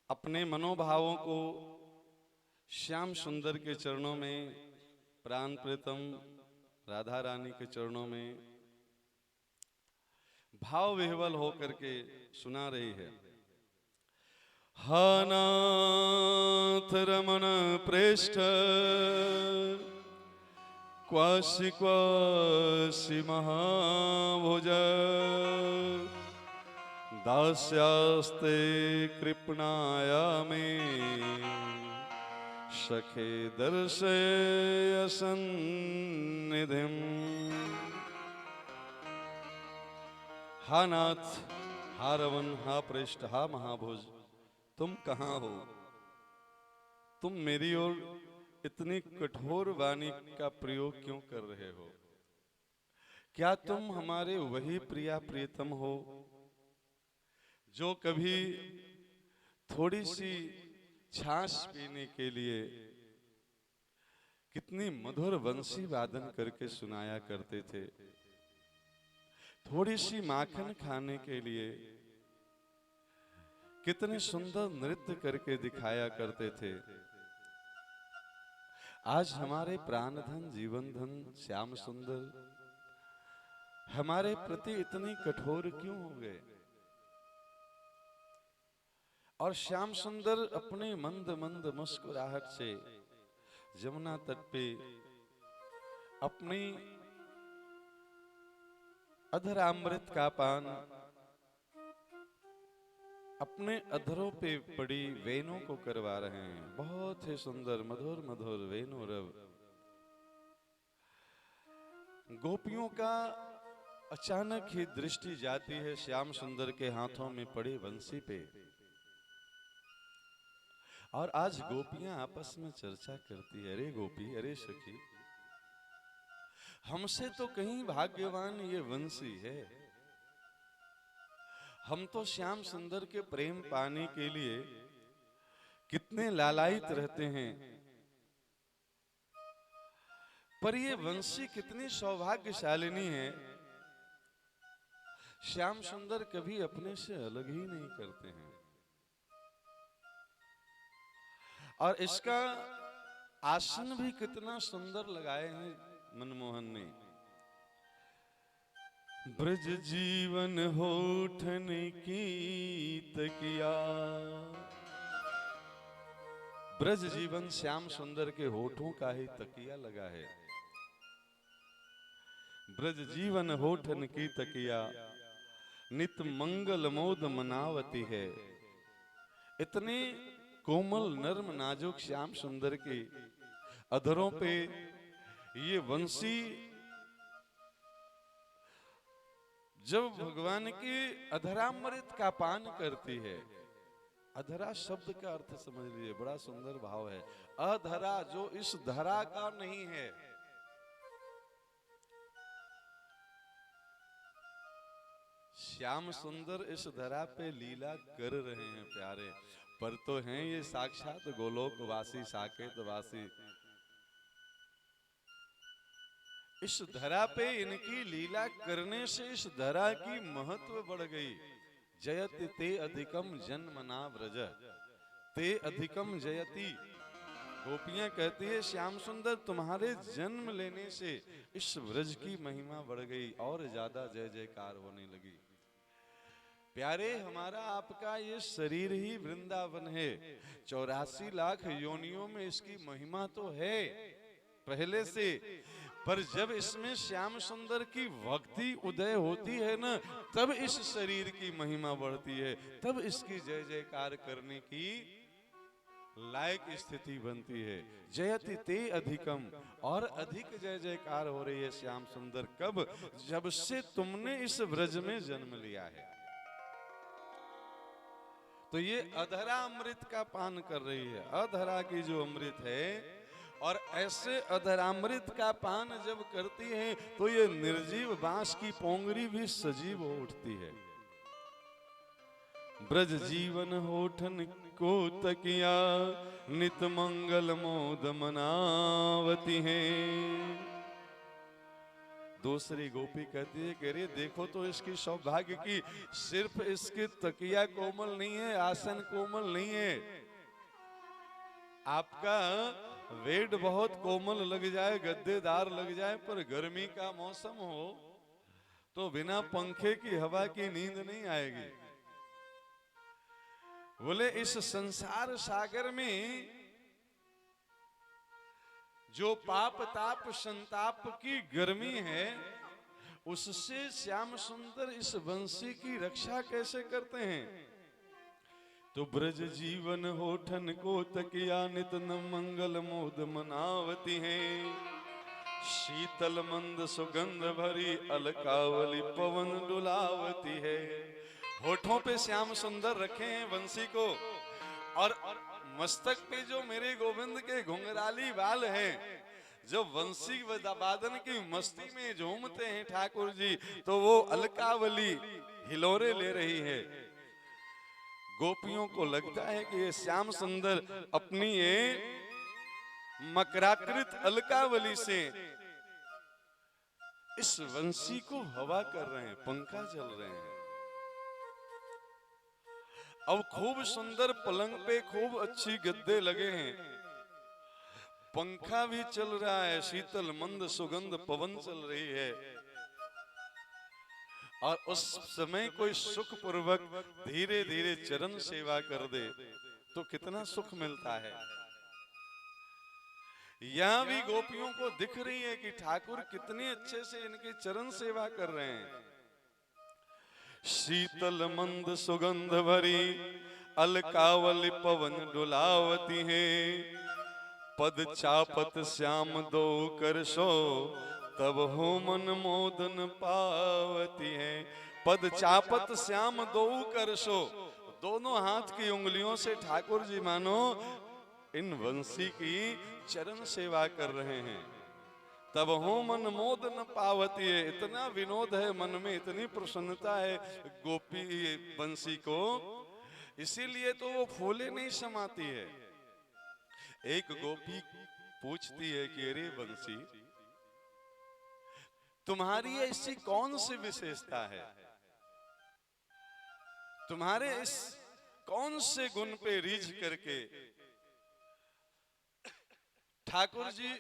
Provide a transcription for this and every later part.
अपने मनोभावों को श्याम सुंदर के चरणों में, प्राण प्रीतम राधा रानी के चरणों में भाव विह्वल होकर के सुना रही है। हा नाथ रमण प्रेष्ठ क्वासि क्वासि महाभुज दास्यास्ते कृपणाया मे सखे दर्शय सन्निधिम। हा नाथ, हा रमन, हा प्रेष्ठ, हा महाभुज, तुम कहाँ हो? तुम मेरी ओर इतनी कठोर वाणी का प्रयोग क्यों कर रहे हो? क्या तुम हमारे वही प्रिया प्रियतम हो जो कभी थोड़ी सी छाछ पीने के लिए कितनी मधुर बंसी वादन करके सुनाया करते थे, थोड़ी सी माखन खाने के लिए कितने सुंदर नृत्य करके दिखाया करते थे। आज हमारे प्राण धन जीवन धन श्याम सुंदर हमारे प्रति इतनी कठोर क्यों हो गए? और श्याम सुंदर अपने मंद मंद मुस्कुराहट से जमुना तट पे अपनी अधरामृत का पान अपने अधरों पे पड़ी वेनों को करवा रहे हैं। बहुत ही सुंदर मधुर मधुर वेणु रव। गोपियों का अचानक ही दृष्टि जाती है श्याम सुंदर के हाथों में पड़ी बंसी पे, और आज गोपियां आपस में चर्चा करती है, अरे गोपी, अरे सखी, हमसे तो कहीं भाग्यवान ये बंसी है। हम तो श्याम सुंदर के प्रेम पाने के लिए कितने लालायित रहते हैं, पर ये बंसी कितनी सौभाग्यशालिनी है। श्याम सुंदर कभी अपने से अलग ही नहीं करते हैं, और इसका आसन भी कितना सुंदर लगाए हैं मनमोहन ने। ब्रज जीवन होठन की तकिया, ब्रज जीवन श्याम सुंदर के होठों का ही तकिया लगा है। ब्रज जीवन होठन की तकिया नित मंगल मोद मनावती है। इतने कोमल नर्म नाजुक श्याम सुंदर के अधरों पे ये बंसी जब भगवान के अधरामृत का पान करती है। अधरा शब्द का अर्थ समझ लीजिए, बड़ा सुंदर भाव है। अधरा जो इस धरा का नहीं है। श्याम सुंदर इस धरा पे लीला कर रहे हैं प्यारे, पर तो हैं ये साक्षात गोलोकवासी साकेतवासी। इस धरा पे इनकी लीला करने से इस धरा की महत्व बढ़ गई। जयति ते अधिकम जन्मना व्रज, ते अधिकम जयति। गोपियां कहती है श्याम सुंदर तुम्हारे जन्म लेने से इस व्रज की महिमा बढ़ गई और ज्यादा जय जयकार होने लगी। प्यारे, हमारा आपका ये शरीर ही वृंदावन है। 84 लाख योनियों में इसकी महिमा तो है पहले से, पर जब इसमें श्याम सुंदर की भक्ति उदय होती है ना, तब इस शरीर की महिमा बढ़ती है, तब इसकी जय जयकार करने की लायक स्थिति बनती है। जयति ते अधिकम, और अधिक जय जयकार हो रही है श्याम सुंदर। कब? जब से तुमने इस व्रज में जन्म लिया है। तो ये अधरा अमृत का पान कर रही है, अधरा की जो अमृत है। और ऐसे अधरामृत का पान जब करती है तो ये निर्जीव बांस की पोंगरी भी सजीव हो उठती है। ब्रज जीवन होठन को तकिया नित मंगल मोद मनावती है। दूसरी गोपी कहती है कि अरे देखो तो इसकी सौभाग्य की, सिर्फ इसके तकिया कोमल नहीं है, आसन कोमल नहीं है। आपका वेट बहुत कोमल लग जाए, गद्देदार लग जाए, पर गर्मी का मौसम हो तो बिना पंखे की हवा की नींद नहीं आएगी। बोले इस संसार सागर में जो पाप ताप संताप की गर्मी है, उससे श्याम सुंदर इस बंसी की रक्षा कैसे करते हैं? तो ब्रज जीवन होठन को तकिया नित न मंगल मोद मनावती हैं। शीतल मंद सुगंध भरी अलकावली पवन डुलावती है। होठों पे श्याम सुंदर रखे हैं बंसी को, और मस्तक पे जो मेरे गोविंद के घुंघराली बाल हैं, जो बंसी वादन की मस्ती में झूमते हैं ठाकुर जी, तो वो अलकावली हिलोरे ले रही है। गोपियों को लगता है कि ये श्याम सुंदर अपनी ये मकराकृत अलकावली से इस बंसी को हवा कर रहे हैं, पंखा चल रहे हैं। अब खूब सुंदर पलंग पे खूब अच्छी गद्दे लगे हैं, पंखा भी चल रहा है, शीतल मंद सुगंध पवन चल रही है, और उस समय कोई सुख पूर्वक धीरे धीरे चरण सेवा कर दे तो कितना सुख मिलता है। यहां भी गोपियों को दिख रही है कि ठाकुर कितने अच्छे से इनकी चरण सेवा कर रहे हैं। शीतल मंद सुगंध भरी अलकावली पवन डुलावती है। पद चापत श्याम दो कर सो तब हो मन मोदन पावती है। पद चापत श्याम दो कर सो, दोनों हाथ की उंगलियों से ठाकुर जी मानो इन वंशी की चरण सेवा कर रहे हैं। तब हो मन मोद न पावती है। इतना विनोद है मन में, इतनी प्रसन्नता है गोपी बंसी को, इसीलिए तो वो फूले नहीं समाती है। एक गोपी पूछती है कि अरे बंसी, तुम्हारी ऐसी कौन सी विशेषता है, तुम्हारे इस कौन से गुण पे रीझ करके ठाकुर जी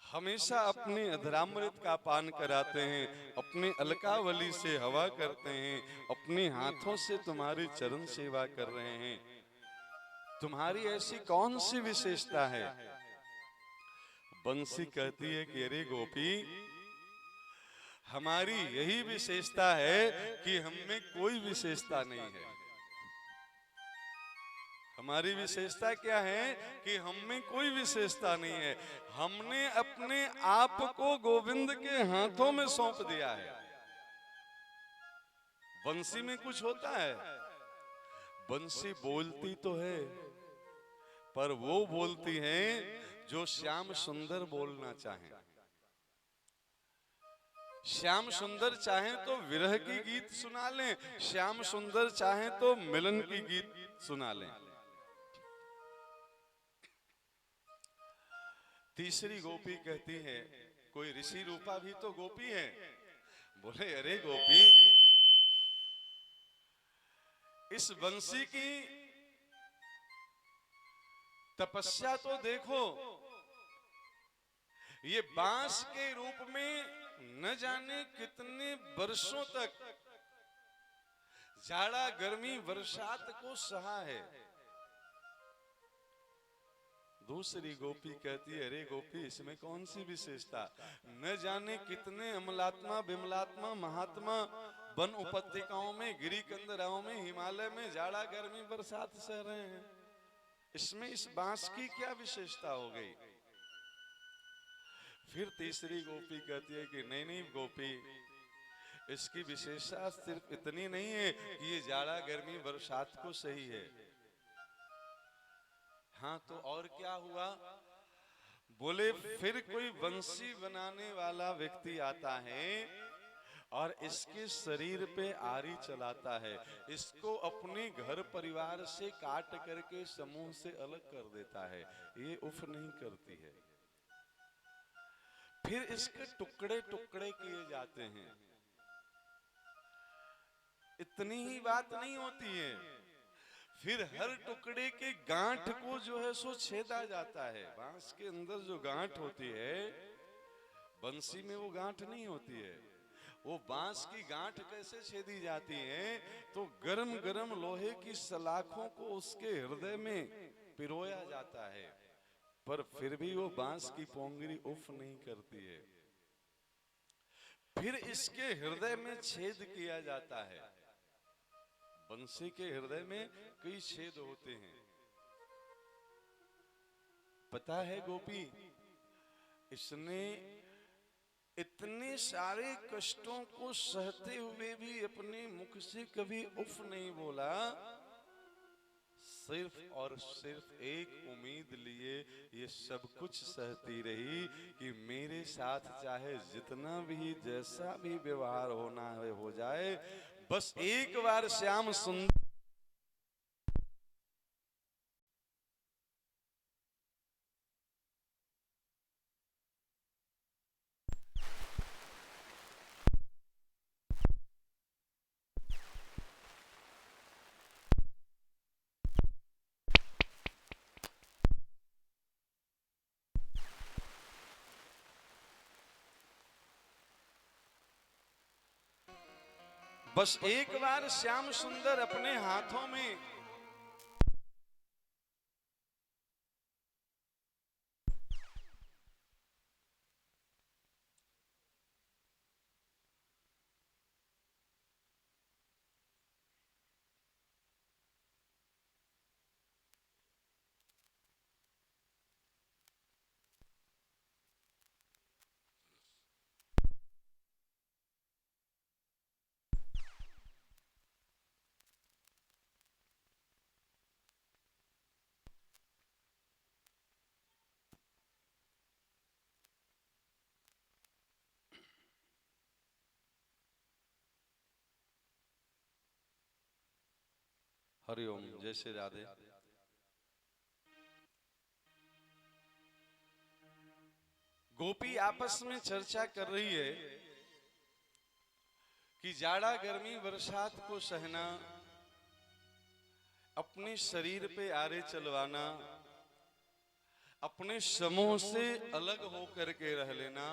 हमेशा अपने अधरामृत का पान कराते हैं, अपने अलकावली से हवा करते हैं, अपने हाथों से तुम्हारी चरण सेवा कर रहे हैं, तुम्हारी ऐसी कौन सी विशेषता है? बंसी कहती है कि अरे गोपी, हमारी यही विशेषता है कि हमें कोई विशेषता नहीं है। हमारी विशेषता क्या है कि हमें कोई विशेषता नहीं है। हमने अपने आप को गोविंद के हाथों में सौंप दिया है। बंसी में कुछ होता है, बंसी बोलती तो है, पर वो बोलती है जो श्याम सुंदर बोलना चाहे। श्याम सुंदर चाहे तो विरह की गीत सुना लें, श्याम सुंदर चाहे तो मिलन की गीत सुना लें। तीसरी गोपी कहती है, कोई ऋषि रूपा भी तो गोपी है। बोले अरे गोपी, इस बंसी की तपस्या तो देखो, ये बांस के रूप में न जाने कितने वर्षों तक जाड़ा गर्मी बरसात को सहा है। दूसरी गोपी कहती है, अरे गोपी, इसमें कौन सी विशेषता, न जाने कितने अमलात्मा विमलात्मा महात्मा वन उपत्यकाओं में, गिरी कंदराओं में, हिमालय में जाड़ा गर्मी बरसात सह रहे हैं, इसमें इस बांस की क्या विशेषता हो गई? फिर तीसरी गोपी कहती है कि नहीं नहीं गोपी, इसकी विशेषता सिर्फ इतनी नहीं है कि ये जाड़ा गर्मी बरसात को सही है। हाँ तो और क्या हुआ? बोले फिर कोई बंसी बनाने वाला व्यक्ति आता है और इसके शरीर पे आरी चलाता है, इसको अपने घर परिवार से काट करके समूह से अलग कर देता है, ये उफ नहीं करती है। फिर इसके टुकड़े टुकड़े किए जाते हैं। इतनी ही बात नहीं होती है, फिर हर टुकड़े के गांठ को जो है सो छेदा जाता है। बांस के अंदर जो गांठ होती है, बंसी में वो गांठ नहीं होती है। वो बांस की गांठ कैसे छेदी जाती है, तो गरम गरम लोहे की सलाखों को उसके हृदय में पिरोया जाता है, पर फिर भी वो बांस की पोंगरी उफ नहीं करती है। फिर इसके हृदय में छेद किया जाता है। बंसी के हृदय में कई छेद होते हैं। पता है गोपी, इसने इतने सारे कष्टों को सहते हुए भी अपने मुख से कभी उफ नहीं बोला, सिर्फ और सिर्फ एक उम्मीद लिए ये सब कुछ सहती रही कि मेरे साथ चाहे जितना भी जैसा भी व्यवहार होना है हो जाए, बस एक बार श्याम सुंदर बस एक बार श्याम सुंदर अपने हाथों में हरिओम, जय श्री राधे। गोपी आपस में चर्चा कर रही है कि जाड़ा गर्मी बरसात को सहना, अपने शरीर पे आरे चलवाना, अपने समूह से अलग होकर के रह लेना,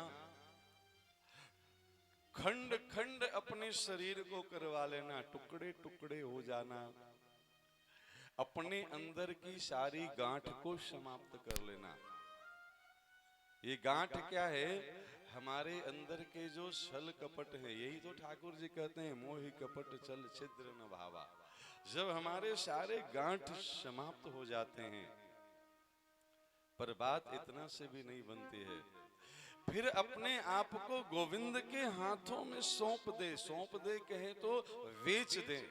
खंड खंड अपने शरीर को करवा लेना, टुकड़े टुकड़े हो जाना, अपने अंदर की सारी गांठ को समाप्त कर लेना। ये गांठ क्या है? हमारे अंदर के जो छल कपट है, यही तो ठाकुर जी कहते हैं मोहि कपट छल छिद्र न भावा। जब हमारे सारे गांठ समाप्त हो जाते हैं, पर बात इतना से भी नहीं बनती है, फिर अपने आप को गोविंद के हाथों में सौंप दे। सौंप दे कहे तो बेच दे।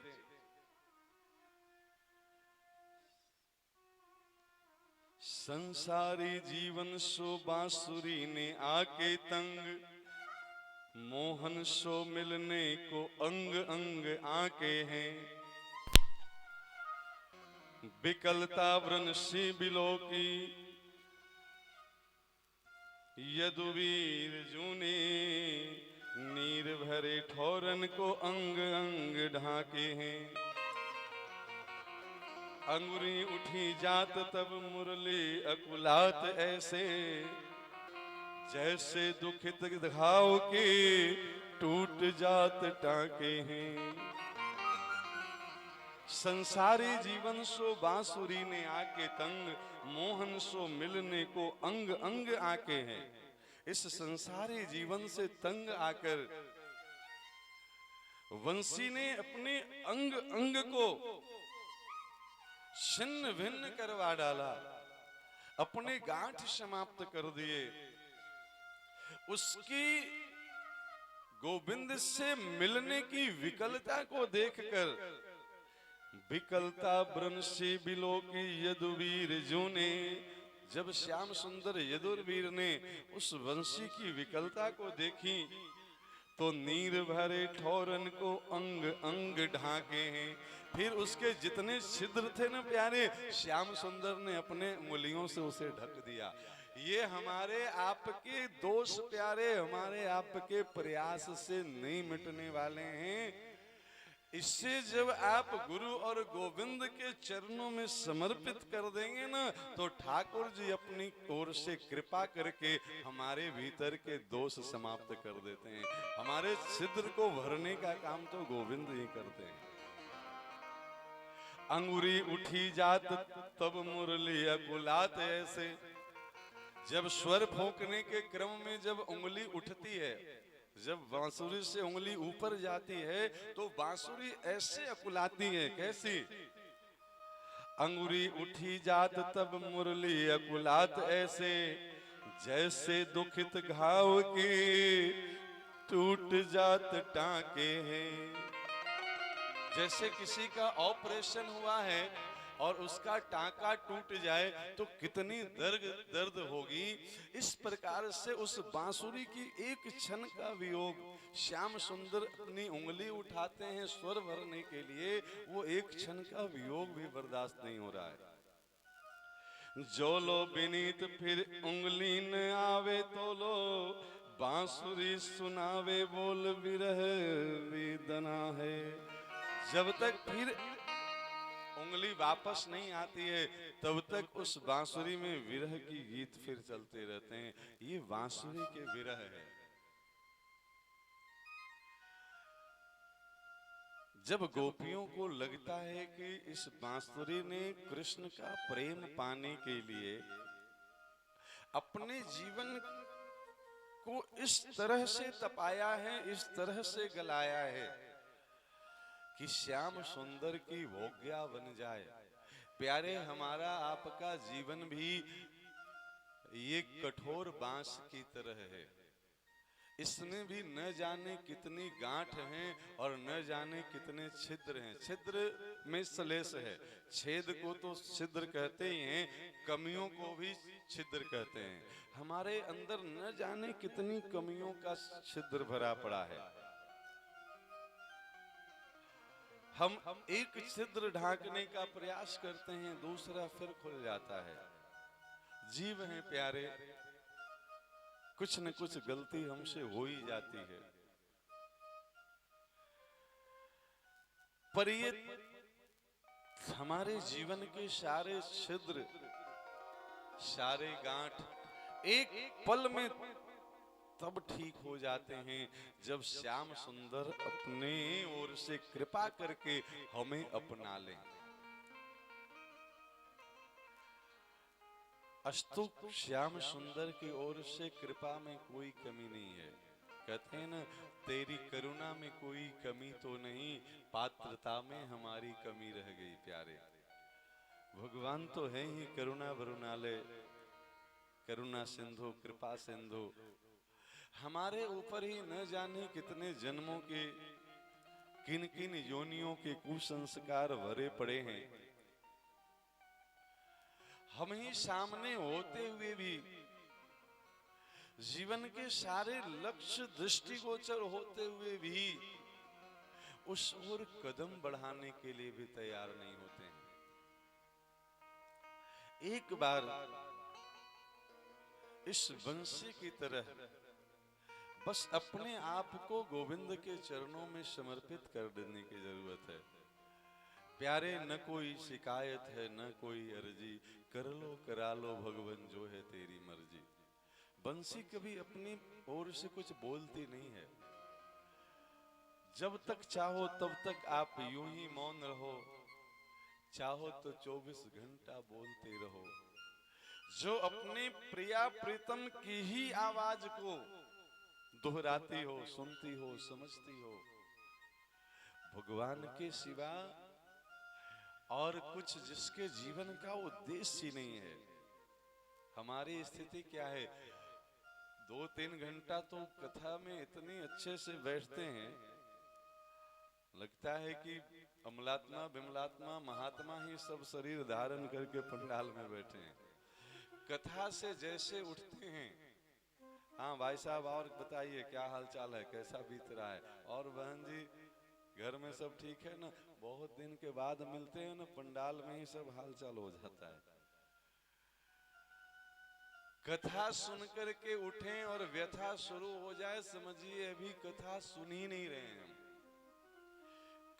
संसारी जीवन सो बांसुरी ने आके तंग, मोहन सो मिलने को अंग अंग आके हैं। विकलता व्रण सी बिलो की यदुवीर जूने, नीर भरे ठौरन को अंग अंग ढाके हैं। अंगुरी उठी जात तब मुरली अकुलात ऐसे, जैसे दुखित घाव के टूट जात टाके हैं। संसारी जीवन सो बांसुरी ने आके तंग, मोहन सो मिलने को अंग अंग आके हैं। इस संसारी जीवन से तंग आकर वंशी ने अपने अंग अंग को छिन्न भिन्न करवा डाला, अपने गांठ समाप्त कर दिए। उसकी गोविंद से मिलने की विकलता को देखकर विकलता ब्रंशी बिलो की यदुवीर जूने, जब श्याम सुंदर यदुवीर ने उस वंशी की विकलता को देखी तो नीर भरे ठौरन को अंग अंग ढाके हैं। फिर उसके जितने छिद्र थे ना प्यारे, श्याम सुंदर ने अपने उंगलियों से उसे ढक दिया। ये हमारे आपके दोष प्यारे, हमारे आपके प्रयास से नहीं मिटने वाले हैं। इससे जब आप गुरु और गोविंद के चरणों में समर्पित कर देंगे ना, तो ठाकुर जी अपनी ओर से कृपा करके हमारे भीतर के दोष समाप्त कर देते हैं। हमारे छिद्र को भरने का काम तो गोविंद ही करते हैं। अंगुरी उठी जात तब मुरली अकुलात ऐसे, जब स्वर फूंकने के क्रम में जब उंगली उठती है, जब बांसुरी से उंगली ऊपर जाती है, तो बांसुरी ऐसे अकुलाती है। कैसी? अंगुरी उठी जात तब मुरली अकुलात ऐसे, जैसे दुखित घाव के टूट जात टांके हैं। जैसे किसी का ऑपरेशन हुआ है और उसका टांका टूट जाए तो कितनी दर्द होगी। इस प्रकार से उस बांसुरी की एक क्षण का वियोग, श्याम सुंदर अपनी उंगली उठाते हैं स्वर भरने के लिए, वो एक क्षण का वियोग भी बर्दाश्त नहीं हो रहा है। जो लो बिनीत फिर उंगली न आवे तो लो, बांसुरी सुनावे बोल विरह वेदना है। जब तक फिर उंगली वापस नहीं आती है, तब तक उस बांसुरी में विरह की गीत फिर चलते रहते हैं। ये बांसुरी के विरह है। जब गोपियों को लगता है कि इस बांसुरी ने कृष्ण का प्रेम पाने के लिए अपने जीवन को इस तरह से तपाया है, इस तरह से गलाया है कि श्याम सुंदर की भोग्या बन जाए। प्यारे, हमारा आपका जीवन भी ये कठोर बांस की तरह है। इसमें भी न जाने कितनी गांठ हैं और न जाने कितने छिद्र हैं। छिद्र में श्लेष है, छेद को तो छिद्र कहते ही हैं, कमियों को भी छिद्र कहते हैं। हमारे अंदर न जाने कितनी कमियों का छिद्र भरा पड़ा है। हम एक छिद्र ढांकने का प्रयास करते हैं, दूसरा फिर खुल जाता है। जीव हैं प्यारे, कुछ न कुछ गलती हमसे हो ही जाती है। पर ये हमारे जीवन के सारे छिद्र, सारे गांठ एक पल में तब ठीक हो जाते हैं जब श्याम सुंदर अपने ओर से कृपा करके हमें अपना लें। अस्तु श्याम सुंदर की ओर से कृपा में कोई कमी नहीं है। कहते हैं ना, तेरी करुणा में कोई कमी तो नहीं, पात्रता में हमारी कमी रह गई। प्यारे, भगवान तो है ही करुणा वरुणालय, करुणा सिंधु, कृपा सिंधु। हमारे ऊपर ही न जाने कितने जन्मों के किन किन योनियों के कुसंस्कार भरे पड़े हैं। हम ही सामने होते हुए भी, जीवन के सारे लक्ष्य दृष्टिगोचर होते हुए भी उस ओर कदम बढ़ाने के लिए भी तैयार नहीं होते हैं। एक बार इस बंसी की तरह बस अपने आप को गोविंद के चरणों में समर्पित कर देने की जरूरत है। प्यारे, न कोई शिकायत है न कोई अर्जी, कर लो करा लो भगवान जो है तेरी मर्जी। बंसी कभी अपनी ओर से कुछ बोलती नहीं है। जब तक चाहो तब तक आप यूं ही मौन रहो, चाहो तो 24 घंटा बोलते रहो। जो अपने प्रिया प्रीतम की ही आवाज को दोहराती हो, सुनती हो, समझती हो, भगवान के सिवा और कुछ जिसके जीवन का उद्देश्य ही नहीं है। हमारी स्थिति क्या है? 2-3 घंटा तो कथा में इतने अच्छे से बैठते हैं, लगता है कि अमलात्मा बिमलात्मा महात्मा ही सब शरीर धारण करके पंडाल में बैठे हैं। कथा से जैसे उठते हैं, हाँ भाई साहब और बताइए क्या हाल चाल है, कैसा बीत रहा है, और बहन जी घर में सब ठीक है ना। बहुत दिन के बाद मिलते हैं ना, पंडाल में ही सब हाल चाल हो जाता है। कथा सुनकर के उठें और व्यथा शुरू हो जाए, समझिए अभी कथा सुन ही नहीं रहे हैं।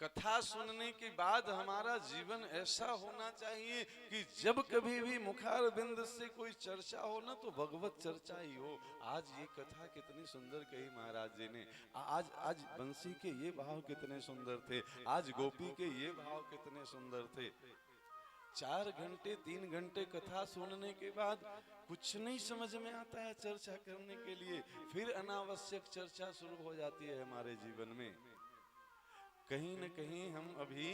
कथा सुनने के बाद हमारा जीवन ऐसा होना चाहिए कि जब कभी भी मुखारबिंद से कोई चर्चा हो ना, तो भगवत चर्चा ही हो। आज ये कथा कितनी सुंदर कही महाराज जी ने, आज आज बंसी के ये भाव कितने सुंदर थे, आज गोपी के ये भाव कितने सुंदर थे। 4 घंटे 3 घंटे कथा सुनने के बाद कुछ नहीं समझ में आता है चर्चा करने के लिए, फिर अनावश्यक चर्चा शुरू हो जाती है हमारे जीवन में। कहीं न कहीं हम अभी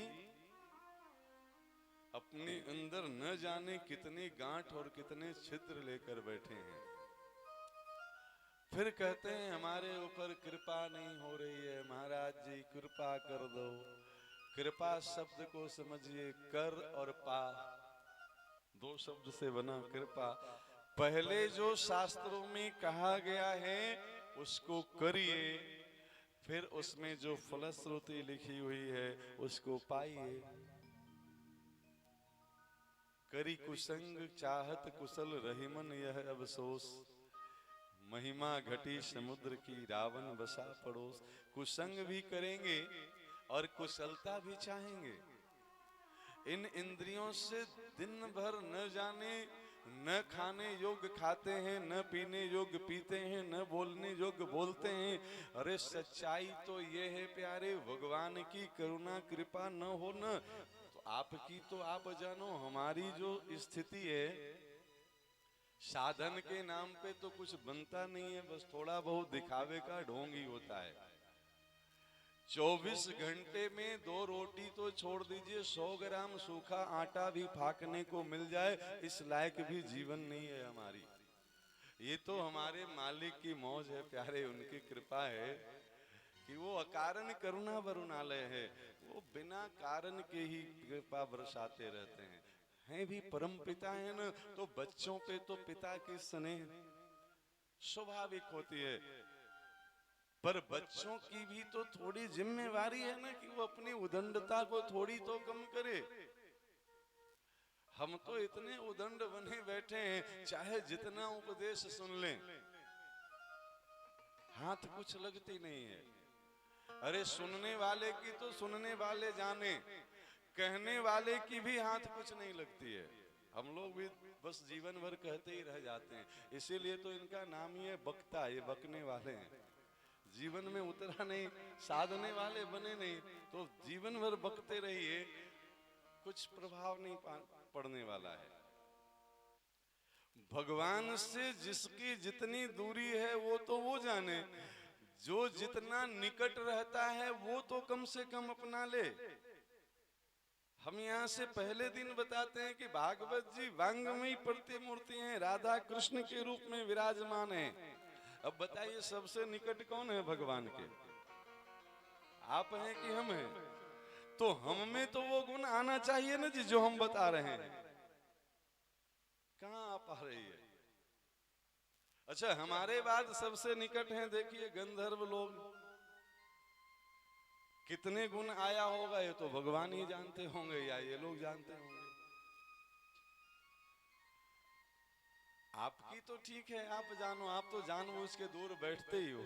अपने अंदर न जाने कितनी गांठ और कितने छिद्र लेकर बैठे हैं। फिर कहते हैं हमारे ऊपर कृपा नहीं हो रही है, महाराज जी कृपा कर दो। कृपा शब्द को समझिए, कर और पा, 2 शब्द से बना कृपा। पहले जो शास्त्रों में कहा गया है उसको करिए, फिर उसमें जो फलश्रुति लिखी हुई है उसको पाइए। करी कुसंग चाहत कुशल रहीमन यह अफसोस, महिमा घटी समुद्र की रावण बसा पड़ोस। कुसंग भी करेंगे और कुशलता भी चाहेंगे। इन इंद्रियों से दिन भर न जाने, न खाने योग्य खाते हैं, न पीने योग्य पीते हैं, न बोलने योग्य बोलते हैं। अरे सच्चाई तो ये है प्यारे, भगवान की करुणा कृपा न हो न तो आपकी तो आप जानो, हमारी जो स्थिति है साधन के नाम पे तो कुछ बनता नहीं है, बस थोड़ा बहुत दिखावे का ढोंग ही होता है। 24 घंटे में 2 रोटी तो छोड़ दीजिए, 100 ग्राम सूखा आटा भी फाकने को मिल जाए, इस लायक भी जीवन नहीं है हमारी। ये तो हमारे मालिक की मौज है प्यारे, उनकी कृपा है कि वो अकारण करुणा वरुणालय है। वो बिना कारण के ही कृपा बरसाते रहते हैं भी परम पिता है ना, तो बच्चों पे तो पिता की स्नेह स्वाभाविक होती है, पर बच्चों की भी तो थोड़ी जिम्मेवारी है ना कि वो अपनी उदंडता को थोड़ी तो कम करे। हम तो इतने उदंड बने बैठे हैं, चाहे जितना उपदेश सुन लें हाथ कुछ लगती नहीं है। अरे सुनने वाले की तो सुनने वाले जाने, कहने वाले की भी हाथ कुछ नहीं लगती है। हम लोग भी बस जीवन भर कहते ही रह जाते हैं, इसीलिए तो इनका नाम ही है वक्ता, ये बकने वाले हैं। जीवन में उतरा नहीं, साधने वाले बने नहीं, तो जीवन भर बकते रहिए, कुछ प्रभाव नहीं पड़ने वाला है। भगवान से जिसकी जितनी दूरी है वो तो वो जाने, जो जितना निकट रहता है वो तो कम से कम अपना ले। हम यहाँ से पहले दिन बताते हैं कि भागवत जी वांगमयी प्रतिमूर्ति हैं, राधा कृष्ण के रूप में विराजमान हैं। अब बताइए सबसे निकट कौन है भगवान के, आप हैं कि हम हैं? तो हम में तो वो गुण आना चाहिए ना जी जो हम बता रहे हैं, कहाँ आ पा रही है? अच्छा हमारे बाद सबसे निकट हैं, देखिए गंधर्व लोग, कितने गुण आया होगा ये तो भगवान ही जानते होंगे या ये लोग जानते होंगे। आपकी तो ठीक है, आप जानो, आप तो जानबूझ के दूर बैठते ही हो,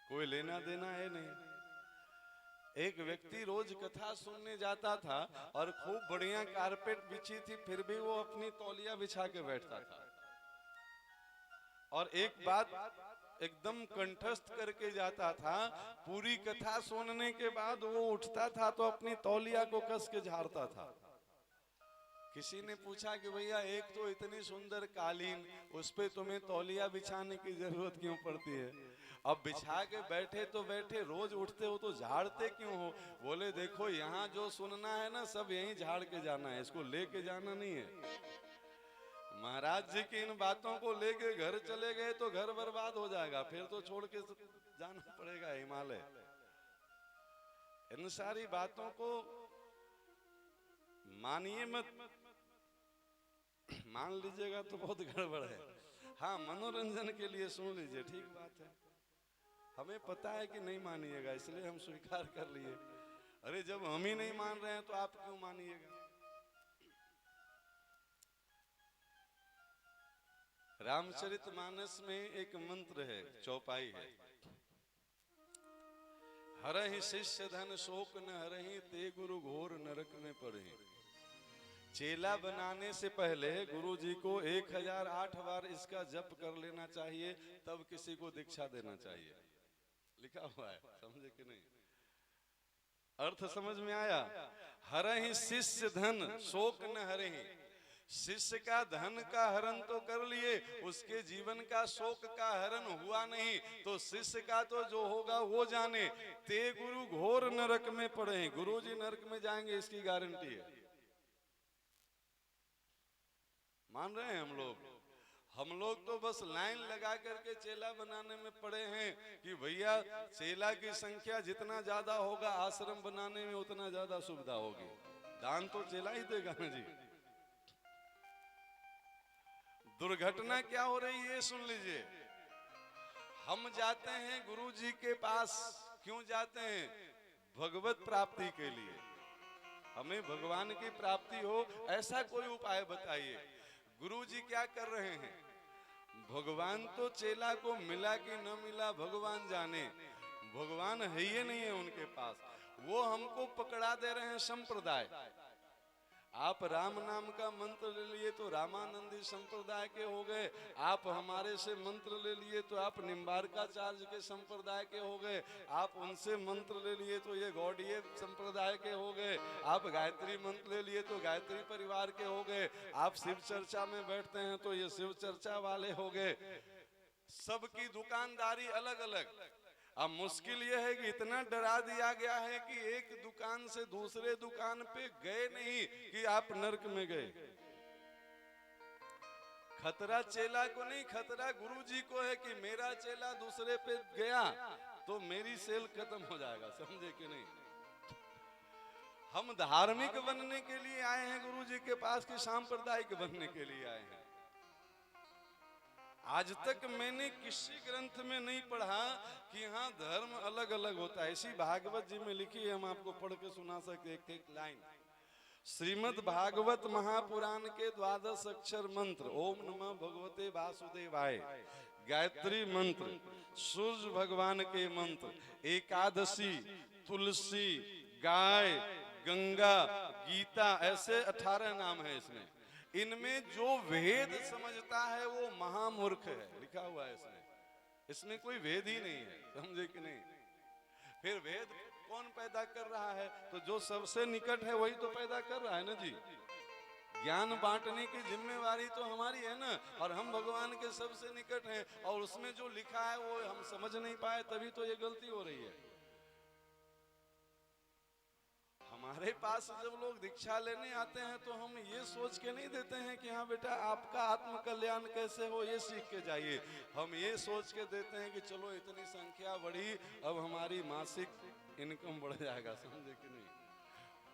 कोई लेना देना है नहीं। एक व्यक्ति रोज कथा सुनने जाता था और खूब बढ़िया कारपेट बिछी थी, फिर भी वो अपनी तौलिया बिछा के बैठता था। और एक बात एकदम कंठस्थ करके जाता था, पूरी कथा सुनने के बाद वो उठता था तो अपनी तौलिया को कस के झाड़ता था। किसी ने पूछा कि भैया एक तो इतनी सुंदर कालीन, उस पे तुम्हें तौलिया बिछाने की जरूरत क्यों पड़ती है? अब बिछा के बैठे तो बैठे, रोज उठते हो तो झाड़ते क्यों हो? बोले देखो यहाँ जो सुनना है ना सब यहीं झाड़ के जाना है, इसको लेके जाना नहीं है। महाराज जी की इन बातों को लेके घर चले गए तो घर बर्बाद हो जाएगा, फिर तो छोड़ के जाना पड़ेगा हिमालय। इन सारी बातों को मानिए मत, मान लीजिएगा तो बहुत गड़बड़ है। हाँ मनोरंजन के लिए सुन लीजिए, ठीक बात है। हमें पता है कि नहीं मानिएगा, इसलिए हम स्वीकार कर लिए। अरे जब हम ही नहीं मान रहे हैं तो आप क्यों मानिएगा? रामचरितमानस में एक मंत्र है, चौपाई है, हरहि शिष्य धन शोक न हरहि ते गुरु घोर नरक में पड़े। चेला बनाने से पहले गुरु जी को 1008 बार इसका जप कर लेना चाहिए, तब किसी को दीक्षा देना चाहिए, लिखा हुआ है, समझे कि नहीं? अर्थ समझ में आया? हरहि शिष्य धन शोक न हरहि, शिष्य का धन का हरण तो कर लिए, उसके जीवन का शोक का हरण हुआ नहीं, तो शिष्य का तो जो होगा वो जाने। ते गुरु घोर नरक में पड़े, गुरु जी नरक में जाएंगे इसकी गारंटी है। मान रहे हैं हम लोग तो बस लाइन लगा करके चेला बनाने में पड़े हैं कि भैया चेला की संख्या जितना ज्यादा होगा आश्रम बनाने में उतना ज्यादा सुविधा होगी, दान तो चेला ही देगा ना जी। दुर्घटना क्या हो रही है सुन लीजिए। हम जाते हैं गुरु जी के पास, क्यों जाते हैं? भगवत प्राप्ति के लिए, हमें भगवान की प्राप्ति हो ऐसा कोई उपाय बताइए। गुरु जी क्या कर रहे हैं? भगवान तो चेला को मिला कि न मिला भगवान जाने, भगवान है ही नहीं है उनके पास, वो हमको पकड़ा दे रहे हैं संप्रदाय। आप राम नाम का मंत्र ले लिए तो रामानंदी संप्रदाय के हो गए, आप हमारे से मंत्र ले लिए तो आप निम्बारकाचार्य के संप्रदाय के हो गए, आप उनसे मंत्र ले लिए तो ये गौड़ीय संप्रदाय के हो गए, आप गायत्री मंत्र ले लिए तो गायत्री परिवार के हो गए, आप शिव चर्चा में बैठते हैं तो ये शिव चर्चा वाले हो गए। सबकी दुकानदारी अलग अलग। अब मुश्किल यह है कि इतना डरा दिया गया है कि एक दुकान से दूसरे दुकान पे गए नहीं कि आप नरक में गए। खतरा चेला को नहीं, खतरा गुरु जी को है कि मेरा चेला दूसरे पे गया तो मेरी सेल खत्म हो जाएगा, समझे कि नहीं? हम धार्मिक बनने के लिए आए हैं गुरु जी के पास कि सांप्रदायिक बनने के लिए आए हैं? आज तक मैंने किसी ग्रंथ में नहीं पढ़ा कि यहाँ धर्म अलग अलग होता है। इसी भागवत जी में लिखी है, हम आपको पढ़ के सुना सकते एक एक लाइन। श्रीमद् भागवत महापुराण के 12 अक्षर मंत्र, ओम नमः भगवते वासुदेवाय, गायत्री मंत्र, सूर्य भगवान के मंत्र, एकादशी, तुलसी, गाय, गंगा, गीता, ऐसे 18 नाम है इसमें। इनमें जो वेद समझता है वो महामूर्ख है, लिखा हुआ है इसमें। इसमें कोई वेद ही नहीं है, समझे कि नहीं? फिर वेद कौन पैदा कर रहा है? तो जो सबसे निकट है वही तो पैदा कर रहा है ना जी। ज्ञान बांटने की जिम्मेवारी तो हमारी है ना, और हम भगवान के सबसे निकट हैं, और उसमें जो लिखा है वो हम समझ नहीं पाए, तभी तो ये गलती हो रही है। हमारे पास जब लोग दीक्षा लेने आते हैं तो हम ये सोच के नहीं देते हैं कि हाँ बेटा आपका आत्म कल्याण कैसे हो ये सीख के जाइए। हम ये सोच के देते हैं कि चलो इतनी संख्या बढ़ी, अब हमारी मासिक इनकम बढ़ जाएगा, समझे कि नहीं?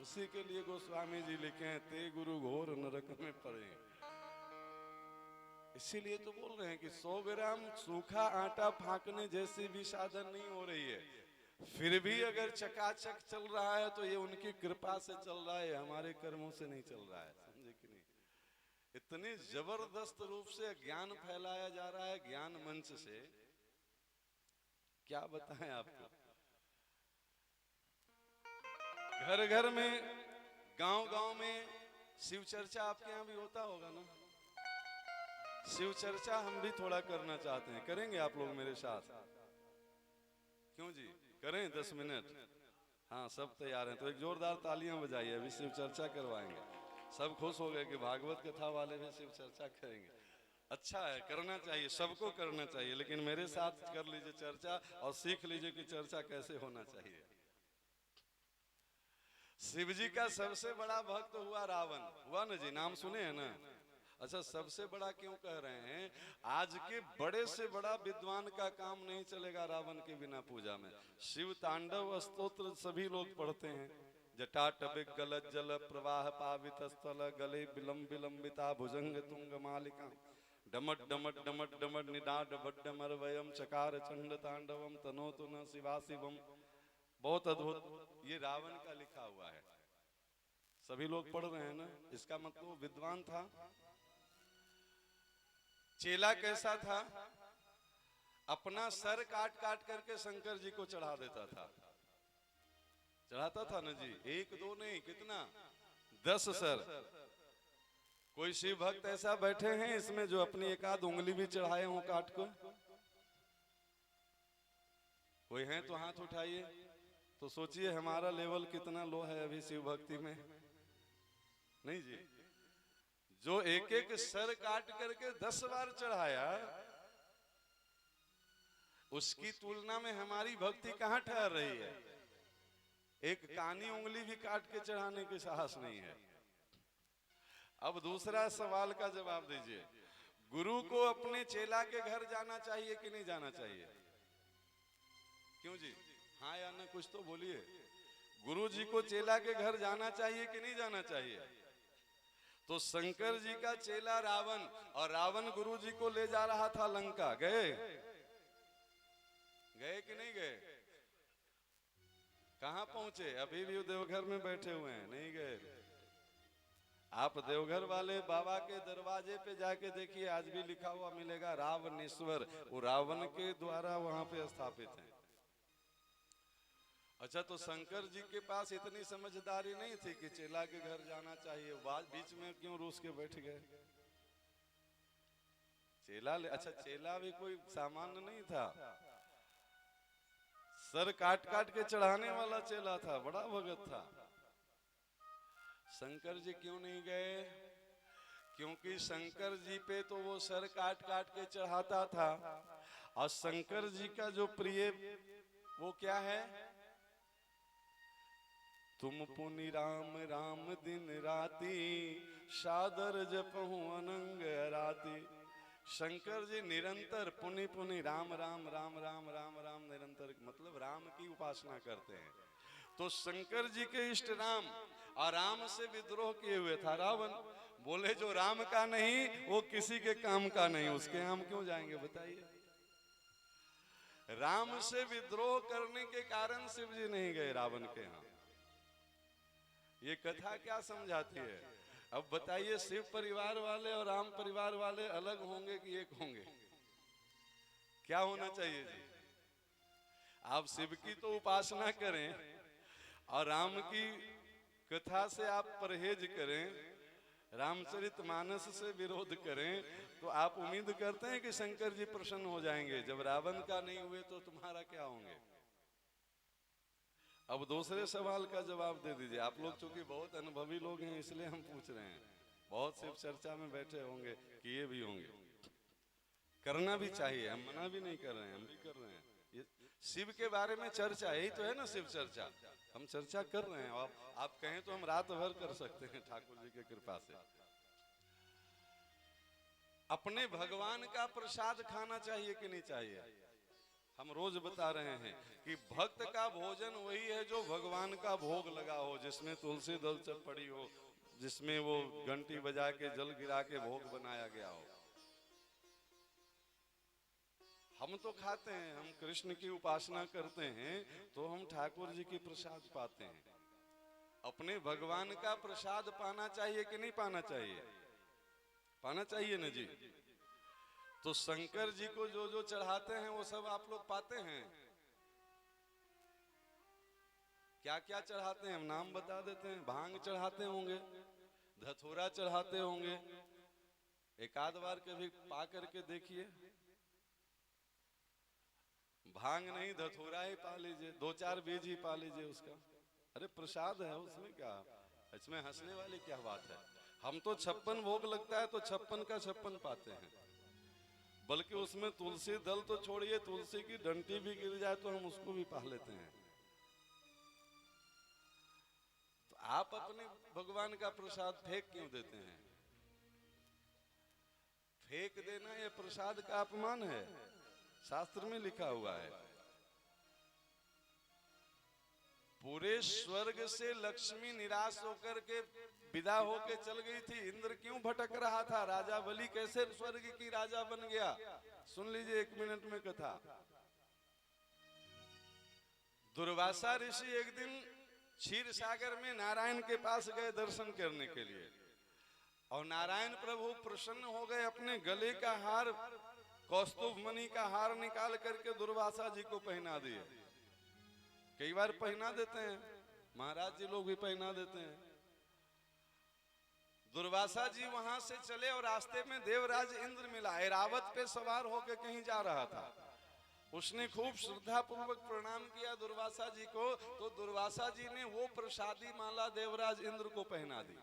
उसी के लिए गोस्वामी जी लिखे हैं, ते गुरु घोर नरक में पड़े। इसीलिए तो बोल रहे हैं कि 100 ग्राम सूखा आटा फाँकने जैसी भी साधन नहीं हो रही है, फिर भी अगर चकाचक चल रहा है तो ये उनकी कृपा से चल रहा है, हमारे कर्मों से नहीं चल रहा है, समझे कि नहीं? इतने जबरदस्त रूप से ज्ञान फैलाया जा रहा है ज्ञान मंच से, क्या बताएं आपको। घर घर में, गांव गांव में शिव चर्चा आपके यहाँ भी होता होगा ना? शिव चर्चा हम भी थोड़ा करना चाहते हैं, करेंगे आप लोग मेरे साथ? क्यों जी, करें 10 मिनट? हाँ सब तैयार हैं तो एक जोरदार तालियां बजाइए, अभी शिव चर्चा करवाएंगे। सब खुश हो गए कि भागवत कथा वाले भी शिव चर्चा करेंगे। अच्छा है, करना चाहिए, सबको करना चाहिए, लेकिन मेरे साथ कर लीजिए चर्चा और सीख लीजिए कि चर्चा कैसे होना चाहिए। शिव जी का सबसे बड़ा भक्त हुआ रावण, हुआ ना जी? नाम सुने हैं ना? अच्छा, सबसे बड़ा क्यों कह रहे हैं? आज के बड़े से बड़ा विद्वान का काम नहीं चलेगा रावण के बिना पूजा में। शिव तांडव स्तोत्र सभी लोग पढ़ते हैं, जटाटविक गलत जल प्रवाह पावित स्थल गले विलंब विलंबिता भुजंग तुंग मालिका डमट डमट डमट डमट निडाड बड्डमर वयम चकार चंड तांडवम तनोतु न शिवा शिवम। बहुत अद्भुत, ये रावण का लिखा हुआ है, सभी लोग पढ़ रहे हैं ना? इसका मतलब विद्वान था। चेला कैसा था? अपना सर काट काट करके शंकर जी को चढ़ा देता था। चढ़ाता था ना जी, एक दो नहीं, कितना? 10 सर। कोई शिव भक्त ऐसा बैठे हैं इसमें जो अपनी एक आध उंगली भी चढ़ाए हों काट को? कोई है तो हाथ उठाइए। तो सोचिए हमारा लेवल कितना लो है अभी शिव भक्ति में। नहीं जी, जो एक एक सर काट करके 10 बार चढ़ाया, उसकी तुलना में हमारी भक्ति कहां ठहर रही है? एक कानी उंगली भी काट के चढ़ाने की साहस नहीं है। अब दूसरा सवाल का जवाब दीजिए, गुरु को अपने चेला के घर जाना चाहिए कि नहीं जाना चाहिए? क्यों जी, हाँ या ना कुछ तो बोलिए। गुरु जी को चेला के घर जाना चाहिए कि नहीं जाना चाहिए? तो शंकर जी का चेला रावण, और रावण गुरु जी को ले जा रहा था लंका, गए? गए कि नहीं गए? कहां पहुंचे? अभी भी देवघर में बैठे हुए हैं, नहीं गए। आप देवघर वाले बाबा के दरवाजे पे जाके देखिए, आज भी लिखा हुआ मिलेगा रावणेश्वर, वो रावण के द्वारा वहां पे स्थापित है। अच्छा, तो शंकर जी के पास इतनी समझदारी नहीं थी कि चेला के घर जाना चाहिए? बीच में क्यों रूस के बैठ गए? चेला अच्छा, चेला भी कोई सामान्य नहीं था, सर काट काट के चढ़ाने वाला चेला था, बड़ा भगत था। शंकर जी क्यों नहीं गए? क्योंकि शंकर जी पे तो वो सर काट काट के चढ़ाता था, और शंकर जी का जो प्रिय वो क्या है? तुम पुनि राम राम दिन राती, सादर जपहु अनंग राती। शंकर जी निरंतर पुनि पुनि राम राम राम राम राम राम निरंतर, मतलब राम की उपासना करते हैं। तो शंकर जी के इष्ट राम, और राम से विद्रोह किए हुए था रावण। बोले जो राम का नहीं वो किसी के काम का नहीं, उसके हम क्यों जाएंगे बताइए? राम से विद्रोह करने के कारण शिव जी नहीं गए रावण के यहाँ। ये कथा क्या समझाती है? अब बताइए, शिव परिवार वाले और राम परिवार वाले अलग होंगे कि एक होंगे? क्या होना चाहिए जी? आप शिव की तो उपासना करें और राम की कथा से आप परहेज करें, रामचरितमानस से विरोध करें, तो आप उम्मीद करते हैं कि शंकर जी प्रसन्न हो जाएंगे। जब रावण का नहीं हुए तो तुम्हारा क्या होंगे? अब दूसरे सवाल का जवाब दे दीजिए। आप लोग चूंकि बहुत अनुभवी लोग हैं इसलिए हम पूछ रहे हैं, बहुत शिव चर्चा में बैठे होंगे, किए भी होंगे, करना भी चाहिए, हम मना भी नहीं कर रहे हैं, हम भी कर रहे हैं। ये शिव के बारे में चर्चा, यही तो है ना शिव चर्चा, हम चर्चा कर रहे हैं। और आप कहें तो हम रात भर कर सकते हैं ठाकुर जी की कृपा से। अपने भगवान का प्रसाद खाना चाहिए कि नहीं चाहिए? हम रोज बता रहे हैं कि भक्त का भोजन वही है जो भगवान का भोग लगा हो, जिसमें तुलसी दल चल पड़ी हो, जिसमें वो घंटी बजा के जल गिरा के भोग बनाया गया हो। हम तो खाते हैं, हम कृष्ण की उपासना करते हैं तो हम ठाकुर जी की प्रसाद पाते हैं। अपने भगवान का प्रसाद पाना चाहिए कि नहीं पाना चाहिए? पाना चाहिए ना जी। तो शंकर जी को जो जो चढ़ाते हैं वो सब आप लोग पाते हैं। क्या क्या चढ़ाते हैं हम नाम बता देते हैं। भांग चढ़ाते होंगे, धतूरा चढ़ाते होंगे, एक आध बार कभी पा करके देखिए। भांग नहीं, धतूरा ही पा लीजिए, 2-4 बीज ही पा लीजिए उसका। अरे प्रसाद है, उसमें क्या, इसमें हंसने वाली क्या बात है? हम तो 56 भोग लगता है तो 56 का 56 पाते हैं, बल्कि उसमें तुलसी दल तो छोड़िए, तुलसी की डंटी भी गिर जाए तो हम उसको भी पा लेते हैं। तो आप अपने भगवान का प्रसाद फेंक क्यों देते हैं? फेंक देना यह प्रसाद का अपमान है, शास्त्र में लिखा हुआ है। पूरे स्वर्ग से लक्ष्मी निराश होकर के विदा होके चल गई थी। इंद्र क्यों भटक रहा था? राजा बलि कैसे स्वर्ग की राजा बन गया? सुन लीजिए 1 मिनट में कथा। दुर्वासा ऋषि एक दिन क्षीर सागर में नारायण के पास गए दर्शन करने के लिए, और नारायण प्रभु प्रसन्न हो गए, अपने गले का हार कौस्तुभ मणि का हार निकाल करके दुर्वासा जी को पहना दिए। कई बार पहना देते हैं, महाराज जी लोग भी पहना देते हैं। दुर्वासा जी वहां से चले और रास्ते में देवराज इंद्र मिला, ऐरावत पे सवार होकर कहीं जा रहा था। उसने खूब श्रद्धा पूर्वक प्रणाम किया दुर्वासा जी को, तो दुर्वासा जी ने वो प्रसादी माला देवराज इंद्र को पहना दी।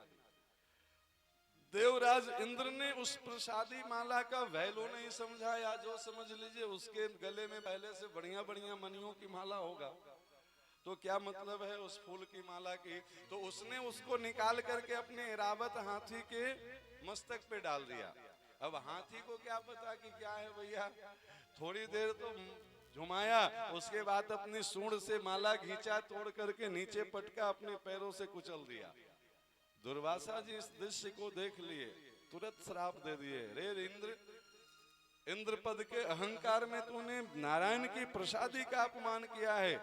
देवराज इंद्र ने उस प्रसादी माला का वैल्यू नहीं समझा, या जो समझ लीजिए उसके गले में पहले से बढ़िया बढ़िया मणियों की माला होगा, तो क्या मतलब है उस फूल की माला की। तो उसने उसको निकाल करके अपने ऐरावत हाथी के मस्तक पे डाल दिया। अब हाथी को क्या पता कि क्या है भैया, थोड़ी देर तो झुमाया, उसके बाद अपनी सूंड से माला घींचा, तोड़ करके नीचे पटका, अपने पैरों से कुचल दिया। दुर्वासा जी इस दृश्य को देख लिए, तुरंत श्राप दे दिए, रे इंद्र, इंद्र पद के अहंकार में तूने नारायण की प्रसादी का अपमान किया है,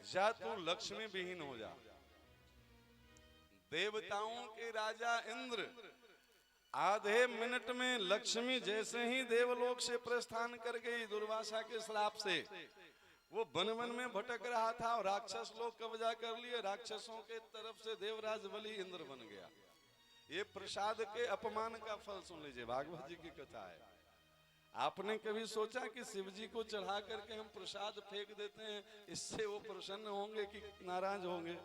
जा तू लक्ष्मी विहीन हो जा। देवताओं के राजा इंद्र आधे मिनट में लक्ष्मी जैसे ही देवलोक से प्रस्थान कर गई दुर्वासा के श्राप से, वो वन वन में भटक रहा था और राक्षस लोग कब्जा कर लिए। राक्षसों के तरफ से देवराज बलि इंद्र बन गया। ये प्रसाद के अपमान का फल सुन लीजिए, भागवत जी की कथा है। आपने कभी सोचा कि शिव जी को चढ़ा करके हम प्रसाद फेंक देते हैं, इससे वो प्रसन्न होंगे कि नाराज होंगे?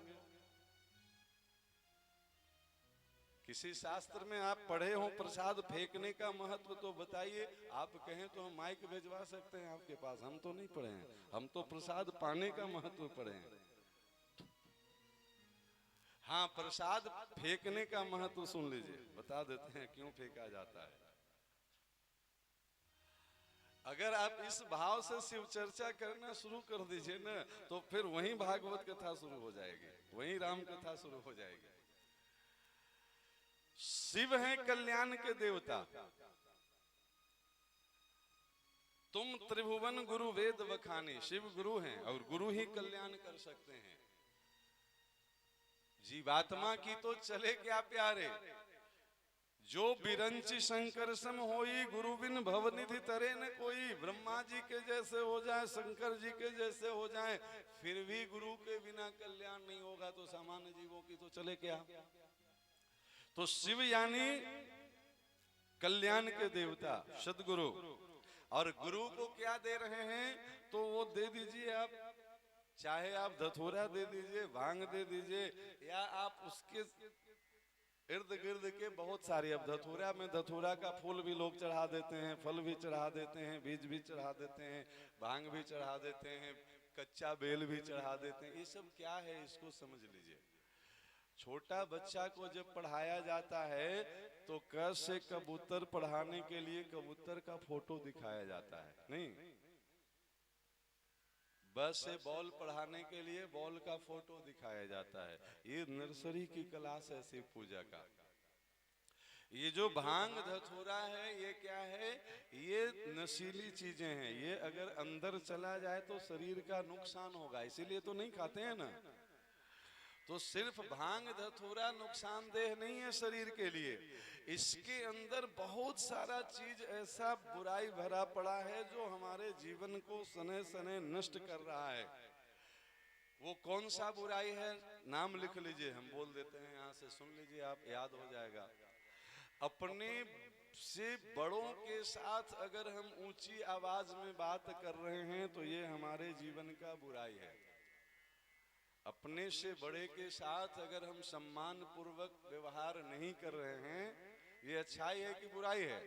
किसी शास्त्र में आप पढ़े हो प्रसाद फेंकने का महत्व तो बताइए। आप कहें तो हम माइक भेजवा सकते हैं आपके पास, हम तो नहीं पढ़े हैं, हम तो प्रसाद पाने का महत्व पढ़े हैं। हाँ, प्रसाद फेंकने का महत्व सुन लीजिए, बता देते हैं क्यों फेंका जाता है। अगर आप इस भाव से शिव चर्चा करना शुरू कर दीजिए ना, तो फिर वहीं भागवत कथा शुरू हो जाएगी, वहीं राम कथा शुरू हो जाएगी। शिव है कल्याण के देवता, तुम त्रिभुवन गुरु वेद बखानी। शिव गुरु हैं और गुरु ही कल्याण कर सकते हैं। जीवात्मा की तो चले क्या प्यारे, जो बिरंची शंकर सम होई, गुरु बिन भवनिधि तरे न कोई। ब्रह्मा जी के जैसे हो जाए, शंकर जी के जैसे हो जाए, फिर भी गुरु के बिना कल्याण नहीं होगा, तो सामान्य जीवों की तो चले क्या। तो शिव यानी कल्याण के देवता, सदगुरु। और गुरु को क्या दे रहे हैं, तो वो दे दीजिए आप, चाहे आप धतूरा दे दीजिए, भांग दे दीजिए, या आप उसके इर्द गिर्द के बहुत सारे, अब धतूरा में धतूरा का फूल भी लोग चढ़ा देते हैं, फल भी चढ़ा देते हैं, बीज भी चढ़ा देते हैं, भांग भी चढ़ा देते हैं, कच्चा बेल भी चढ़ा देते हैं। ये सब क्या है, इसको समझ लीजिए। छोटा बच्चा को जब पढ़ाया जाता है तो क से कबूतर पढ़ाने के लिए कबूतर का फोटो दिखाया जाता है, नहीं। ब से बॉल पढ़ाने के लिए बॉल का फोटो दिखाया जाता है। ये नर्सरी की क्लास है शिव पूजा का। ये जो भांग धतूरा है, ये क्या है, ये नशीली चीजें हैं। ये अगर अंदर चला जाए तो शरीर का नुकसान होगा, इसीलिए तो नहीं खाते हैं ना। तो सिर्फ भांग धतूरा नुकसानदेह नहीं है शरीर के लिए, इसके अंदर बहुत सारा चीज ऐसा बुराई भरा पड़ा है जो हमारे जीवन को सने सने नष्ट कर रहा है। वो कौन सा बुराई है, नाम लिख लीजिए, हम बोल देते हैं, यहाँ से सुन लीजिए, आप याद हो जाएगा। अपने से बड़ों के साथ अगर हम ऊंची आवाज में बात कर रहे हैं तो ये हमारे जीवन का बुराई है। अपने से बड़े के साथ अगर हम सम्मान पूर्वक व्यवहार नहीं कर रहे हैं, ये अच्छाई है कि बुराई है।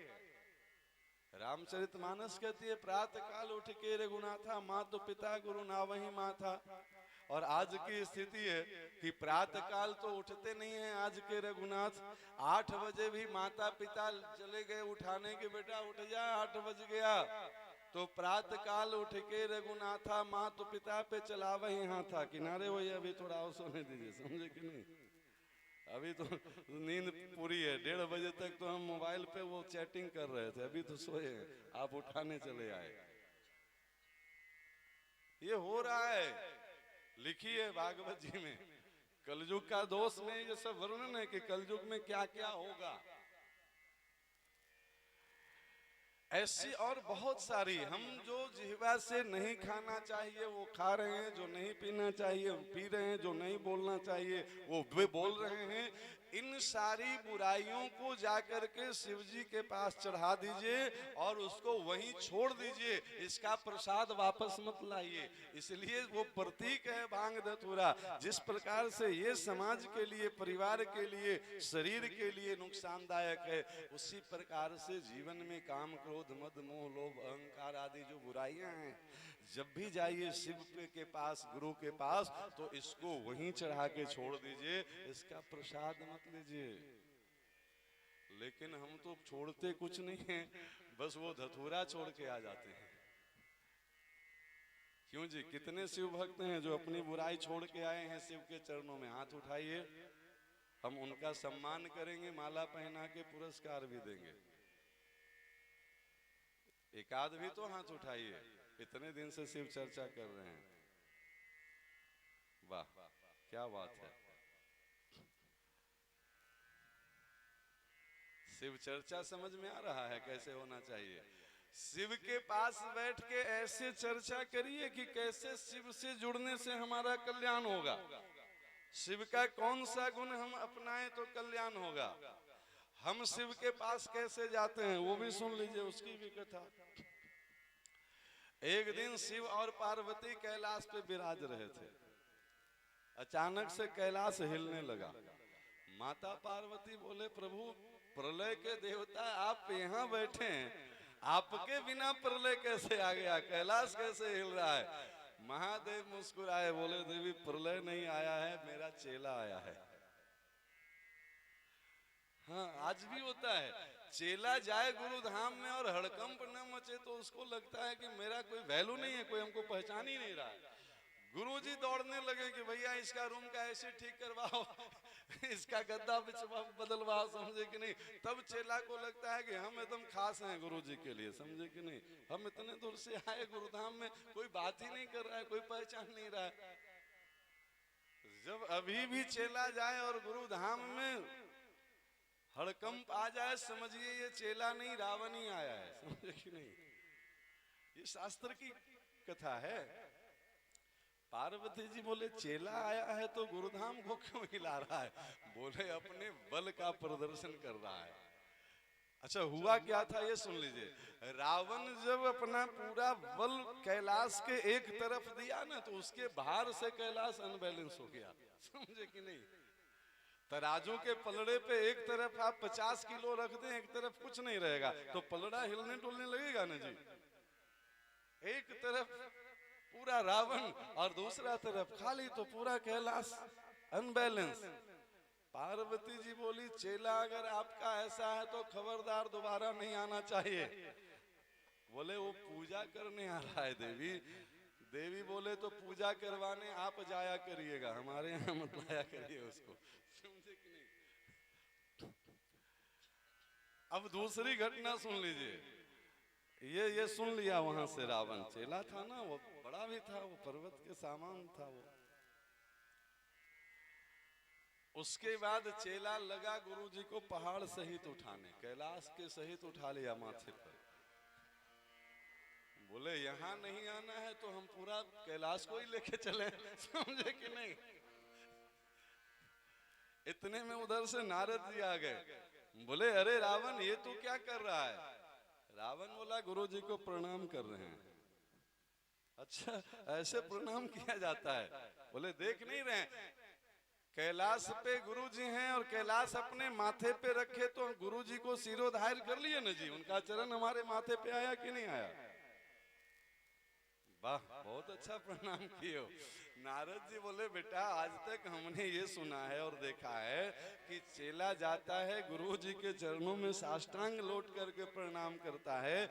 रामचरितमानस कहती है, प्रातः काल उठ के रघुनाथा, माता पिता गुरु ना वही माथा। और आज की स्थिति है कि प्रातः काल तो उठते नहीं है आज के रघुनाथ, 8 बजे भी माता पिता चले गए उठाने के, बेटा उठ जा 8 बज गया। तो प्रातः काल उठ के रघुनाथा, माँ तो पिता पे चला वही हाथा। किनारे वही, अभी थोड़ा और सोने दीजिए, समझे कि नहीं। अभी तो नींद पूरी है, 1:30 बजे तक तो हम मोबाइल पे वो चैटिंग कर रहे थे, अभी तो सोए हैं, आप उठाने चले आए। ये हो रहा है, लिखी है भागवत जी में। कलयुग का दोष में ये सब वर्णन है कि कलयुग में क्या क्या होगा। ऐसी और बहुत सारी, हम जो जिह्वा से नहीं खाना चाहिए वो खा रहे हैं, जो नहीं पीना चाहिए वो पी रहे हैं, जो नहीं बोलना चाहिए वो वे बोल रहे हैं। इन सारी बुराइयों को जाकर के शिव जी के पास चढ़ा दीजिए और उसको वहीं छोड़ दीजिए, इसका प्रसाद वापस मत लाइए। इसलिए वो प्रतीक है भांग धतूरा। जिस प्रकार से ये समाज के लिए, परिवार के लिए, शरीर के लिए नुकसानदायक है, उसी प्रकार से जीवन में काम, क्रोध, मद, मोह, लोभ, अहंकार आदि जो बुराइयां हैं, जब भी जाइए शिव के पास, गुरु के पास, तो इसको वहीं चढ़ा के छोड़ दीजिए, इसका प्रसाद मत लीजिए। लेकिन हम तो छोड़ते कुछ नहीं है, बस वो धतूरा छोड़ के आ जाते हैं। क्यों जी? कितने शिव भक्त हैं जो अपनी बुराई छोड़ के आए हैं शिव के चरणों में? हाथ उठाइए, हम उनका सम्मान करेंगे, माला पहना के पुरस्कार भी देंगे। एक आध भी तो हाथ उठाइए, इतने दिन से शिव चर्चा कर रहे हैं। वाह, क्या बात है। शिव चर्चा समझ में आ रहा है कैसे होना चाहिए? शिव के पास बैठ के ऐसे चर्चा करिए कि कैसे शिव से जुड़ने से हमारा कल्याण होगा, शिव का कौन सा गुण हम अपनाएं तो कल्याण होगा। हम शिव के पास कैसे जाते हैं वो भी सुन लीजिए, उसकी भी कथा। एक दिन शिव और पार्वती कैलाश पे विराज रहे थे। अचानक से कैलाश हिलने लगा। माता पार्वती बोले, प्रभु प्रलय के देवता आप यहाँ बैठे हैं, आपके बिना प्रलय कैसे आ गया, कैलाश कैसे हिल रहा है? महादेव मुस्कुराए, बोले, देवी प्रलय नहीं आया है, मेरा चेला आया है। हाँ, आज भी होता है, चेला जाए गुरु धाम में और हड़कंप न मचे तो उसको लगता है कि मेरा कोई वैल्यू नहीं है, कोई हमको पहचान ही नहीं रहा है। गुरुजी दौड़ने लगे कि भैया इसका रूम का ऐसे ठीक करवाओ, इसका गद्दा बदलवाओ, समझे कि नहीं? तब चेला को लगता है कि हम एकदम खास हैं गुरुजी के लिए, समझे कि नहीं? हम इतने दूर से आए गुरुधाम में, कोई बात ही नहीं कर रहा है, कोई पहचान नहीं रहा है। जब अभी भी चेला जाए और गुरुधाम में हड़कंप आ जाए, समझिए ये चेला नहीं, रावण ही आया है, समझे कि नहीं? ये शास्त्र की कथा है। पार्वती जी बोले, चेला आया है तो गुरुधाम को क्यों हिला रहा है? बोले, अपने बल का प्रदर्शन कर रहा है। अच्छा, हुआ क्या था ये सुन लीजिए। रावण जब अपना पूरा बल कैलाश के एक तरफ दिया ना, तो उसके भार से कैलाश अनबैलेंस हो गया, समझे कि नहीं? तराजू के पलड़े पे एक तरफ आप 50 किलो रख दें, एक तरफ कुछ नहीं रहेगा, तो पलड़ा हिलने डुलने लगेगा ना जी। एक तरफ पूरा रावण और दूसरा तरफ खाली, तो पूरा कैलाश अनबैलेंस। पार्वती जी बोली, चेला अगर आपका ऐसा है तो खबरदार दोबारा नहीं आना चाहिए। बोले, वो पूजा करने आ रहा है देवी। देवी बोले, तो पूजा करवाने आप जाया करिएगा, हमारे यहाँ मत लाया करिए उसको, समझे कि नहीं? अब दूसरी घटना सुन लीजिए। ये सुन लिया वहां से, रावण चेला था ना, वो बड़ा भी था, वो पर्वत के सामान था वो। उसके बाद चेला लगा गुरुजी को पहाड़ सहित उठाने, कैलाश के सहित उठा लिया माथे पर। बोले, यहाँ नहीं आना है तो हम पूरा कैलाश को ही लेके चले, समझे कि नहीं? इतने में उधर से नारद जी आ गए। बोले, अरे रावण, ये तू क्या कर रहा है? रावण बोला, गुरुजी को प्रणाम कर रहे हैं। अच्छा, ऐसे प्रणाम किया जाता है? बोले, देख नहीं रहे कैलाश पे गुरुजी हैं और कैलाश अपने माथे पे रखे, तो गुरुजी को सिरोधार्य कर लिए ना जी, उनका चरण हमारे माथे पे आया कि नहीं आया? वाह, बहुत अच्छा प्रणाम किए हो। नारद जी बोले, बेटा आज तक हमने ये सुना है और देखा है कि चेला जाता है गुरुजी के चरणों में साष्टांग लौट करके प्रणाम करता है,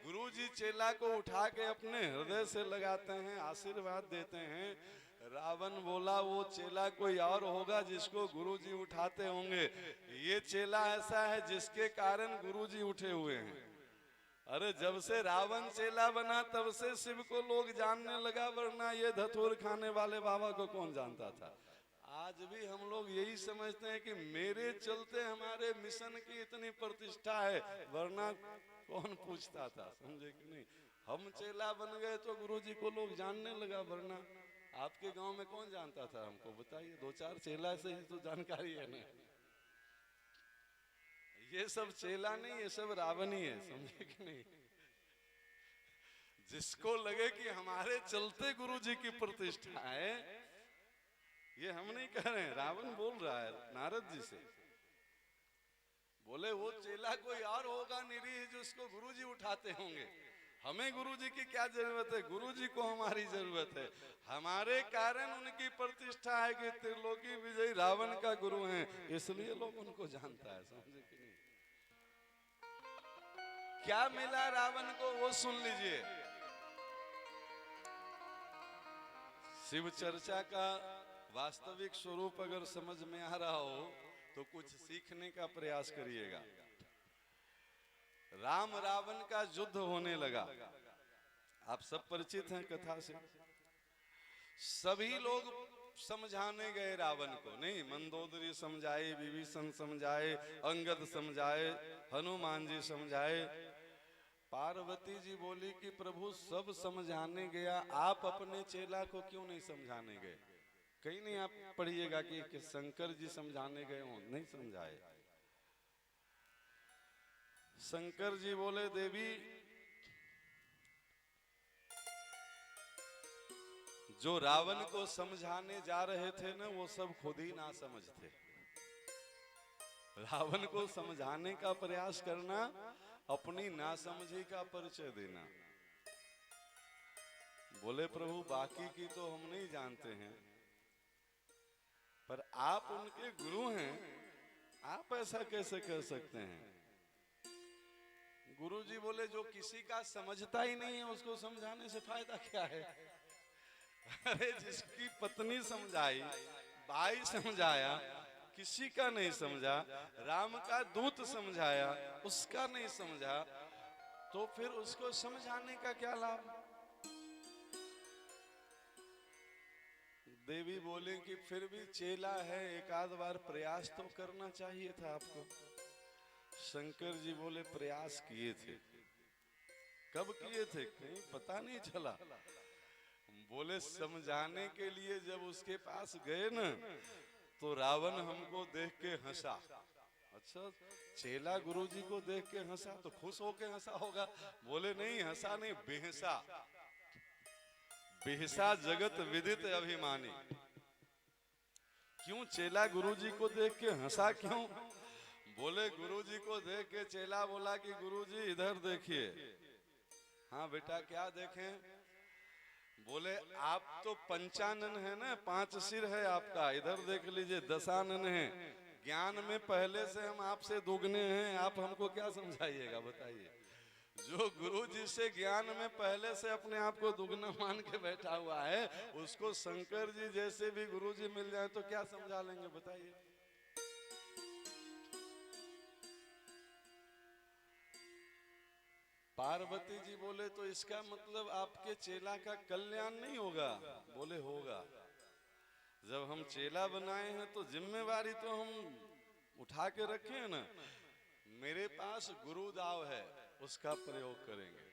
गुरुजी चेला को उठा के अपने हृदय से लगाते हैं, आशीर्वाद देते हैं। रावण बोला, वो चेला कोई और होगा जिसको गुरुजी उठाते होंगे, ये चेला ऐसा है जिसके कारण गुरुजी उठे हुए हैं। अरे जब से रावण चेला बना तब से शिव को लोग जानने लगा, वरना ये धतूर खाने वाले बाबा को कौन जानता था? आज भी हम लोग यही समझते हैं कि मेरे चलते हमारे मिशन की इतनी प्रतिष्ठा है, वरना कौन पूछता था, समझे कि नहीं। हम चेला बन गए तो गुरुजी को लोग जानने लगा, वरना आपके गांव में कौन जानता था हमको, बताइए। 2-4 चेला से ही तो जानकारी है ना। ये सब चेला नहीं, ये सब रावण ही है, समझे कि नहीं। जिसको लगे कि हमारे चलते गुरुजी की प्रतिष्ठा है, ये हम नहीं कह रहे हैं, रावण बोल रहा है नारद जी से। बोले वो चेला कोई और होगा निरीह जिसको गुरुजी उठाते होंगे, हमें गुरुजी की क्या जरूरत है, गुरुजी को हमारी जरूरत है। हमारे कारण उनकी प्रतिष्ठा है कि त्रिलोकी विजयी रावण का गुरु हैं, इसलिए लोग उनको जानता है, समझे कि नहीं। क्या मिला रावण को वो सुन लीजिए। शिव चर्चा का वास्तविक स्वरूप अगर समझ में आ रहा हो तो कुछ सीखने का प्रयास करिएगा। राम रावण का युद्ध होने लगा, आप सब परिचित हैं कथा से। सभी लोग समझाने गए रावण को, नहीं, मंदोदरी समझाए, विभीषण समझाए, अंगद समझाए, हनुमान जी समझाए। पार्वती जी बोली कि प्रभु सब समझाने गया, आप अपने चेला को क्यों नहीं समझाने गए। कहीं नहीं आप पढ़िएगा कि शंकर जी समझाने गए हों, नहीं समझाए। शंकर जी बोले देवी जो रावण को समझाने जा रहे थे ना, वो सब खुद ही ना समझ थे। रावण को समझाने का प्रयास करना अपनी नासमझी का परिचय देना। बोले प्रभु बाकी की तो हम नहीं जानते हैं, पर आप उनके गुरु हैं, आप ऐसा कैसे कह सकते हैं। गुरुजी बोले जो किसी का समझता ही नहीं है उसको समझाने से फायदा क्या है। अरे जिसकी पत्नी समझाई, भाई समझाया, किसी का नहीं समझा, राम का दूत समझाया, उसका नहीं समझा, तो फिर उसको समझाने का क्या लाभ। देवी बोले कि फिर भी चेला है, एक आध बार प्रयास तो करना चाहिए था आपको। शंकर जी बोले प्रयास किए थे। कब किए थे कहीं पता नहीं चला। बोले समझाने के लिए जब उसके पास गए ना, तो रावण हमको देख के हंसा। अच्छा, चेला गुरुजी को देख के हंसा तो खुश होके हंसा होगा। बोले नहीं, हंसा नहीं, बेहसा। बेहसा जगत विदित अभिमानी। क्यों चेला गुरुजी को देख के हंसा क्यों। बोले गुरुजी को देख के चेला बोला कि गुरुजी इधर देखिए। हाँ बेटा क्या देखें। बोले आप तो पंचानन है ना, 5 सिर है आपका, इधर देख लीजिए दशानन है। ज्ञान में पहले से हम आपसे दुगने हैं, आप हमको क्या समझाइएगा बताइए। जो गुरु जी से ज्ञान में पहले से अपने आप को दुगना मान के बैठा हुआ है, उसको शंकर जी जैसे भी गुरु जी मिल जाए तो क्या समझा लेंगे बताइए। पार्वती जी बोले तो इसका मतलब आपके चेला का कल्याण नहीं होगा। बोले होगा। जब हम चेला बनाए हैं तो जिम्मेवारी तो हम उठा के रखे हैं ना। मेरे पास गुरुदाव है, उसका प्रयोग करेंगे।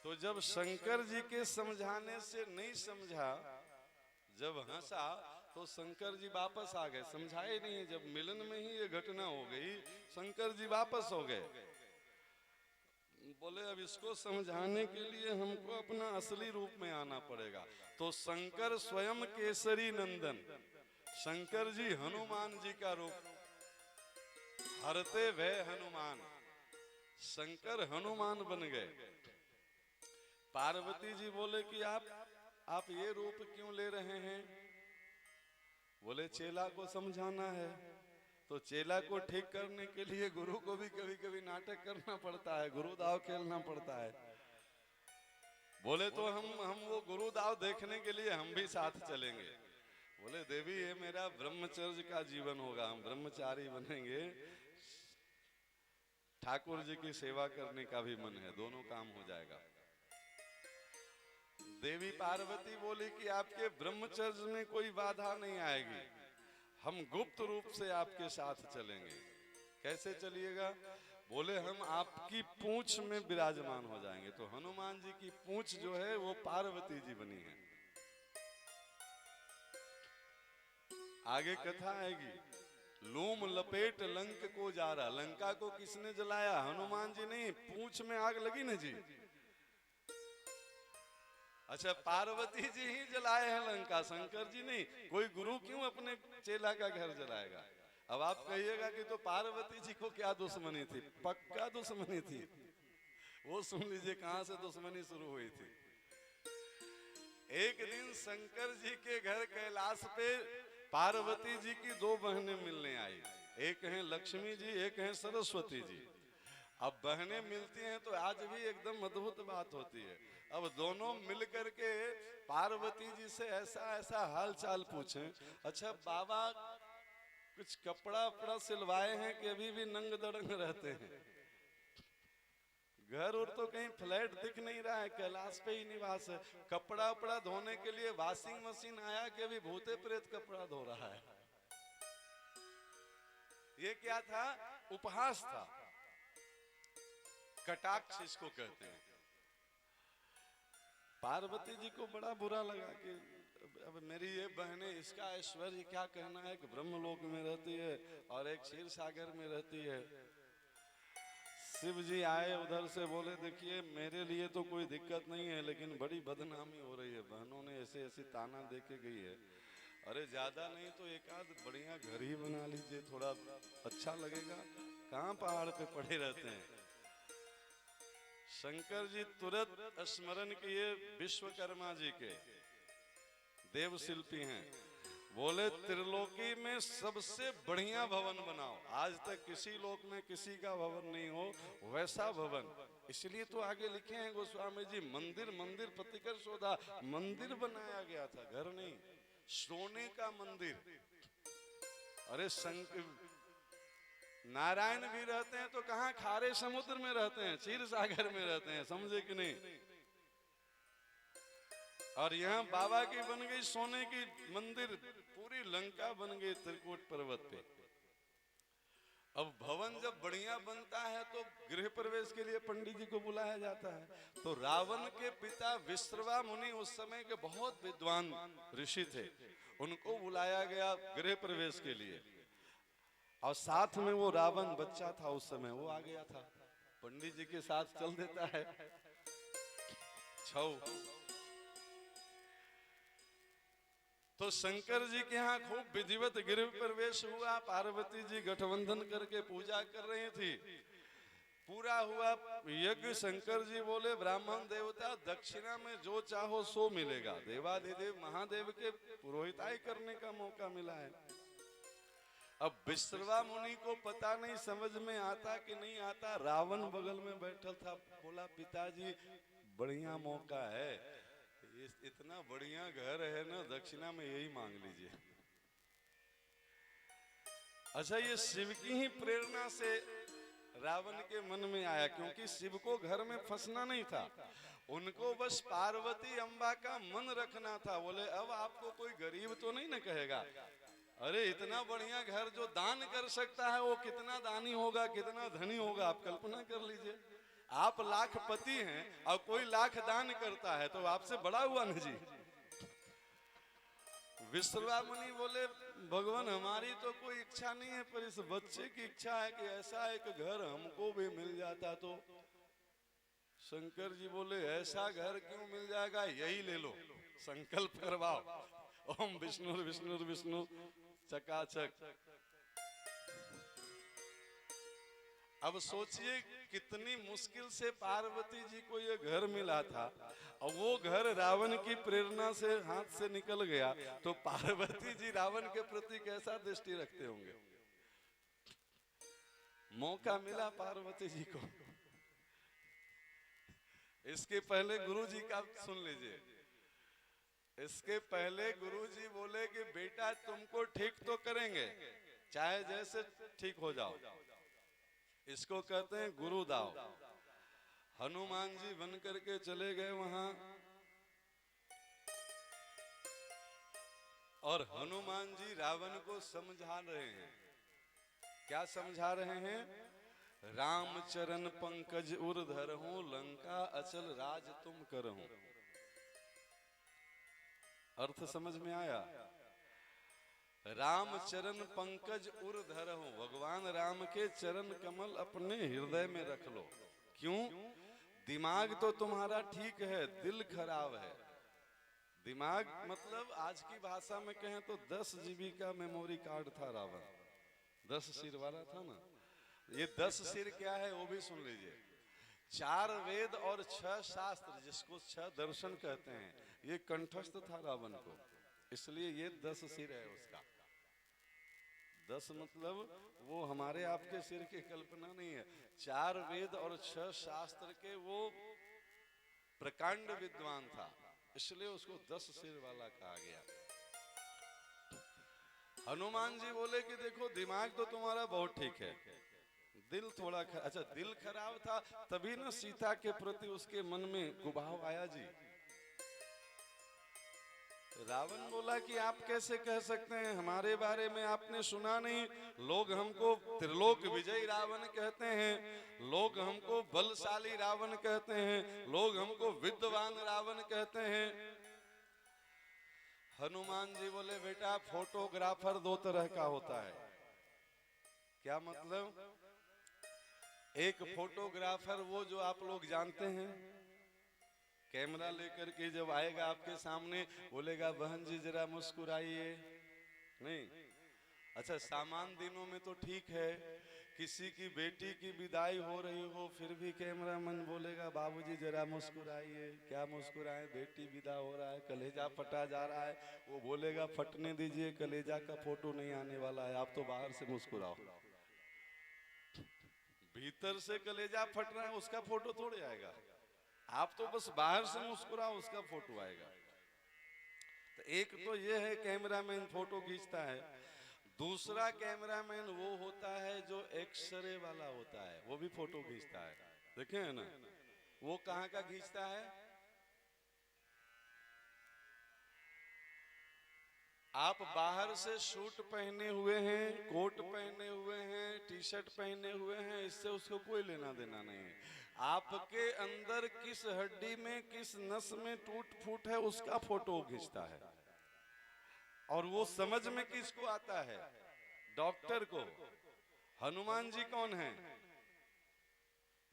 तो जब शंकर जी के समझाने से नहीं समझा, जब हंसा तो शंकर जी वापस आ गए, समझाए नहीं। जब मिलन में ही ये घटना हो गई, शंकर जी वापस हो गए। बोले अब इसको समझाने के लिए हमको अपना असली रूप में आना पड़ेगा। तो शंकर स्वयं केसरी नंदन, शंकर जी हनुमान जी का रूप, हरते भय हनुमान, शंकर हनुमान बन गए। पार्वती जी बोले कि आप ये रूप क्यों ले रहे हैं। बोले चेला को समझाना है। तो चेला को ठीक करने के लिए गुरु को भी कभी कभी नाटक करना पड़ता है, गुरुदाव खेलना पड़ता है। बोले तो हम वो गुरुदाव देखने के लिए हम भी साथ चलेंगे। बोले देवी ये मेरा ब्रह्मचर्य का जीवन होगा, हम ब्रह्मचारी बनेंगे, ठाकुर जी की सेवा करने का भी मन है, दोनों काम हो जाएगा। देवी पार्वती बोली कि आपके ब्रह्मचर्य में कोई बाधा नहीं आएगी, हम गुप्त रूप से आपके साथ चलेंगे। कैसे चलिएगा? बोले हम आपकी पूंछ में विराजमान हो जाएंगे। तो हनुमान जी की पूंछ जो है वो पार्वती जी बनी है। आगे कथा आएगी, लूम लपेट लंक को जा रहा। लंका को किसने जलाया? हनुमान जी नहीं, पूंछ में आग लगी ना जी। अच्छा, पार्वती जी ही जलाए हैं लंका, शंकर जी नहीं। कोई गुरु क्यों अपने चेला का घर जलाएगा? अब आप कहिएगा कि तो पार्वती जी को क्या दुश्मनी थी? पक्का दुश्मनी थी। वो सुन लीजिए कहां से दुश्मनी शुरू हुई थी। एक दिन शंकर जी के घर कैलाश पे पार्वती जी की दो बहनें मिलने आई। एक हैं लक्ष्मी जी, एक हैं सरस्वती जी। अब बहनें मिलती हैं तो आज भी एकदम अद्भुत बात होती है। अब दोनों मिल करके पार्वती जी से ऐसा ऐसा हाल चाल पूछें, अच्छा बाबा कुछ कपड़ा उपड़ा सिलवाए हैं कि अभी भी नंग दड़ंग रहते हैं? घर और तो कहीं फ्लैट दिख नहीं रहा है, कैलाश पे ही निवास है। कपड़ा उपड़ा धोने के लिए वॉशिंग मशीन आया कि अभी भूते प्रेत कपड़ा धो रहा है? ये क्या था? उपहास था, कटाक्ष इसको कहते हैं। पार्वती जी को बड़ा बुरा लगा कि अब मेरी ये बहनें, इसका ऐश्वर्य क्या कहना है कि ब्रह्मलोक में रहती है और एक क्षीर सागर में रहती है। शिव जी आए उधर से, बोले देखिए मेरे लिए तो कोई दिक्कत नहीं है, लेकिन बड़ी बदनामी हो रही है, बहनों ने ऐसे ऐसी ताना दे के गई है। अरे ज्यादा नहीं तो एक आध बढ़िया घर ही बना लीजिए, थोड़ा अच्छा लगेगा। कहाँ पहाड़ पे पड़े रहते हैं। शंकर जी तुरंत स्मरण किए विश्वकर्मा जी के, देव शिल्पी हैं। बोले त्रिलोकी में सबसे बढ़िया भवन बनाओ, आज तक किसी लोक में किसी का भवन नहीं हो वैसा भवन। इसलिए तो आगे लिखे हैं गोस्वामी जी, मंदिर मंदिर प्रतिकर शोधा। मंदिर बनाया गया था, घर नहीं, सोने का मंदिर। अरे नारायण भी रहते हैं तो कहाँ? खारे समुद्र में रहते हैं, क्षीर सागर में रहते हैं, समझे कि नहीं? और यहाँ बाबा की बन गई सोने की मंदिर, पूरी लंका बन गई त्रिकूट पर्वत पे। अब भवन जब बढ़िया बनता है तो गृह प्रवेश के लिए पंडित जी को बुलाया जाता है। तो रावण के पिता विश्रवा मुनि उस समय के बहुत विद्वान ऋषि थे, उनको बुलाया गया गृह प्रवेश के लिए। और साथ में वो रावण बच्चा था उस समय, वो आ गया था, पंडित जी के साथ चल देता है। छौ तो शंकर जी के यहाँ खूब विधिवत गृह प्रवेश हुआ। पार्वती जी गठबंधन करके पूजा कर रही थी। पूरा हुआ यज्ञ। शंकर जी बोले ब्राह्मण देवता दक्षिणा में जो चाहो सो मिलेगा। देवाधिदेव महादेव के पुरोहिताई करने का मौका मिला है। अब विश्रवा मुनि को पता नहीं समझ में आता कि नहीं आता। रावण बगल में बैठा था, बोला पिताजी बढ़िया मौका है, इतना बढ़िया घर है ना, दक्षिणा में यही मांग लीजिए। अच्छा, ये शिव की ही प्रेरणा से रावण के मन में आया, क्योंकि शिव को घर में फंसना नहीं था, उनको बस पार्वती अम्बा का मन रखना था। बोले अब आपको कोई गरीब तो नहीं ना कहेगा। अरे इतना बढ़िया घर जो दान कर सकता है वो कितना दानी होगा, कितना धनी होगा, आप कल्पना कर लीजिए। आप लाखपति हैं और कोई लाख दान करता है तो आपसे बड़ा हुआ ना जी। विश्रवा मुनि बोले भगवान हमारी तो कोई इच्छा नहीं है, पर इस बच्चे की इच्छा है कि ऐसा एक घर हमको भी मिल जाता तो। शंकर जी बोले ऐसा घर क्यों मिल जाएगा, यही ले लो, संकल्प करवाओ, ओम विष्णु विष्णु विष्णु चकाचक। अब सोचिए कितनी मुश्किल से पार्वती जी को ये घर मिला था, और वो घर रावण की प्रेरणा से हाथ से निकल गया, तो पार्वती जी रावण के प्रति कैसा दृष्टि रखते होंगे। मौका मिला पार्वती जी को। इसके पहले गुरु जी का सुन लीजिए। इसके पहले गुरु जी बोले कि बेटा तुमको ठीक तो करेंगे, चाहे जैसे ठीक हो जाओ। इसको कहते हैं गुरु दाव। हनुमान जी बन करके चले गए वहां और हनुमान जी रावण को समझा रहे हैं। क्या समझा रहे हैं? राम चरण पंकज उर धरहूं, लंका अचल राज तुम करहूं। अर्थ समझ में आया? राम चरण पंकज उर धरहूं, भगवान राम के चरण कमल अपने हृदय में रख लो। क्यों? दिमाग तो तुम्हारा ठीक है, दिल खराब है। दिमाग मतलब आज की भाषा में कहें तो 10 GB का मेमोरी कार्ड था रावण, 10 सिर वाला था ना। ये 10 सिर क्या है वो भी सुन लीजिए। 4 वेद और 6 शास्त्र, जिसको 6 दर्शन कहते हैं, ये कंठस्थ था रावण को, इसलिए ये 10 सिर है उसका। 10 मतलब वो हमारे आपके सिर की कल्पना नहीं है। 4 वेद और 6 शास्त्र के वो प्रकांड विद्वान था, इसलिए उसको 10 सिर वाला कहा गया। हनुमान जी बोले कि देखो दिमाग तो तुम्हारा बहुत ठीक है, दिल थोड़ा अच्छा दिल खराब था, तभी ना सीता के प्रति उसके मन में कुभाव आया जी। रावण बोला कि आप कैसे कह सकते हैं, हमारे बारे में आपने सुना नहीं? लोग हमको त्रिलोक विजयी रावण कहते हैं, लोग हमको बलशाली रावण कहते हैं, लोग हमको विद्वान रावण कहते हैं। हनुमान जी बोले बेटा फोटोग्राफर 2 तरह का होता है। क्या मतलब? एक फोटोग्राफर वो जो आप लोग जानते हैं, कैमरा लेकर के जब आएगा आपके सामने बोलेगा बहन जी जरा मुस्कुराइए, नहीं? अच्छा सामान्य दिनों में तो ठीक है, किसी की बेटी की विदाई हो रही हो फिर भी कैमरामैन बोलेगा बाबूजी जरा मुस्कुराइए। क्या मुस्कुराए, बेटी विदा हो रहा है, कलेजा फटा जा रहा है, वो बोलेगा फटने दीजिए, कलेजा का फोटो नहीं आने वाला है, आप तो बाहर से मुस्कुराओ। भीतर से कलेजा फट रहा है उसका फोटो थोड़े आएगा, आप तो बस बाहर से मुस्कुराओ उसका फोटो आएगा। तो एक तो ये है कैमरामैन फोटो खींचता है, दूसरा कैमरामैन वो होता है जो एक्सरे वाला होता है, वो भी फोटो खींचता है। देखे है ना? वो कहाँ का खींचता है? आप बाहर से सूट पहने हुए हैं, कोट पहने हुए हैं, टी शर्ट पहने हुए हैं, इससे उसको कोई लेना देना नहीं है। आपके अंदर किस हड्डी में किस नस में टूट फूट है उसका फोटो खींचता है। और वो समझ में किसको आता है? डॉक्टर को। हनुमान जी कौन है?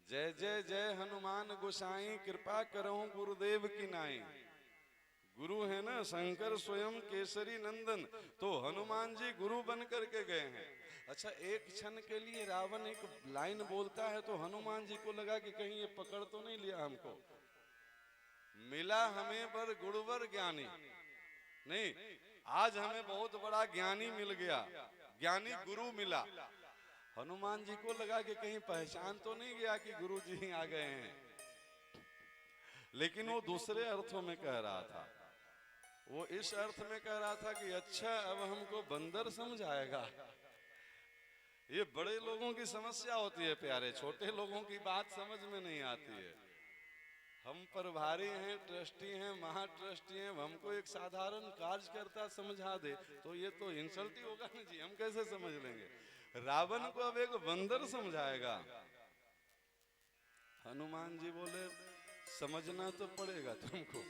जय जय जय हनुमान गोसाई, कृपा करो गुरुदेव की नाई। गुरु है ना शंकर स्वयं केसरी नंदन, तो हनुमान जी गुरु बन करके गए हैं। अच्छा एक क्षण के लिए रावण एक लाइन बोलता है तो हनुमान जी को लगा कि कहीं ये पकड़ तो नहीं लिया हमको। मिला हमें पर गुरुवर ज्ञानी, नहीं आज हमें बहुत बड़ा ज्ञानी मिल गया, ज्ञानी गुरु मिला। हनुमान जी को लगा कि कहीं पहचान तो नहीं गया कि गुरु जी आ गए हैं, लेकिन वो दूसरे अर्थों में कह रहा था। वो इस अर्थ में कह रहा था कि अच्छा अब हमको बंदर समझाएगा। ये बड़े लोगों की समस्या होती है प्यारे, छोटे लोगों की बात समझ में नहीं आती है। हम प्रभारी हैं, ट्रस्टी हैं, महा ट्रस्टी हैं, हमको एक साधारण कार्यकर्ता समझा दे तो ये तो इंसल्ट ही होगा ना जी, हम कैसे समझ लेंगे? रावण को अब एक बंदर समझाएगा। हनुमान जी बोले समझना तो पड़ेगा तुमको।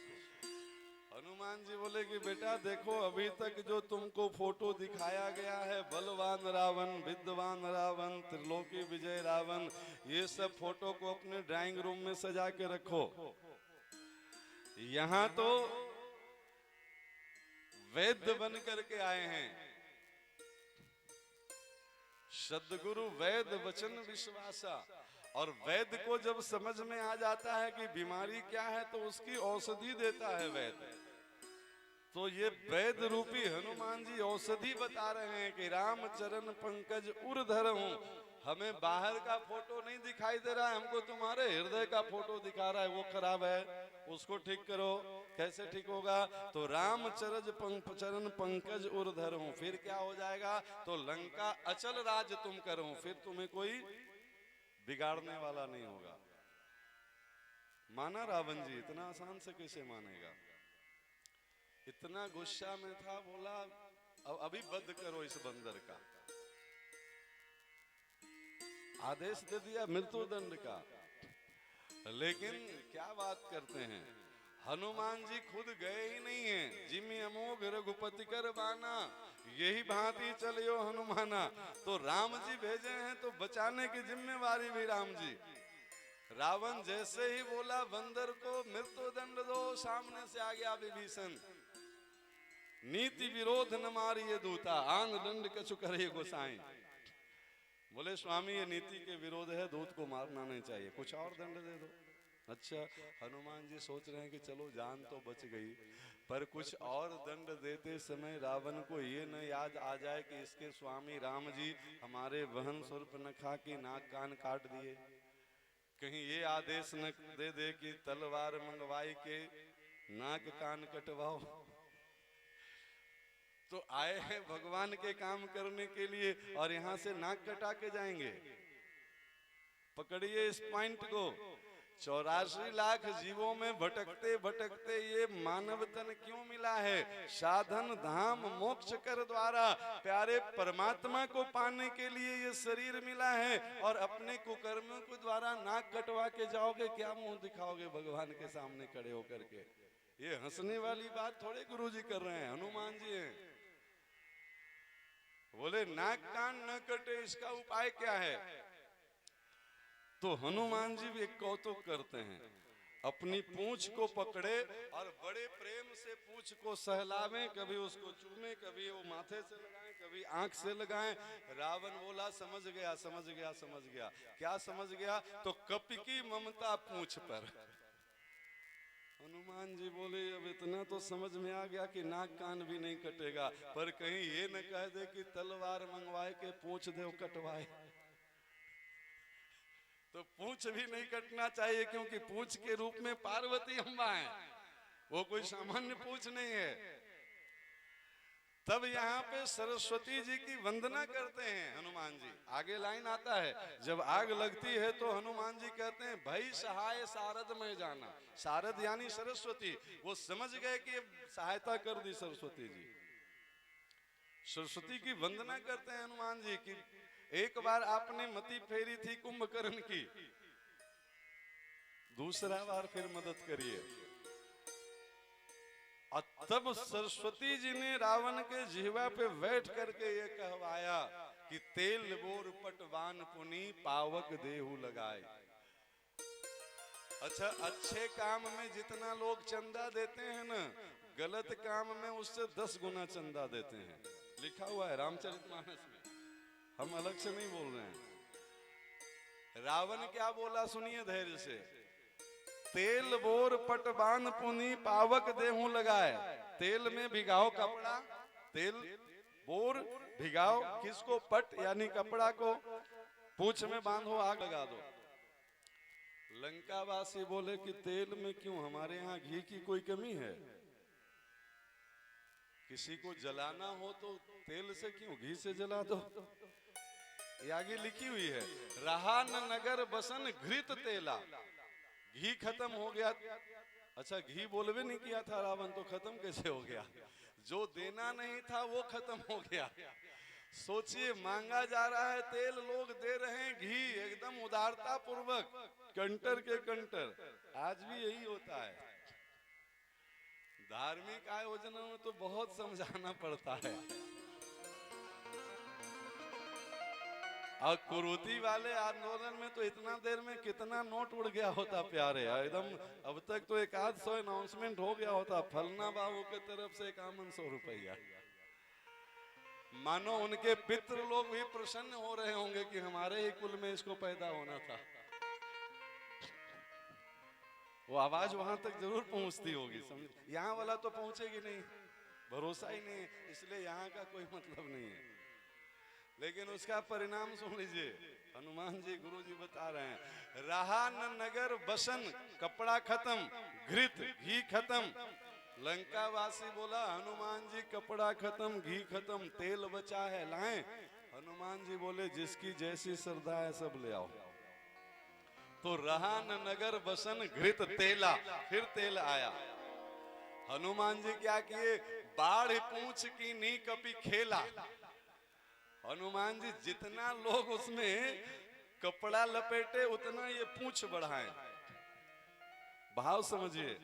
हनुमान जी बोले कि बेटा देखो अभी तक जो तुमको फोटो दिखाया गया है, बलवान रावण, विद्वान रावण, त्रिलोकी विजय रावण, ये सब फोटो को अपने ड्राइंग रूम में सजा के रखो। यहाँ तो वैद्य बन करके आए हैं, सद्गुरु वैद्य वचन विश्वासा। और वैद्य को जब समझ में आ जाता है कि बीमारी क्या है तो उसकी औषधि देता है वैद्य। तो ये वैद्य रूपी हनुमान जी औषधि बता रहे हैं कि राम चरण पंकज उर धरहूं। हमें बाहर का फोटो नहीं दिखाई दे रहा है, हमको तुम्हारे हृदय का फोटो दिखा रहा है, वो खराब है, उसको ठीक करो। कैसे ठीक होगा? तो राम चरण पंकज उर धरहूं, फिर क्या हो जाएगा? तो लंका अचल राज तुम करो, फिर तुम्हें कोई बिगाड़ने वाला नहीं होगा। माना रावण जी? इतना आसान से कैसे मानेगा? इतना गुस्सा में था, बोला अब अभी वध करो इस बंदर का। आदेश दे दिया मृत्यु दंड का। लेकिन क्या बात करते हैं, हनुमान जी खुद गए ही नहीं हैं। जिमि अमोघ रघुपति कर बाना, यही भांति चलियो हनुमाना। तो राम जी भेजे हैं तो बचाने की जिम्मेवारी भी राम जी। रावण जैसे ही बोला बंदर को मृत्यु दंड दो, सामने से आ गया विभीषण। नीति विरोध न मारिए दूता, आंग दंड कछु करे गोसाई। बोले स्वामी ये नीति के विरोध है, दूत को मारना नहीं चाहिए, कुछ और दंड दे दो। अच्छा, हनुमान जी सोच रहे हैं कि चलो जान तो बच गई, पर कुछ और दंड देते समय रावण को ये न याद आ जाए कि इसके स्वामी राम जी हमारे वहन शूर्पणखा की नाक कान काट दिए। कहीं ये आदेश न दे दे कि तलवार मंगवाई के नाक कान कटवाओ। तो आए हैं भगवान के काम करने के लिए और यहां से नाक कटा के जाएंगे। पकड़िए इस पॉइंट को। 84 लाख जीवों में भटकते भटकते ये मानव तन क्यों मिला है? साधन धाम मोक्ष कर द्वारा प्यारे परमात्मा को पाने के लिए ये शरीर मिला है, और अपने कुकर्मों के द्वारा नाक कटवा के जाओगे, क्या मुंह दिखाओगे भगवान के सामने खड़े होकर के? ये हंसने वाली बात थोड़े गुरुजी कर रहे हैं, हनुमान जी हैं। बोले नाक कान न कटे, इसका उपाय क्या है? तो हनुमान जी भी एक कौतुक करते हैं। अपनी पूंछ को पकड़े और बड़े प्रेम से पूंछ को सहलावें, कभी उसको चूमे, कभी वो माथे से लगाएं, कभी आंख से लगाएं। रावण बोला समझ गया समझ गया समझ गया। क्या समझ गया? तो कपि की ममता पूंछ पर। हनुमान जी बोले अब इतना तो समझ में आ गया कि नाक कान भी नहीं कटेगा, पर कहीं ये न कह दे कि तलवार मंगवाए के पूंछ देव कटवाए। तो पूंछ भी नहीं कटना चाहिए, क्योंकि पूंछ के रूप में पार्वती अम्बा है, वो कोई सामान्य पूंछ नहीं है। तब यहाँ पे सरस्वती जी की वंदना करते हैं हनुमान जी। आगे लाइन आता है, जब आग लगती है तो हनुमान जी कहते हैं भई सहाय सारद में जाना। सारद यानी सरस्वती। वो समझ गए कि सहायता कर दी सरस्वती जी। सरस्वती की वंदना करते हैं हनुमान जी की। एक बार आपने मति फेरी थी कुंभकर्ण की, दूसरा बार फिर मदद करिए। और तब सरस्वती जी ने रावण के जिह्वा पे बैठ करके ये कहवाया कि तेल बोर पटवान पुनी पावक देहु लगाए। अच्छा, अच्छे काम में जितना लोग चंदा देते हैं ना, गलत काम में उससे 10 गुना चंदा देते हैं। लिखा हुआ है रामचरितमानस में, हम अलग से नहीं बोल रहे हैं। रावण क्या बोला सुनिए धैर्य से। तेल बोर पटवान पुनी पावक देहूं लगाए। तेल में भिगाओ कपड़ा, तेल बोर भिगाओ किसको? पट यानी कपड़ा को, पूंछ में बांधो, आग लगा दो। लंकावासी बोले कि तेल में क्यों, हमारे यहाँ घी की कोई कमी है? किसी को जलाना हो तो तेल से क्यों, घी से जला दो। ये आगे लिखी हुई है, रहा न नगर बसन घृत तेला। घी खत्म हो गया। अच्छा, घी बोलवे नहीं किया था रावण, तो खत्म कैसे हो गया? जो देना नहीं था वो खत्म हो गया। सोचिए, मांगा जा रहा है तेल, लोग दे रहे हैं घी एकदम उदारता पूर्वक, कंटर के कंटर। आज भी यही होता है। धार्मिक आयोजनों में तो बहुत समझाना पड़ता है। और कुरूती वाले आंदोलन में तो इतना देर में कितना नोट उड़ गया होता प्यारे, एकदम। अब तक तो 100 अनाउंसमेंट हो गया होता, फलना बाबू के तरफ से 5100 रुपया। मानो उनके पितृ लोग भी प्रसन्न हो रहे होंगे कि हमारे ही कुल में इसको पैदा होना था। वो आवाज वहां तक जरूर पहुंचती होगी, समझ। यहाँ वाला तो पहुंचेगी नहीं, भरोसा ही नहीं है, इसलिए यहाँ का कोई मतलब नहीं है। लेकिन उसका परिणाम सुन लीजिए। हनुमान जी गुरु जी बता रहे हैं, रहा न नगर बसन, कपड़ा खत्म, घृत घी खत्म। लंकावासी बोला हनुमान जी कपड़ा खत्म, घी खत्म, तेल बचा है, लाएं? हनुमान जी बोले जिसकी जैसी श्रद्धा है सब ले आओ। तो रहा न नगर बसन घृत तेला, फिर तेल आया। हनुमान जी क्या किए, बाढ़ पूंछ की नी कपि खेला। हनुमान जी जितना लोग उसमें कपड़ा लपेटे उतना ये पूंछ बढ़ाएं। भाव समझिए,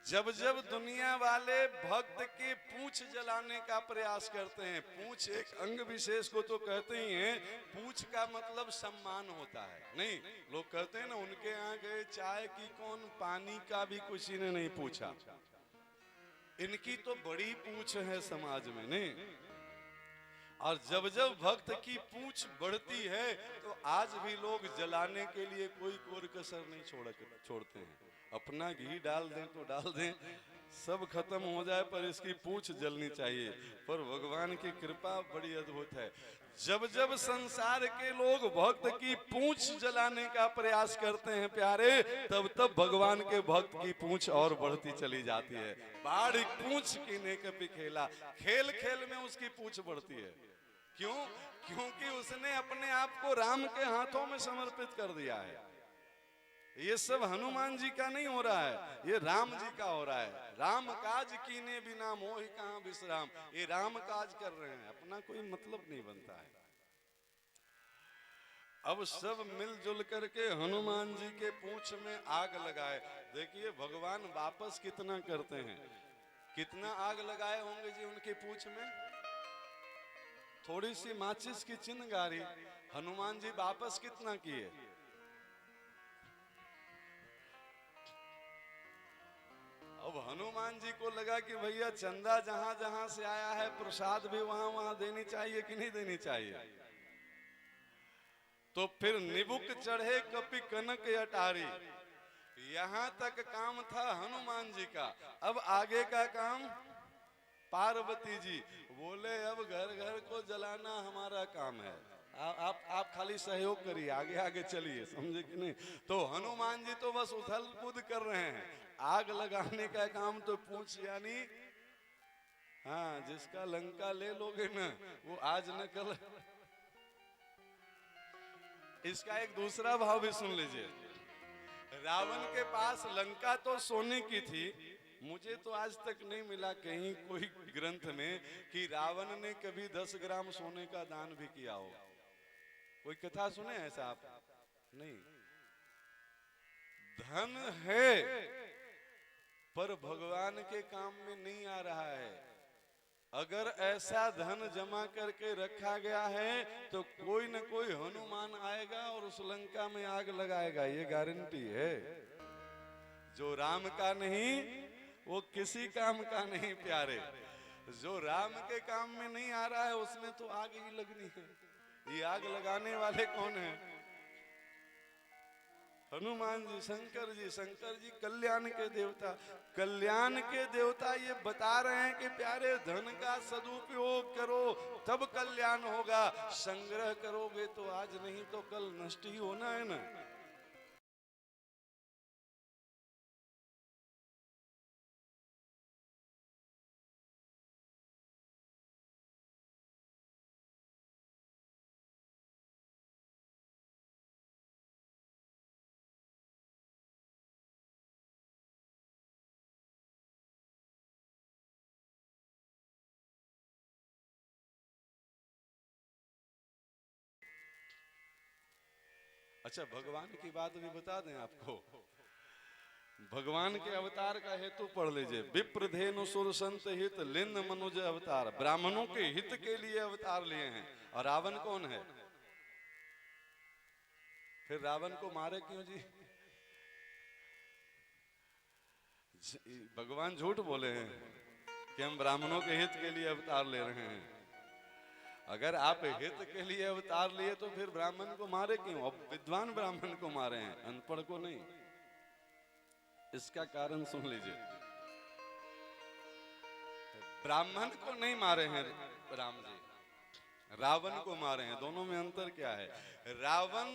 जब जब दुनिया वाले भक्त की पूंछ जलाने का प्रयास करते हैं, पूंछ एक अंग विशेष को तो कहते ही हैं, पूंछ का मतलब सम्मान होता है। नहीं, लोग कहते हैं ना, उनके यहाँ गए चाय की कौन, पानी का भी किसी ने नहीं पूछा। इनकी तो बड़ी पूंछ है समाज में, नहीं। और जब जब भक्त की पूंछ बढ़ती है तो आज भी लोग जलाने के लिए कोई कोर कसर नहीं छोड़ते हैं। अपना घी डाल दें तो डाल दें, सब खत्म हो जाए पर इसकी पूंछ जलनी चाहिए। पर भगवान की कृपा बड़ी अद्भुत है, जब जब संसार के लोग भक्त की पूंछ जलाने का प्रयास करते हैं प्यारे, तब तब भगवान के भक्त की पूंछ और बढ़ती चली जाती है। बाढ़ पूंछ की ने कभी खेला, खेल खेल में उसकी पूंछ बढ़ती है। क्यों? क्योंकि उसने अपने आप को राम के हाथों में समर्पित कर दिया है। ये सब हनुमान जी का नहीं हो रहा है, ये राम जी का हो रहा है। राम काज कीने बिना मोहि कहां विश्राम, ये राम काज कर रहे हैं, अपना कोई मतलब नहीं बनता है। अब सब मिलजुल करके हनुमान जी के पूंछ में आग लगाए। देखिए भगवान वापस कितना करते हैं, कितना आग लगाए होंगे जी उनके पूंछ में। थोड़ी सी माचिस की चिंगारी हनुमान जी वापस कितना किए। अब हनुमान जी को लगा कि भैया चंदा जहां जहां से आया है, प्रसाद भी वहां वहां देनी चाहिए कि नहीं देनी चाहिए। तो फिर निबुक चढ़े कपि कनक अटारी, यहां तक काम था हनुमान जी का। अब आगे का काम पार्वती जी बोले, अब घर घर को जलाना हमारा काम है, आप खाली सहयोग करिए, आगे आगे चलिए, समझे कि नहीं। तो हनुमान जी तो बस उथल कूद कर रहे हैं, आग लगाने का काम तो पूछ, यानी हाँ, जिसका लंका ले लोगे ना वो आज न कल। इसका एक दूसरा भाव भी सुन लीजिए। रावण के पास लंका तो सोने की थी, मुझे तो आज तक नहीं मिला कहीं कोई ग्रंथ में कि रावण ने कभी 10 ग्राम सोने का दान भी किया हो। कोई कथा सुने ऐसा आप? नहीं। धन है पर भगवान के काम में नहीं आ रहा है। अगर ऐसा धन जमा करके रखा गया है तो कोई न कोई हनुमान आएगा और उस लंका में आग लगाएगा, ये गारंटी है। जो राम का नहीं वो किसी काम का नहीं प्यारे। जो राम के काम में नहीं आ रहा है उसमें तो आग ही लगनी है। ये आग लगाने वाले कौन है? हनुमान जी, शंकर जी कल्याण के देवता। कल्याण के देवता ये बता रहे हैं कि प्यारे धन का सदुपयोग करो तब कल्याण होगा, संग्रह करोगे तो आज नहीं तो कल नष्ट ही होना है ना। अच्छा, भगवान की बात भी बता दें आपको। भगवान के अवतार का हेतु पढ़ लीजिए। विप्र धेनु सुर संत हित लिंद मनुज अवतार, ब्राह्मणों के हित के लिए अवतार लिए हैं। और रावण कौन है? फिर रावण को मारे क्यों जी? भगवान झूठ बोले हैं कि हम ब्राह्मणों के हित के लिए अवतार ले रहे हैं। अगर आप हित के लिए अवतार लिए तो फिर ब्राह्मण को मारे क्यों? अब विद्वान ब्राह्मण को मारे हैं, अनपढ़ को नहीं। इसका कारण सुन लीजिए। ब्राह्मण को नहीं मारे हैं राम जी, रावण को मारे हैं। दोनों में अंतर क्या है? रावण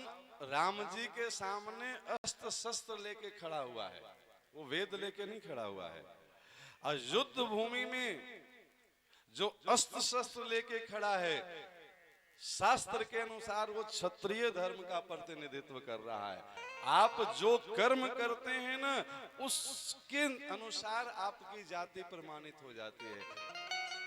राम जी के सामने अस्त्र शस्त्र लेके खड़ा हुआ है, वो वेद लेके नहीं खड़ा हुआ है। और युद्ध भूमि में जो अस्त्र शस्त्र लेके खड़ा है, शास्त्र के अनुसार वो क्षत्रिय धर्म का प्रतिनिधित्व कर रहा है। आप जो कर्म करते हैं ना, उसके अनुसार आपकी जाति प्रमाणित हो जाती है।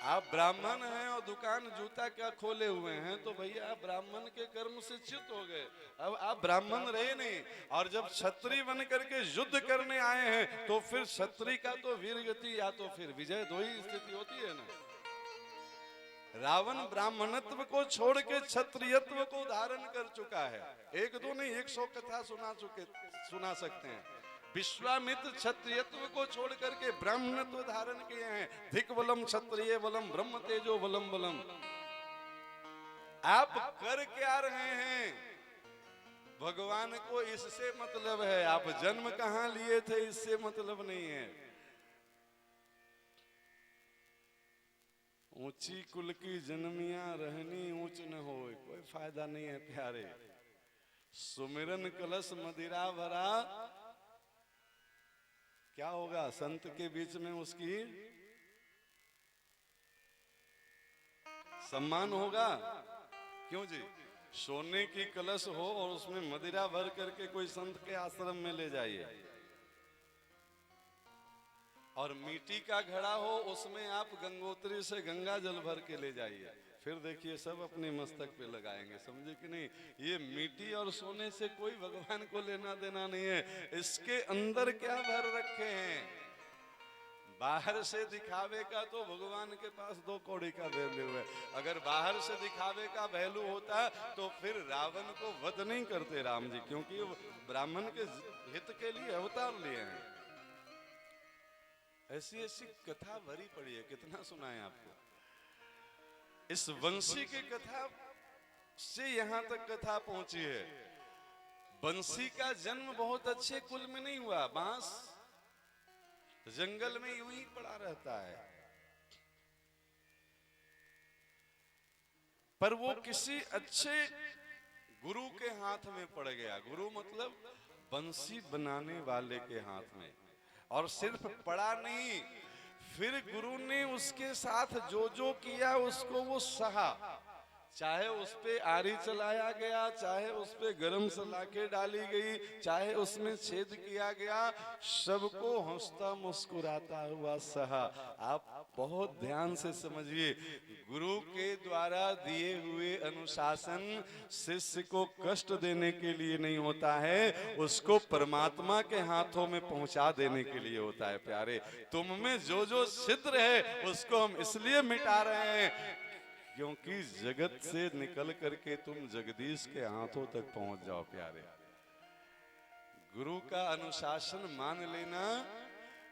आप ब्राह्मण हैं और दुकान जूता क्या खोले हुए हैं, तो भैया आप ब्राह्मण के कर्म से च्युत हो गए, अब आप ब्राह्मण रहे नहीं। और जब क्षत्रिय बन करके युद्ध करने आए हैं, तो फिर क्षत्रिय का तो वीरगति या तो फिर विजय, दो ही स्थिति होती है ना। रावण ब्राह्मणत्व को छोड़ के क्षत्रियत्व को धारण कर चुका है। एक दो नहीं, 100 कथा सुना सकते हैं। विश्वामित्र क्षत्रियत्व को छोड़ करके ब्राह्मणत्व धारण किए हैं। धिक बलम क्षत्रिय बलम ब्रह्म तेजो बलम बलम। आप कर क्या रहे हैं? भगवान को इससे मतलब है। आप जन्म कहां लिए थे इससे मतलब नहीं है। ऊंची कुल की जन्मिया रहनी ऊंच न हो, कोई फायदा नहीं है प्यारे। सुमिरन कलश मदिरा भरा, क्या होगा? संत के बीच में उसकी सम्मान होगा। क्यों जी? सोने की कलश हो और उसमें मदिरा भर करके कोई संत के आश्रम में ले जाइए, और मिट्टी का घड़ा हो, उसमें आप गंगोत्री से गंगा जल भर के ले जाइए, फिर देखिए सब अपने मस्तक पे लगाएंगे। समझे कि नहीं? ये मिट्टी और सोने से कोई भगवान को लेना देना नहीं है। इसके अंदर क्या भर रखे हैं? बाहर से दिखावे का तो भगवान के पास 2 कौड़ी का वैल्यू है। अगर बाहर से दिखावे का वैल्यू होता तो फिर रावण को वध नहीं करते राम जी, क्योंकि वो ब्राह्मण के हित के लिए अवतार लिए हैं। ऐसी ऐसी कथा भरी पड़ी है, कितना सुनाए आपको। इस वंशी की कथा से यहां तक कथा पहुंची है। बंसी का जन्म बहुत अच्छे कुल में नहीं हुआ। बांस जंगल में यूं ही पड़ा रहता है, पर वो किसी अच्छे गुरु के हाथ में पड़ गया। गुरु मतलब बंसी बनाने वाले के हाथ में। और सिर्फ पड़ा नहीं, फिर गुरु ने उसके साथ जो जो किया उसको वो सहा। चाहे उस पे आरी चलाया गया, चाहे उस पे गरम सलाखें डाली गई, चाहे उसमें छेद किया गया, सबको हंसता मुस्कुराता हुआ सहा। आप बहुत ध्यान से समझिए, गुरु के द्वारा दिए हुए अनुशासन शिष्य को कष्ट देने के लिए नहीं होता है, उसको परमात्मा के हाथों में पहुंचा देने के लिए होता है। प्यारे, तुम में जो जो छिद्र है उसको हम इसलिए मिटा रहे हैं क्योंकि जगत से निकल करके तुम जगदीश के हाथों तक पहुंच जाओ। प्यारे, गुरु का अनुशासन मान लेना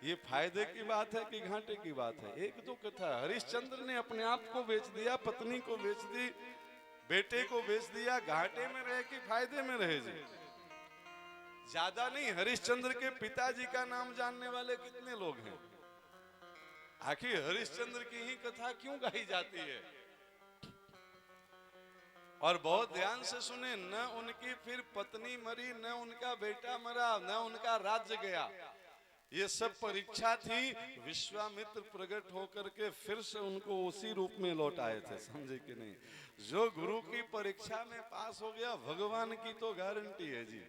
ये फायदे की बात है कि घाटे की बात है? एक तो कथा, हरिश्चंद्र ने अपने आप को बेच दिया, पत्नी को बेच दी, बेटे को बेच दिया, घाटे में रहे कि फायदे में रहे जी? ज्यादा नहीं, हरिश्चंद्र के पिताजी का नाम जानने वाले कितने लोग हैं? आखिर हरिश्चंद्र की ही कथा क्यों गाई जाती है? और बहुत ध्यान से सुने, न उनकी फिर पत्नी मरी, न उनका बेटा मरा, न उनका राज्य गया। ये सब परीक्षा थी। विश्वामित्र प्रकट होकर के फिर से उनको उसी रूप में लौटाए थे। समझे कि नहीं? जो गुरु की परीक्षा में पास हो गया, भगवान की तो गारंटी है जी।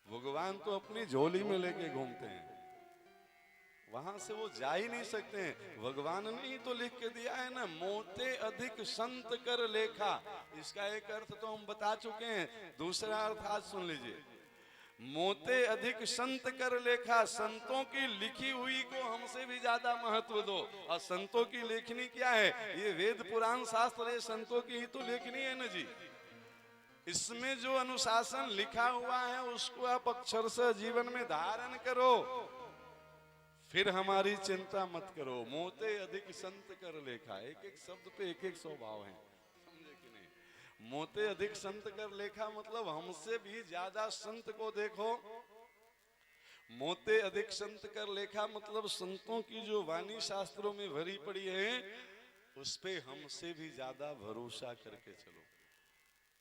भगवान तो अपनी झोली में लेके घूमते हैं, वहां से वो जा ही नहीं सकते हैं। भगवान ने ही तो लिख के दिया है ना, मोते अधिक संत कर लेखा। इसका एक अर्थ तो हम बता चुके हैं, दूसरा अर्थ आज सुन लीजिए। मोते अधिक संत कर लेखा, संतों की लिखी हुई को हमसे भी ज्यादा महत्व दो। और संतों की लेखनी क्या है? ये वेद पुराण शास्त्र, ये संतों की ही तो लेखनी है ना जी। इसमें जो अनुशासन लिखा हुआ है उसको आप अक्षर से जीवन में धारण करो, फिर हमारी चिंता मत करो। मोते अधिक संत कर लेखा, एक एक शब्द पे एक एक स्वभाव है। समझे कि नहीं? मोते अधिक संत कर लेखा मतलब हमसे भी ज्यादा संत को देखो। मोते अधिक संत कर लेखा मतलब संतों की जो वाणी शास्त्रों में भरी पड़ी है उस पे हमसे भी ज्यादा भरोसा करके चलो।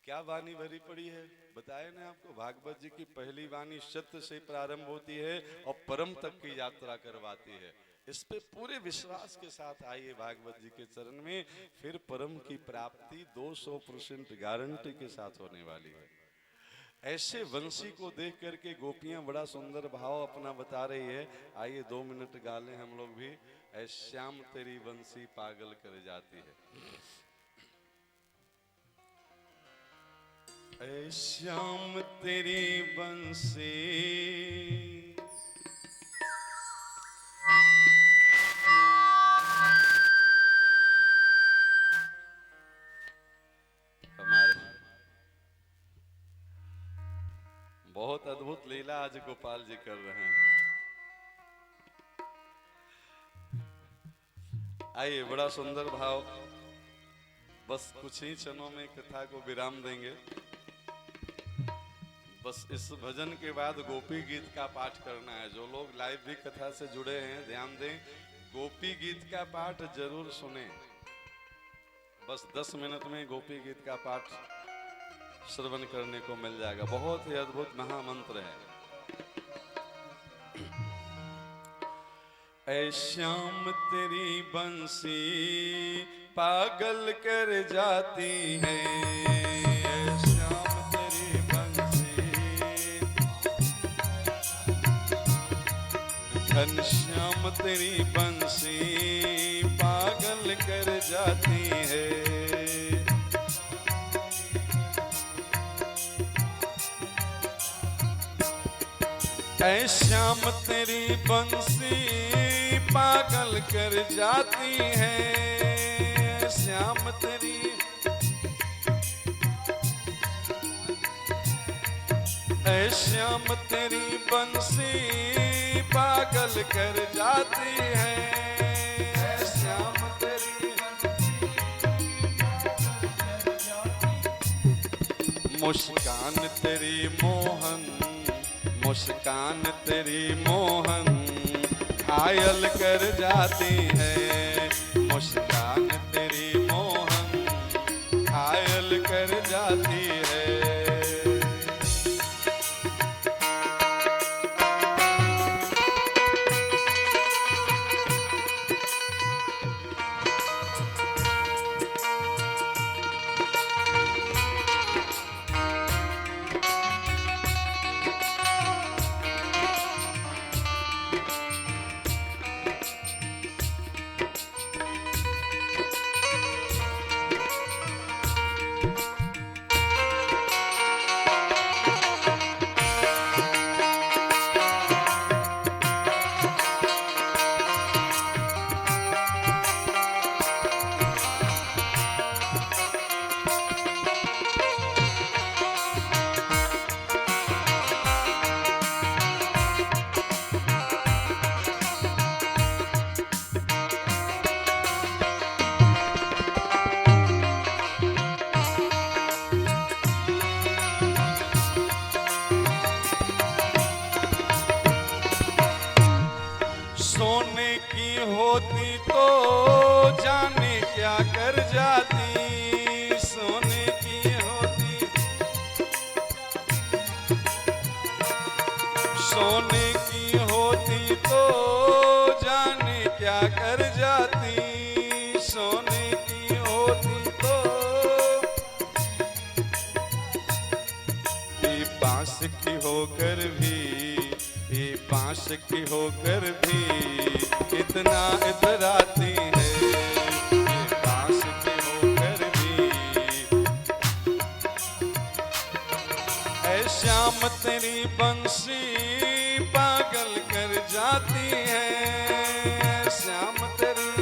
क्या वाणी भरी पड़ी है? बताए ना आपको, भागवत जी की पहली वाणी सत्य से प्रारंभ होती है और परम तक की यात्रा करवाती है। इस पे पूरे विश्वास के साथ आइए भागवत जी के चरण में, फिर परम की प्राप्ति 200% गारंटी के साथ होने वाली है। ऐसे वंशी को देख करके गोपियां बड़ा सुंदर भाव अपना बता रही है। आइए 2 मिनट गा लें हम लोग भी। ऐ श्याम तेरी वंशी पागल कर जाती है। ऐ श्याम तेरी बंसी हमारे बहुत अद्भुत लीला आज गोपाल जी कर रहे हैं। आइए बड़ा सुंदर भाव, बस कुछ ही क्षणों में कथा को विराम देंगे। बस इस भजन के बाद गोपी गीत का पाठ करना है। जो लोग लाइव भी कथा से जुड़े हैं ध्यान दें, गोपी गीत का पाठ जरूर सुने। बस 10 मिनट में गोपी गीत का पाठ श्रवण करने को मिल जाएगा। बहुत ही अद्भुत महामंत्र है। ऐ श्याम तेरी बंसी पागल कर जाती है। ऐ श्याम तेरी बंसी घनश्याम तेरी बंसी पागल कर जाती है। ऐ श्याम तेरी बंसी पागल कर जाती है। श्याम तेरी ऐ श्याम तेरी बंसी पागल कर जाती है। ऐ श्याम तेरी मुस्कान तेरी मोहन, मुस्कान तेरी मोहन घायल कर जाती है। मुस्कान तेरी मोहन घायल कर जाती है। सोने की होती तो जाने क्या कर जाती। सोने की होती, सोने की होती तो जाने क्या कर जाती। सोने की होती तो ये बांस की होकर भी, ये बांस की होकर भी इतना इतराती है। ये बांस की होकर भी ऐ श्याम तेरी बंसी पागल कर जाती है। श्याम तेरी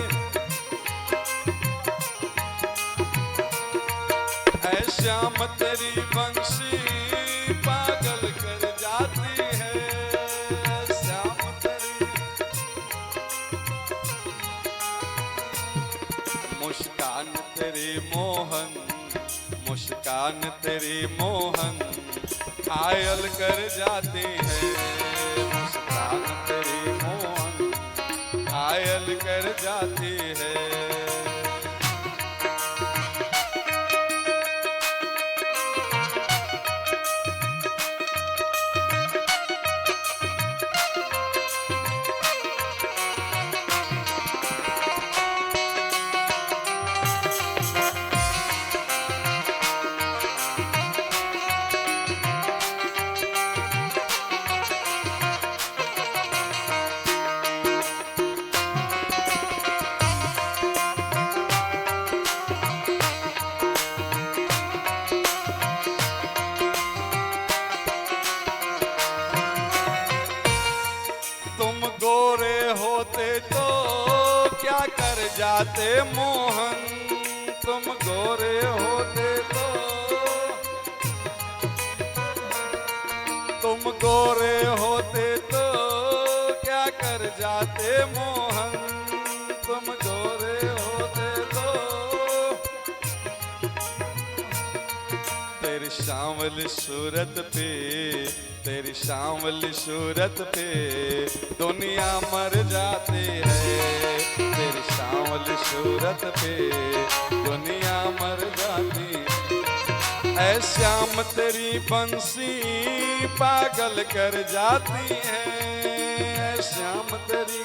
ऐ श्याम तेरी बंसी पागल कर जाती है। मुस्कान तेरी मोहन, मुस्कान तेरी मोहन घायल कर जाती है। मुस्कान तेरी मोहन घायल कर जाती है। गोरे होते तो क्या कर जाते मोहन, तुम गोरे होते तो, तुम गोरे होते तो क्या कर जाते मोहन, तुम गोरे होते तो। तेरी सांवली सूरत पे, तेरी सांवली सूरत पे दुनिया मर जाती है, तेरी सांवली सूरत पे दुनिया मर जाती है। ऐ श्याम तेरी बंसी पागल कर जाती है, ऐ श्याम तेरी,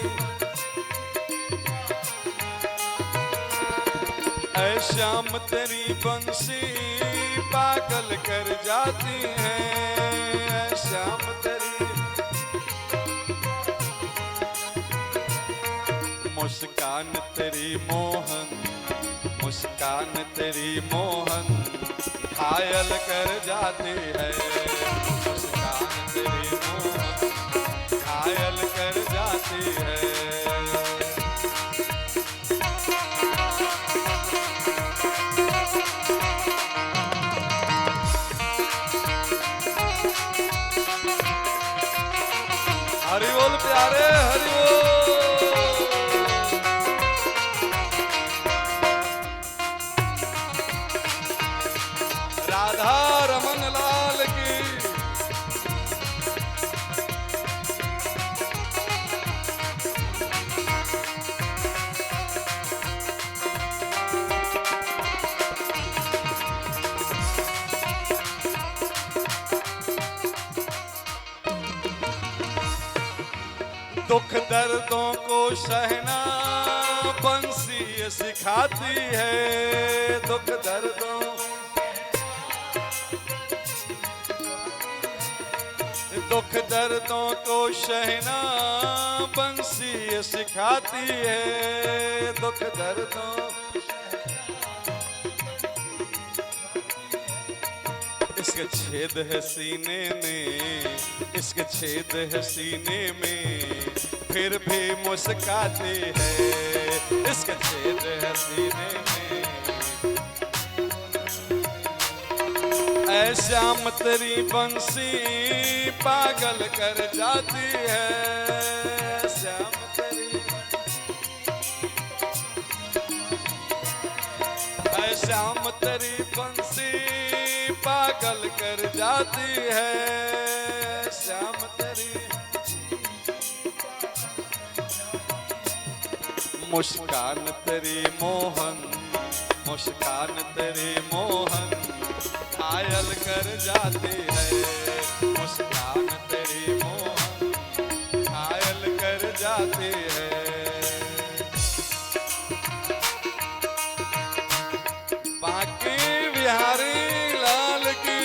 ऐ श्याम तेरी बंसी पागल कर जाती है, ऐ श्याम तेरी। मुस्कान तेरी मोहन, मुस्कान तेरी मोहन घायल कर जाती है, मुस्कान तेरी मोहन घायल कर जाती है। हरि बोल प्यारे, हरि बोल। राधा रमन लाल की। दुख दर्दों को सहना बंसी ये सिखाती है, दुख दर्दों, दुख दर्दों को सहना बंसी ये सिखाती है, दुख दर्दों। इसके छेद है सीने में, इसके छेद है सीने में फिर भी मुस्काती है, इसके छेद है सीने में। ऐ श्याम तेरी बंसी पागल कर जाती है, श्याम तेरी, ऐ श्याम तेरी बंसी पागल कर जाती है, श्याम तेरी। मुस्कान तेरी मोहन, मुस्कान तेरी मोहन घायल कर जाती है, मुस्कान तेरी मोहन घायल कर जाती है। बाकी बिहारी लाल की।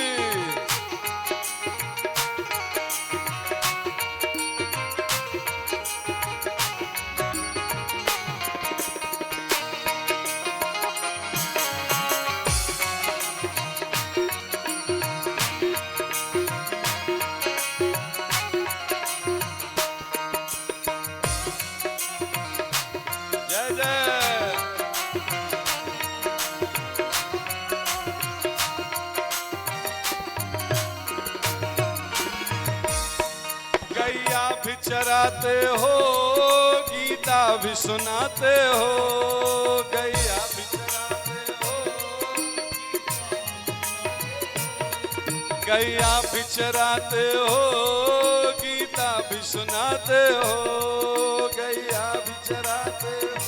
जय जय। गैया भी चराते हो, गीता भी सुनाते हो, गैया भी चराते हो, गैया भी चराते हो, गीता भी सुनाते हो, गैया भी चराते हो।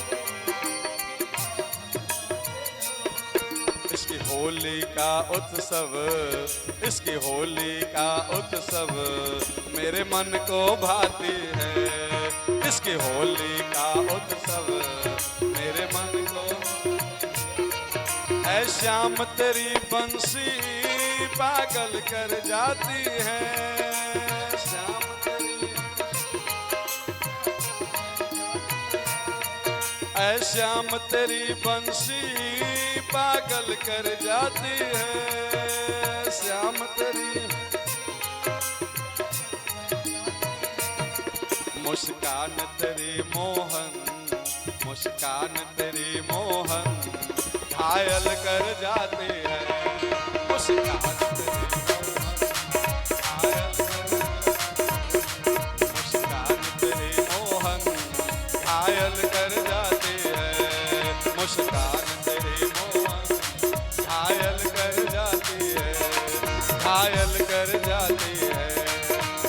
इसकी होली का उत्सव, इसकी होली का उत्सव मेरे मन को भाती है, इसकी होली का उत्सव मेरे मन को। ऐ श्याम तेरी बंसी पागल कर जाती है, श्याम तेरी, ऐ श्याम तेरी बंसी पागल कर जाती है, श्याम तेरी। मुस्कान तेरी मोहन, मुस्कान तेरी मोहन घायल कर जाती है। मुस्कान तेरी मोहन घायल कर जाती है। मुस्कान तेरी मोहन घायल कर जाती है, घायल कर जाती है,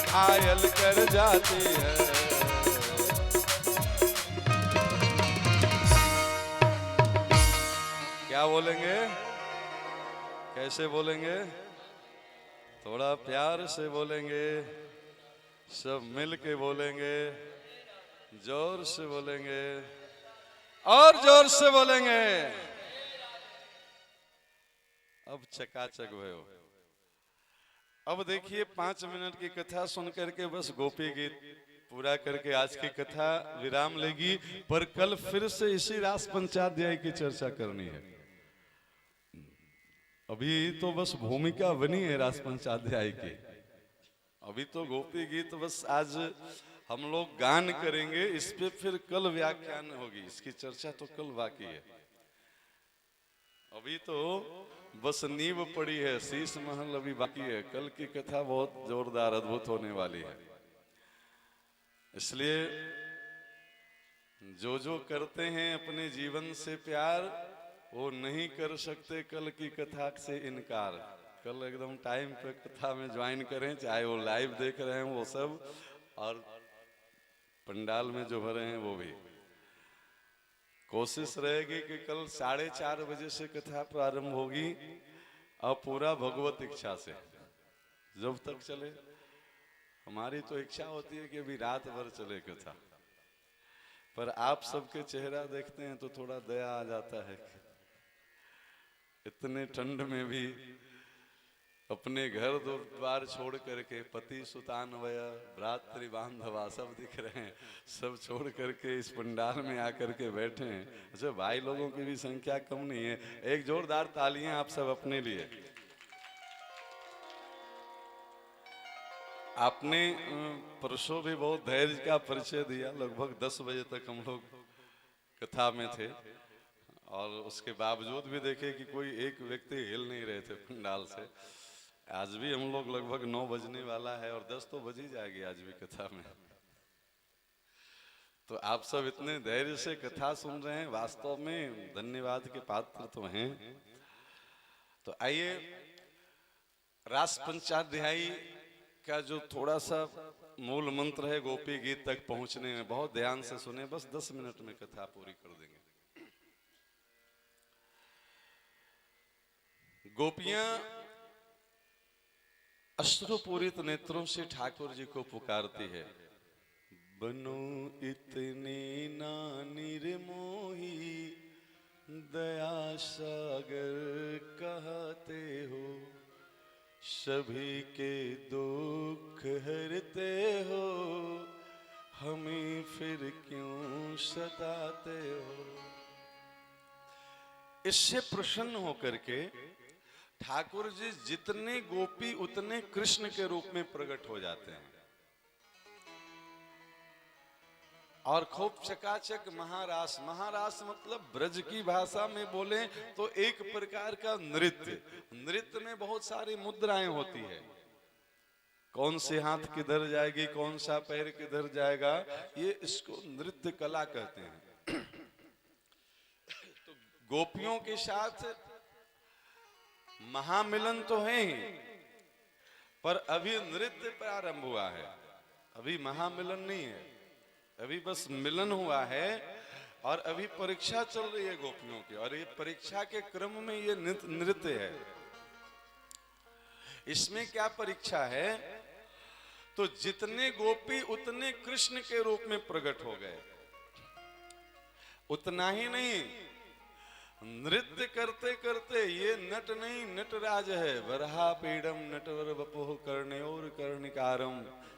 घायल कर जाती है। क्या बोलेंगे, कैसे बोलेंगे? थोड़ा प्यार से बोलेंगे, सब मिल के बोलेंगे, जोर से बोलेंगे और जोर से बोलेंगे। अब चकाचक भयो। अब देखिए 5 मिनट की कथा सुन करके बस गोपी गीत पूरा करके आज की कथा विराम लेगी, पर कल फिर से इसी रास पंचाध्याय की चर्चा करनी है। अभी तो बस भूमिका बनी है रास पंचाध्याय की, अभी तो गोपी गीत बस आज हम लोग गान करेंगे, इस पे फिर कल व्याख्यान होगी, इसकी चर्चा तो कल बाकी है। अभी तो बस नींव पड़ी है, शीश महल अभी बाकी है, कल की कथा बहुत जोरदार अद्भुत होने वाली है। इसलिए जो जो करते हैं अपने जीवन से प्यार, वो नहीं कर सकते कल की कथा से इनकार। कल एकदम टाइम पे कथा में ज्वाइन करें, चाहे वो लाइव देख रहे हैं वो सब, और पंडाल में जो भरे हैं वो भी। कोशिश रहेगी कि कल 4:30 बजे से कथा प्रारंभ होगी, और पूरा भगवत इच्छा से जब तक चले। हमारी तो इच्छा होती है कि अभी रात भर चले कथा, पर आप सबके चेहरा देखते हैं तो थोड़ा दया आ जाता है। इतने ठंड में भी अपने घर द्वार छोड़ करके, पति सुतान वय भ्रातृ बांधवा सब दिख रहे हैं, सब छोड़ करके इस पंडाल में आकर के बैठे हैं। अच्छा, भाई लोगों की भी संख्या कम नहीं है। एक जोरदार तालियां आप सब अपने लिए। आपने परसों भी बहुत धैर्य का परिचय दिया। लगभग 10 बजे तक हम लोग कथा में थे, और उसके बावजूद भी देखे कि कोई एक व्यक्ति हिल नहीं रहे थे पंडाल से। आज भी हम लोग लगभग 9 बजने वाला है, और 10 तो बज ही जाएगी आज भी कथा में। तो आप सब इतने धैर्य से कथा सुन रहे हैं, वास्तव में धन्यवाद के पात्र तो हैं। तो आइए रास पंचाध्यायी का जो थोड़ा सा मूल मंत्र है गोपी गीत तक पहुंचने में, बहुत ध्यान से सुने, बस 10 मिनट में कथा पूरी कर देंगे। गोपियां अश्रुपूरित नेत्रों से ठाकुर जी को पुकारती है। बनो इतने ना निर्मोही, दया सागर कहते हो, सभी के दुख हरते हो, हमें फिर क्यों सताते हो। इससे प्रसन्न होकर के ठाकुर जी जितने गोपी उतने कृष्ण के रूप में प्रकट हो जाते हैं, और खूब चकाचक महारास। महारास मतलब ब्रज की भाषा में बोले तो एक प्रकार का नृत्य। नृत्य में बहुत सारी मुद्राएं होती है, कौन से हाथ किधर जाएगी, कौन सा पैर किधर जाएगा, ये इसको नृत्य कला कहते हैं। तो गोपियों के साथ महामिलन तो है ही, पर अभी नृत्य प्रारंभ हुआ है, अभी महामिलन नहीं है, अभी बस मिलन हुआ है। और अभी परीक्षा चल रही है गोपियों की, और ये परीक्षा के क्रम में ये नृत्य है। इसमें क्या परीक्षा है, तो जितने गोपी उतने कृष्ण के रूप में प्रकट हो गए। उतना ही नहीं, नृत्य करते करते ये नट नहीं नटराज है। वरहा पीडम नटवर वपुः कर्णयोर कर्णिकारम,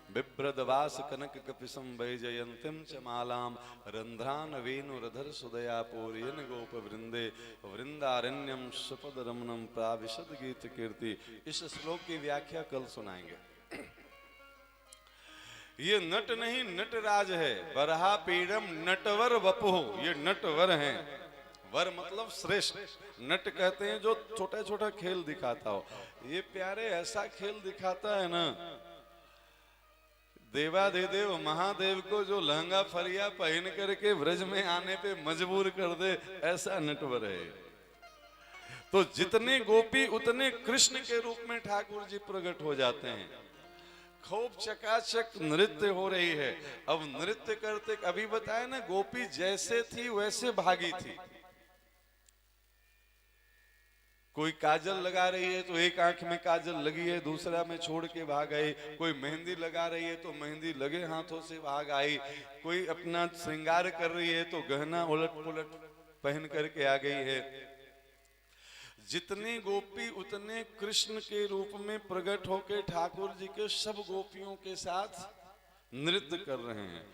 बिभ्रदवास कनक कपिसं वैजयंतीं च मालाम, रंध्रान वेणुरधर सुदया पूरयन गोप वृंदे, वृंदारण्यम सुपद रमणम प्राविशद गीत कीर्ति। इस श्लोक की व्याख्या कल सुनाएंगे। ये नट नहीं नटराज है। बरहा पीड़म नटवर वपुः, ये नटवर हैं। वर मतलब श्रेष्ठ। नट कहते हैं जो छोटा छोटा खेल दिखाता हो। ये प्यारे ऐसा खेल दिखाता है ना, देवाधिदेव महादेव को जो लहंगा फरिया पहन करके व्रज में आने पे मजबूर कर दे, ऐसा नटवर है। तो जितने गोपी उतने कृष्ण के रूप में ठाकुर जी प्रकट हो जाते हैं। खूब चकाचक नृत्य हो रही है। अब नृत्य करते, अभी बताया ना, गोपी जैसे थी वैसे भागी थी। कोई काजल लगा रही है तो एक आंख में काजल लगी है, दूसरा में छोड़ के भाग आई। कोई मेहंदी लगा रही है तो मेहंदी लगे हाथों से भाग आई। कोई अपना श्रृंगार कर रही है तो गहना उलट पुलट पहन करके आ गई है। जितने गोपी उतने कृष्ण के रूप में प्रकट होकर ठाकुर जी के सब गोपियों के साथ नृत्य कर रहे हैं।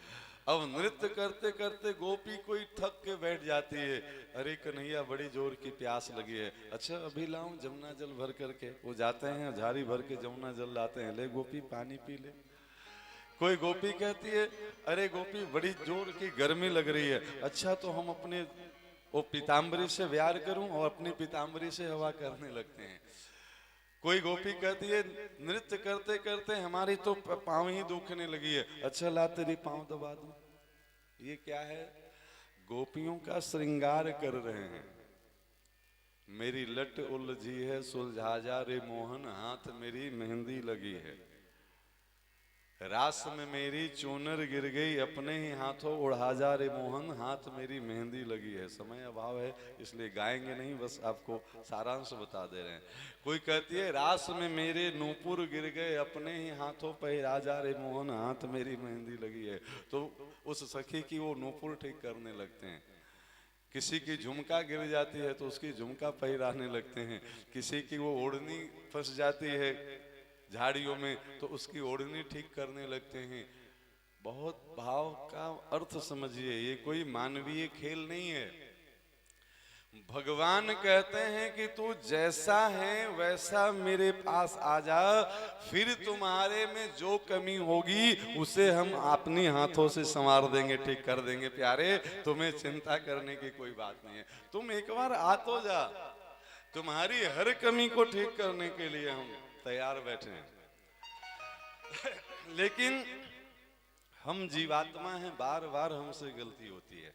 अब नृत्य करते करते गोपी कोई थक के बैठ जाती है। अरे कन्हैया बड़ी जोर की प्यास लगी है, अच्छा अभी लाऊं जमुना जल भर करके। वो जाते हैं झाड़ी भर के जमुना जल लाते हैं, ले गोपी पानी पी ले। कोई गोपी कहती है अरे गोपी बड़ी जोर की गर्मी लग रही है, अच्छा तो हम अपने वो पीताम्बरी से व्यार करूं, और अपनी पीताम्बरी से हवा करने लगते हैं। कोई गोपी कहती है नृत्य करते करते हमारी तो पाँव ही दुखने लगी है, अच्छा ला तेरी पाँव दबा दूं। ये क्या है? गोपियों का श्रृंगार कर रहे हैं। मेरी लट उलझी है सुलझा जा रे मोहन, हाथ मेरी मेहंदी लगी है। रास में मेरी चूनर गिर गई, अपने ही हाथों उड़ा जा रे मोहन, हाथ मेरी मेहंदी लगी है। समय अभाव है इसलिए गाएंगे नहीं, बस आपको सारांश बता दे रहे हैं। कोई कहती है रास में मेरे नूपुर गिर गए, अपने ही हाथों पहरा जा रे मोहन, हाथ मेरी मेहंदी लगी है। तो उस सखी की वो नूपुर ठीक करने लगते हैं। किसी की झुमका गिर जाती है तो उसकी झुमका पहराने लगते हैं। किसी की वो ओढ़नी फंस जाती है झाड़ियों में तो उसकी ओढ़नी ठीक करने लगते हैं। बहुत भाव का अर्थ समझिए, ये कोई मानवीय खेल नहीं है। भगवान कहते हैं कि तू जैसा है वैसा मेरे पास आ जा, फिर तुम्हारे में जो कमी होगी उसे हम अपनी हाथों से संवार देंगे, ठीक कर देंगे। प्यारे तुम्हें चिंता करने की कोई बात नहीं है, तुम एक बार आ तो जा, तुम्हारी हर कमी को ठीक करने के लिए हम तैयार बैठे हैं। लेकिन हम जीवात्मा हैं, बार बार हमसे गलती होती है।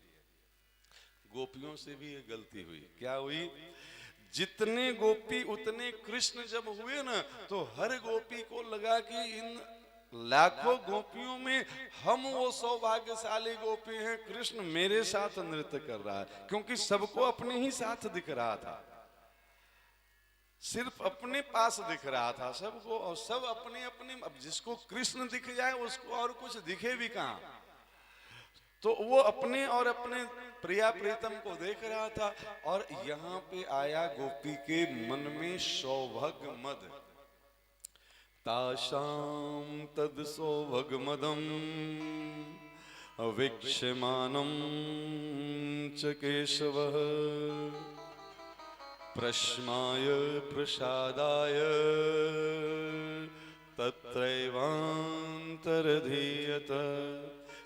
गोपियों से भी ये गलती हुई। क्या हुई? जितने गोपी उतने कृष्ण जब हुए ना, तो हर गोपी को लगा कि इन लाखों गोपियों में हम वो सौभाग्यशाली गोपी हैं, कृष्ण मेरे साथ नृत्य कर रहा है। क्योंकि सबको अपने ही साथ दिख रहा था, सिर्फ अपने पास दिख रहा था सबको, और सब अपने अपने। अब जिसको कृष्ण दिख जाए उसको और कुछ दिखे भी कहां, तो वो अपने और अपने प्रिया प्रीतम को देख रहा था। और यहाँ पे आया गोपी के मन में सौभाग्य मद। ताशाम तद सौभाग्य मदम अवीक्ष्यमानं च केशवः प्रश्माय प्रसादाय तत्रैवान्तरधीयत।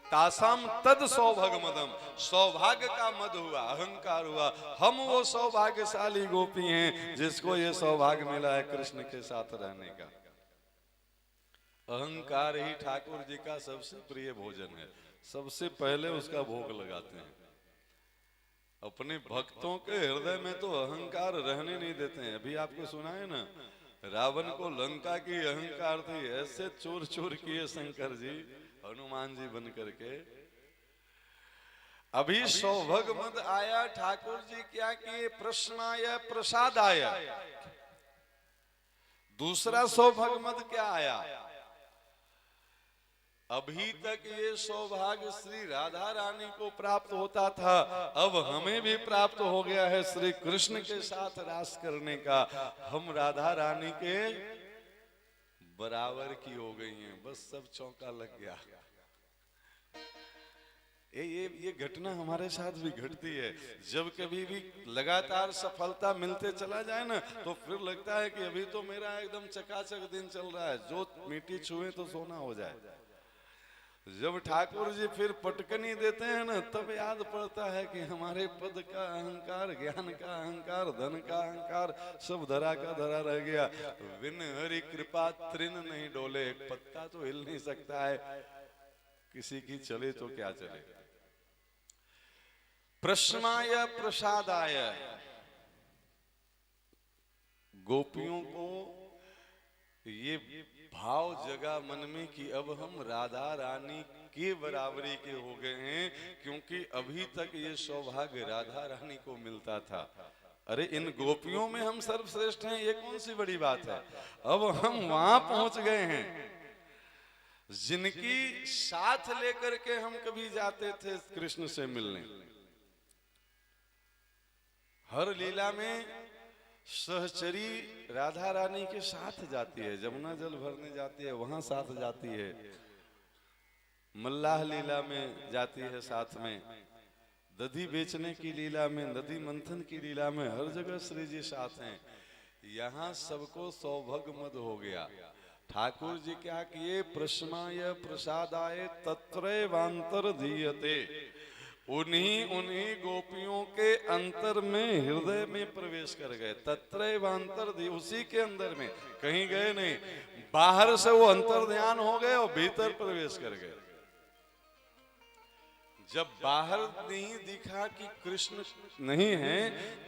तासाम तद सौभाग्यमदम, सौभाग्य का मद हुआ, अहंकार हुआ। हम वो सौभाग्यशाली गोपी हैं जिसको ये सौभाग्य मिला है कृष्ण के साथ रहने का। अहंकार ही ठाकुर जी का सबसे प्रिय भोजन है, सबसे पहले उसका भोग लगाते हैं। अपने भक्तों के हृदय में तो अहंकार रहने नहीं देते हैं। अभी आपको सुना है ना, रावण को लंका की अहंकार थी, ऐसे चोर चोर किए शंकर जी हनुमान जी बन करके। अभी सौभाग्य मद आया, ठाकुर जी क्या किए? प्रश्नाय प्रसादाय। दूसरा सौभाग्य मद क्या आया? अभी तक ये सौभाग्य श्री राधा रानी को प्राप्त होता था, अब हमें भी प्राप्त हो गया है श्री कृष्ण के साथ रास करने का। हम राधा रानी के बराबर की हो गई हैं, बस सब चौका लग गया। ये घटना हमारे साथ भी घटती है। जब कभी भी लगातार सफलता मिलते चला जाए ना, तो फिर लगता है कि अभी तो मेरा एकदम चकाचक दिन चल रहा है, जो मिट्टी छुए तो सोना हो जाए। जब ठाकुर जी फिर पटकनी देते हैं ना, तब याद पड़ता है कि हमारे पद का अहंकार, ज्ञान का अहंकार, धन का अहंकार सब धरा का धरा रह गया। बिन हरि कृपा तृण नहीं डोले, एक पत्ता तो हिल नहीं सकता है, किसी की चले तो क्या चले। प्रश्नाय प्रसादाय, गोपियों को ये भाव जगा मन में कि अब हम राधा रानी के बराबरी के हो गए हैं, क्योंकि अभी तक ये सौभाग्य राधा रानी को मिलता था। अरे इन गोपियों में हम सर्वश्रेष्ठ हैं, ये कौन सी बड़ी बात है। अब हम वहां पहुंच गए हैं जिनकी साथ लेकर के हम कभी जाते थे कृष्ण से मिलने। हर लीला में सहचरी राधा रानी के साथ जाती है, जमुना जल भरने जाती है वहां साथ जाती है, मल्लाह लीला में जाती है साथ में, दधी बेचने की लीला में, नदी मंथन की लीला में, हर जगह श्री जी साथ हैं। यहाँ सबको सौभाग्य मद हो गया। ठाकुर जी क्या किए, प्रश्नाय प्रसादाय तत्रैवांतर दीयते, उन्हीं गोपियों के अंतर में, हृदय में प्रवेश कर गए। तत्रैवांतर दी, उसी के अंदर में, कहीं गए नहीं, बाहर से वो अंतर ध्यान हो गए और भीतर प्रवेश कर गए। जब बाहर नहीं दिखा कि कृष्ण नहीं है,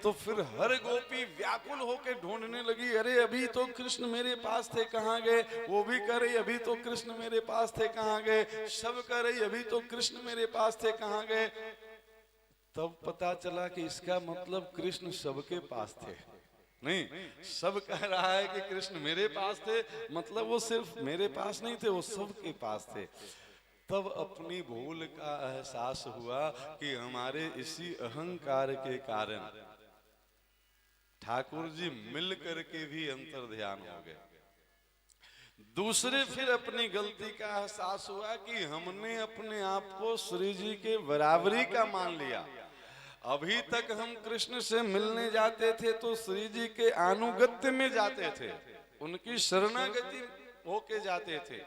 तो फिर हर गोपी व्याकुल होकर ढूंढने लगी, अरे अभी तो कृष्ण मेरे पास थे कहाँ गए। वो भी कह रही अभी तो कृष्ण मेरे पास थे कहाँ गए, सब कह रही अभी तो कृष्ण मेरे पास थे कहाँ गए। तब पता चला कि इसका मतलब कृष्ण सबके पास थे नहीं, सब कह रहा है कि कृष्ण मेरे पास थे, मतलब वो सिर्फ मेरे पास नहीं थे, वो सबके पास थे। तब अपनी भूल का एहसास हुआ कि हमारे इसी अहंकार के कारण ठाकुर जी मिल करके भी अंतर ध्यान हो गए। दूसरे फिर अपनी गलती का एहसास हुआ कि हमने अपने आप को श्री जी के बराबरी का मान लिया। अभी तक हम कृष्ण से मिलने जाते थे तो श्री जी के अनुगत्य में जाते थे, उनकी शरणागति होके जाते थे।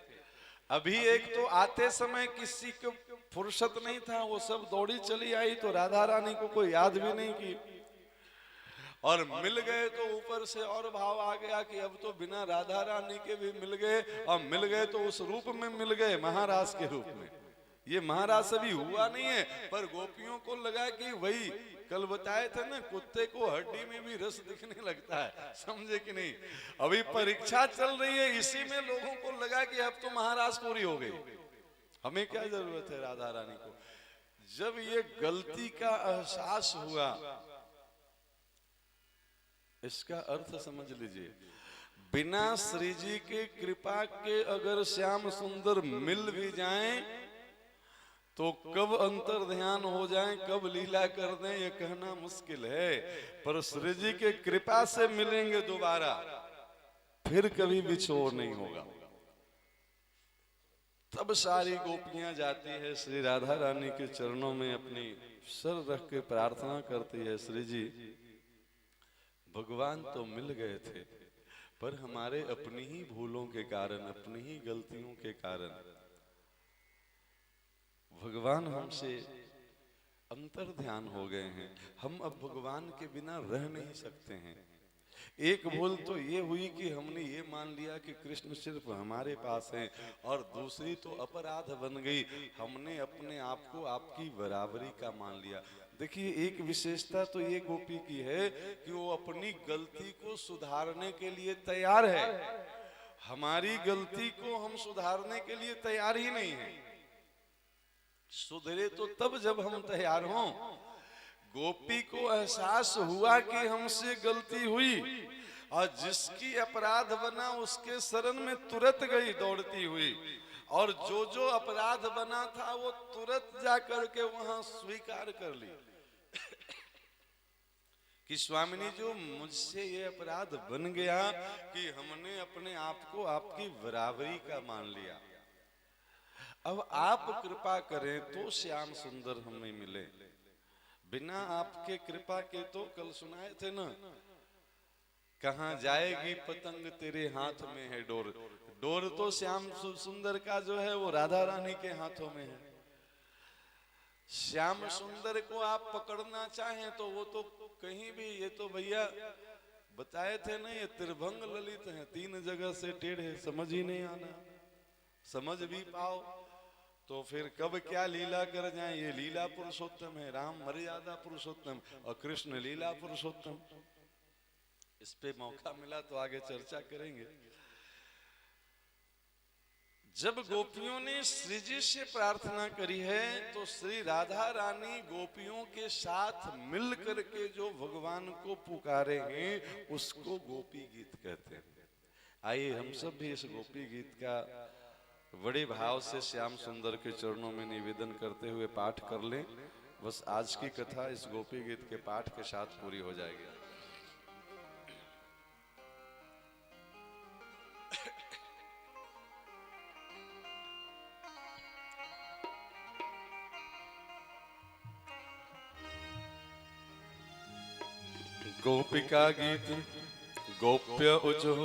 अभी एक तो आते समय किसी को फुर्सत नहीं था, वो सब दौड़ी चली आई तो राधा रानी को कोई याद भी नहीं की, और मिल गए तो ऊपर से और भाव आ गया कि अब तो बिना राधा रानी के भी मिल गए, और मिल गए तो उस रूप में मिल गए, महाराज के रूप में। ये महाराज से भी हुआ नहीं है, पर गोपियों को लगा कि वही कल बताए थे ना, कुत्ते को हड्डी में भी रस दिखने लगता है, समझे कि नहीं। अभी परीक्षा चल रही है, इसी में लोगों को लगा कि अब तो महाराज पूरी हो गई, हमें क्या जरूरत है राधा रानी को। जब ये गलती का एहसास हुआ, इसका अर्थ समझ लीजिए, बिना श्री जी के कृपा के अगर श्याम सुंदर मिल भी जाएं तो कब अंतर ध्यान हो जाए, कब लीला कर दें, ये कहना मुश्किल है। पर श्री जी के कृपा से मिलेंगे दोबारा, फिर कभी बिछोड़ नहीं होगा। तब सारी गोपियां जाती है श्री राधा रानी के चरणों में, अपनी सर रख के प्रार्थना करती है, श्री जी भगवान तो मिल गए थे, पर हमारे अपनी ही भूलों के कारण, अपनी ही गलतियों के कारण भगवान हमसे अंतर ध्यान हो गए हैं। हम अब भगवान के बिना रह नहीं सकते हैं। एक भूल तो ये हुई कि हमने ये मान लिया कि कृष्ण सिर्फ हमारे पास हैं, और दूसरी तो अपराध बन गई, हमने अपने आप को आपकी बराबरी का मान लिया। देखिए, एक विशेषता तो ये गोपी की है कि वो अपनी गलती को सुधारने के लिए तैयार है, हमारी गलती को हम सुधारने के लिए तैयार ही नहीं है। सुधरे तो तब जब हम तैयार हों। गोपी को एहसास हुआ कि हमसे गलती हुई, और जिसकी अपराध बना उसके शरण में तुरंत गई दौड़ती हुई, और जो जो अपराध बना था वो तुरंत जा करके वहां स्वीकार कर ली कि स्वामिनी जो मुझसे ये अपराध बन गया कि हमने अपने आप को आपकी बराबरी का मान लिया, अब आप कृपा करें तो श्याम सुंदर हमें मिले। बिना आपके कृपा के तो कल सुनाए थे ना, कहाँ जाएगी पतंग तेरे हाथ में है डोर। डोर तो श्याम सुंदर का जो है वो राधा रानी के हाथों में है। श्याम सुंदर को आप पकड़ना चाहें तो वो तो कहीं भी, ये तो भैया बताए थे ना, ये त्रिभंग ललित हैं, 3 जगह से टेढ़े, समझ ही नहीं आना। समझ भी पाओ तो फिर कब क्या लीला कर जाए। ये लीला पुरुषोत्तम है, राम मर्यादा पुरुषोत्तम और कृष्ण लीला पुरुषोत्तम। इस पे मौका मिला तो आगे चर्चा करेंगे। जब गोपियों ने श्री जी से प्रार्थना करी है तो श्री राधा रानी गोपियों के साथ मिल करके जो भगवान को पुकारे हैं उसको गोपी गीत कहते हैं। आइए हम सब भी इस गोपी गीत का बड़े भाव से श्याम सुंदर के चरणों में निवेदन करते हुए पाठ कर लें। बस आज की कथा इस गोपी गीत के पाठ के साथ पूरी हो जाएगी। गोपिका गीत गोप्य उजो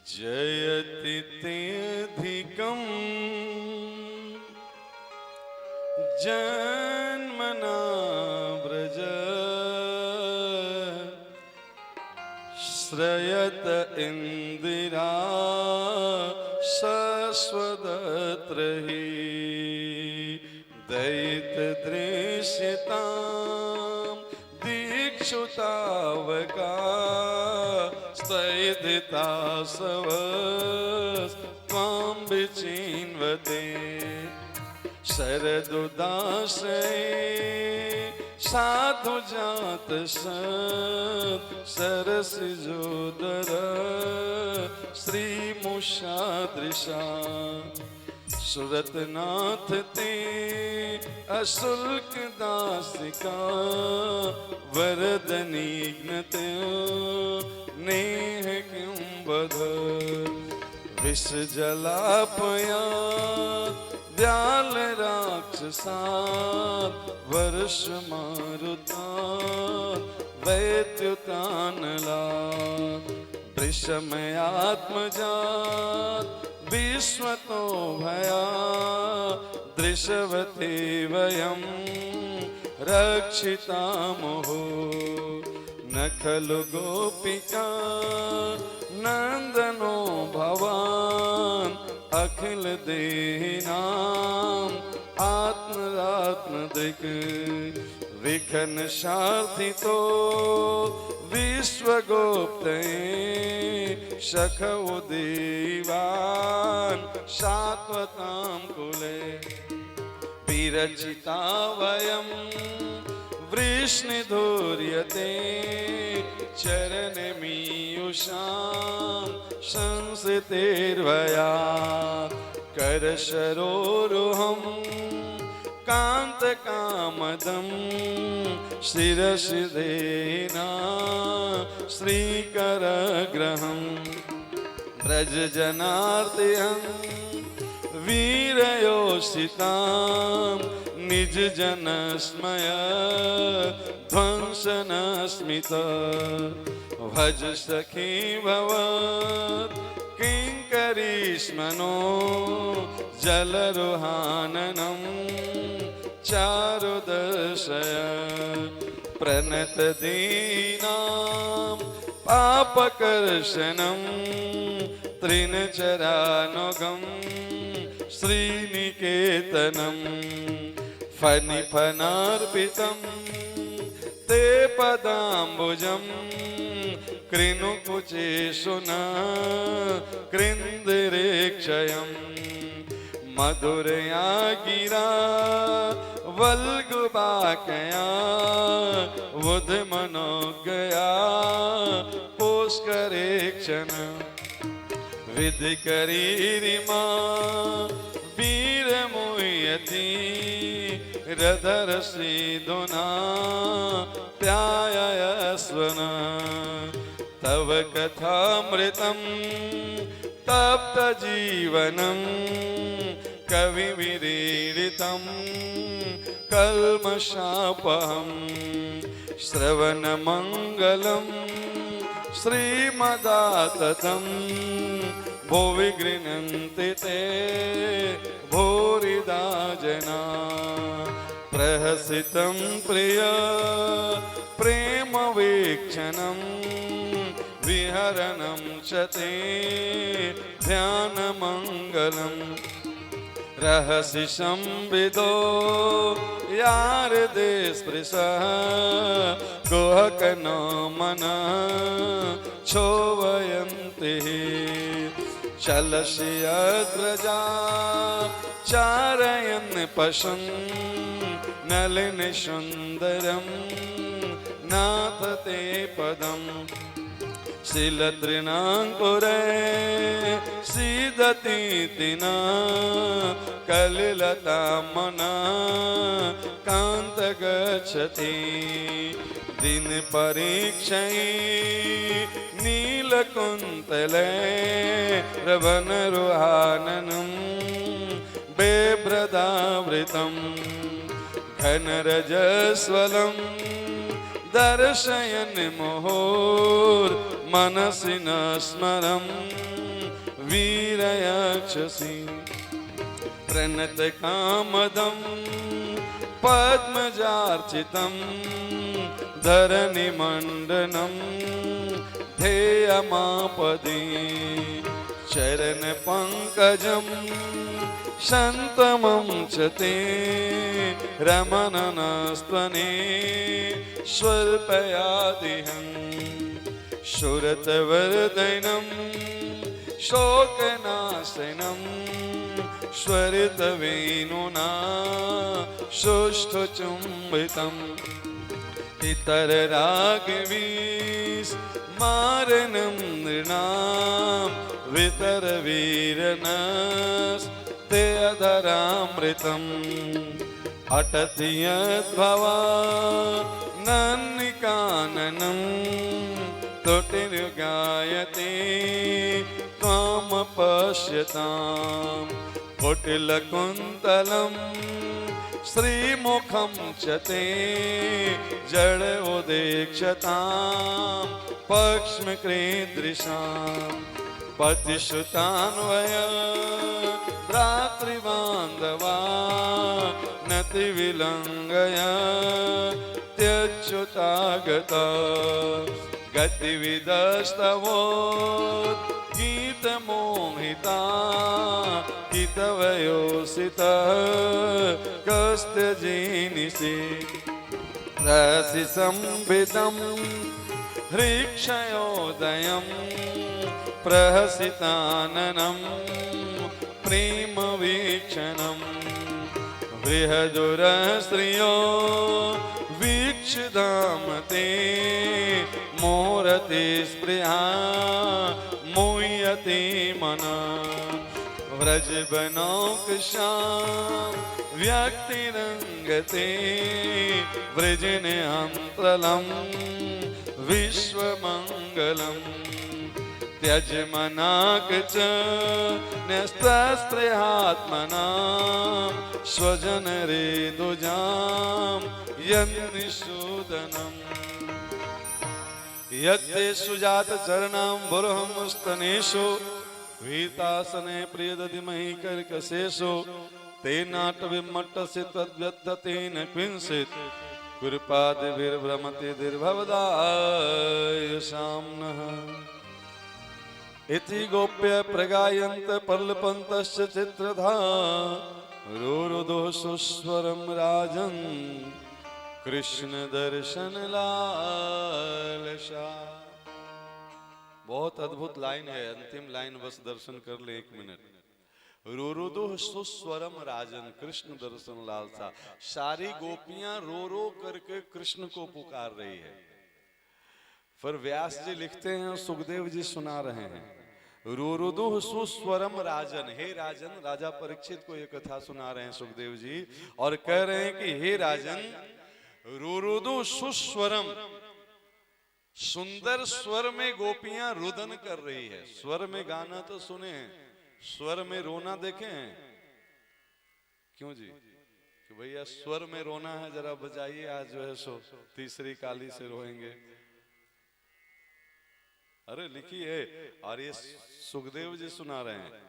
जयति तेऽधिकं जन्मना व्रज श्रयत इंदिरा सस्वदत्र हि दैत दृश्यतां दीक्षुतावका स्तैदितासवस् त्वां विचिन्वते शरदुदासे साधुजात सत् सरसिजोदर श्रीमुषादृशा सुरतनाथ ते अशुल्क दासिका वरदनीग्नत नेह किं बध विष जलापयात् व्याल राक्षसात् वर्ष मारुतात् वैद्युतानलात् वृषमयात्मजात् विश्वतो भया दृशवते वयं रक्षितामहो न खलु गोपिका नंदनो भवान् अखिल देहिनां आत्मरात्मदिक् विघ्न शार्थितो विश्वगोप्तये सखौ देवान् सात्वतां कुले विरचिता वयं वृष्णिधूर्यते चरणमीयुषां संसितेर्वया करशरोरुहं कान्तकामदं शिरसि देना श्रीकरग्रहं व्रजजनार्तिहं वीरयोषितां निजजनस्मय ध्वंसनस्मित भज सखी भवत् किङ्करीष्मनो जलरुहाननं चारुदर्शय प्रणतदीनां पापकर्षणं त्रिनचरानुगं श्रीनिकेतनं फनिफनार्पितं ते पदाम्बुजं कृणुकुचेषु न कृन्दिरेक्षयं मधुरया गिरा वल्गुबाकया बुधमनोज्ञया पुष्करेक्षण विधिकरीरिमा वीरमुयति रधरसीदुना प्यायस्वन तव कथामृतं तप्तजीवनं कविविरीडितं कल्मषापहं श्रवणमङ्गलं श्रीमदाततं भुवि गृह्णन्ति ते भूरिदा जना प्रहसितं प्रिय प्रेम वीक्षणं विहरणं च ते ध्यानमङ्गलम् रहसि संविदो यारदे स्पृशः गुहक नो मनः क्षोभयन्ति चलसि अग्रजा चारयन् पशुन् नलिन सुन्दरं नाथ ते पदम् शिलतृणाङ्कुरे सीदति तिना कलिलता मना कान्त गच्छति दिन परीक्षै नीलकुन्तले रवनरुहाननं बेभ्रदावृतम् घनरजस्वलं दर्शयन् मुहुर्मनसि न स्मरं वीरयक्षसि प्रणतकामदं पद्मजार्चितं धरणिमण्डनं ध्येयमापदि चरणपङ्कजं शन्तमं च ते रमणनस्त्वने स्वल्पयादिहं सुरतवर्धनं शोकनाशनं स्वरितवेणुना सुष्ठुचुम्बितम् इतररागवीस्मारणं नृणां वितरवीरनस्ते अधरामृतम् अटति यद्भवा नन्निकाननं तुटिर्गायते त्वां पश्यतां कुटिलकुन्तलं श्रीमुखं च ते जड उदेक्षतां पक्ष्मकृदृशाम् पतिसुतान्वय भ्रातृबान्धवा नतिविलङ्घय त्यच्युतागता गतिविदस्तवोद्गीतमोहिता हितवयोसिता कस्त्यजीनिषि रसि संविदं हृक्षयोदयं प्रहसिताननं प्रेमवीक्षणं बृहदुरस्त्रियो वीक्षितामते मोरति स्पृहा मुह्यते मनः व्रजबनौकशां व्यक्तिरङ्गते व्रजनयन्त्रलं विश्वमङ्गलम् त्यजमनाक च न्यस्तस्त्रेहात्मनां स्वजनरेदुजां यन्निषूदनम् यत्ते सुजातचरणां बुरहंस्तनेषु वीतासने प्रियदधिमहि कर्कशेषु तेनाटविमट्टस्य तद्व्यद्धतेन क्विंसित् कृपादिभिर्भ्रमति दीर्भवदायसां नः इति गोप्य प्रगायन्त पर्लपन्तश्च चित्रधा रोरुदो सुस्वरं राजन् कृष्ण दर्शन लालसा। बहुत अद्भुत लाइन है, अंतिम लाइन बस दर्शन कर ले 1 मिनट। रोरुदो सुस्वरम राजन कृष्ण दर्शन लालसा। सारी गोपियां रो रो करके कृष्ण को पुकार रही है। फिर व्यास जी लिखते हैं, सुखदेव जी सुना रहे हैं, रोरुदो सुस्वरम राजन, हे राजन, राजा परीक्षित को ये कथा सुना रहे हैं सुखदेव जी और कह रहे हैं कि हे राजन, रोरुदो सुस्वरम, सुंदर स्वर में गोपियां रुदन कर रही है। स्वर में गाना तो सुने, स्वर में रोना देखे क्यों जी? कि भैया स्वर में रोना है, जरा बजाइए। आज जो है सो तीसरी काली से रोएंगे। अरे लिखी है, और ये सुखदेव जी सुना रहे हैं।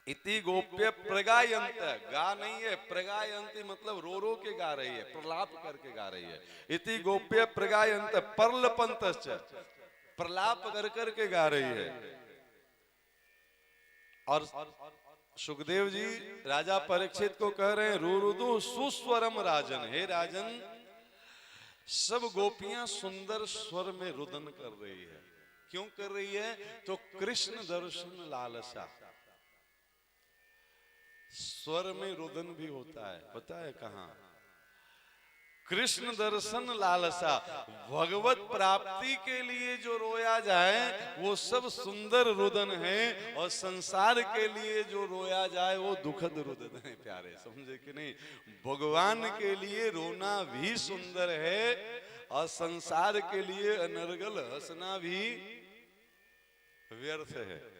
इति गोप्य प्रगायंत, गा नहीं है, प्रगायंती मतलब रो रो के गा रही है, प्रलाप करके गा रही है। इति गोप्य प्रगायंत परलपंतश्च, प्रलाप कर करके गा रही है। और सुखदेव जी राजा परीक्षित को कह रहे हैं, रुरुदु सुस्वरम राजन, हे राजन सब गोपियां सुंदर स्वर में रुदन कर रही है। क्यों कर रही है? तो कृष्ण दर्शन लालसा। स्वर में रुदन भी होता है, पता है कहां? कृष्ण दर्शन लालसा, भगवत प्राप्ति के लिए जो रोया जाए वो सब सुंदर रुदन है, और संसार के लिए जो रोया जाए वो दुखद रुदन है। प्यारे समझे कि नहीं? भगवान के लिए रोना भी सुंदर है, और संसार के लिए अनर्गल हंसना भी व्यर्थ है।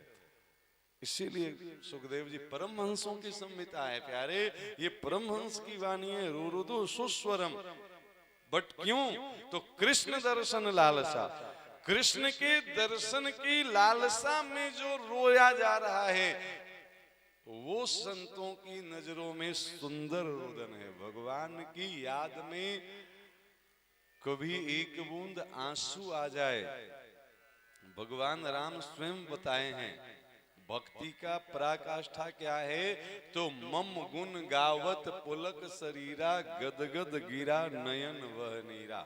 इसीलिए सुखदेव जी परमहंसों की संहिता है प्यारे, ये परमहंस की वाणी है। रुरुदु सुस्वरम, बट क्यों? तो कृष्ण दर्शन लालसा, कृष्ण के दर्शन की लालसा में जो रोया जा रहा है वो संतों की नजरों में सुंदर रुदन है। भगवान की याद में कभी एक बूंद आंसू आ जाए, भगवान राम स्वयं बताए हैं भक्ति का पराकाष्ठा क्या है? तो मम गुण गावत पुलक शरीरा, गदगद गिरा नयन वह नीरा।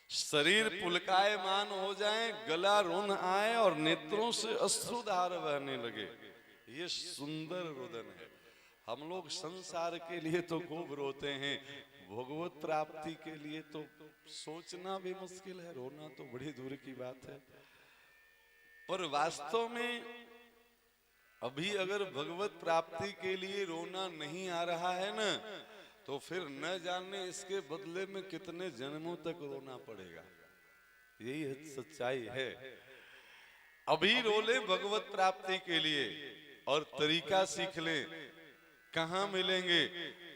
शरीर पुलकायमान हो जाए, गला रोन आए और नेत्रों से अश्रुधार बहने लगे, ये सुंदर रुदन है। हम लोग संसार के लिए तो खूब रोते हैं, भगवत प्राप्ति के लिए तो सोचना भी मुश्किल है, रोना तो बड़ी दूर की बात है। पर वास्तव में अभी अगर भगवत प्राप्ति के लिए रोना नहीं आ रहा है ना, तो फिर न जाने इसके बदले में कितने जन्मों तक रोना पड़ेगा। यही सच्चाई है। अभी रो ले भगवत प्राप्ति के लिए और तरीका सीख ले। कहाँ मिलेंगे?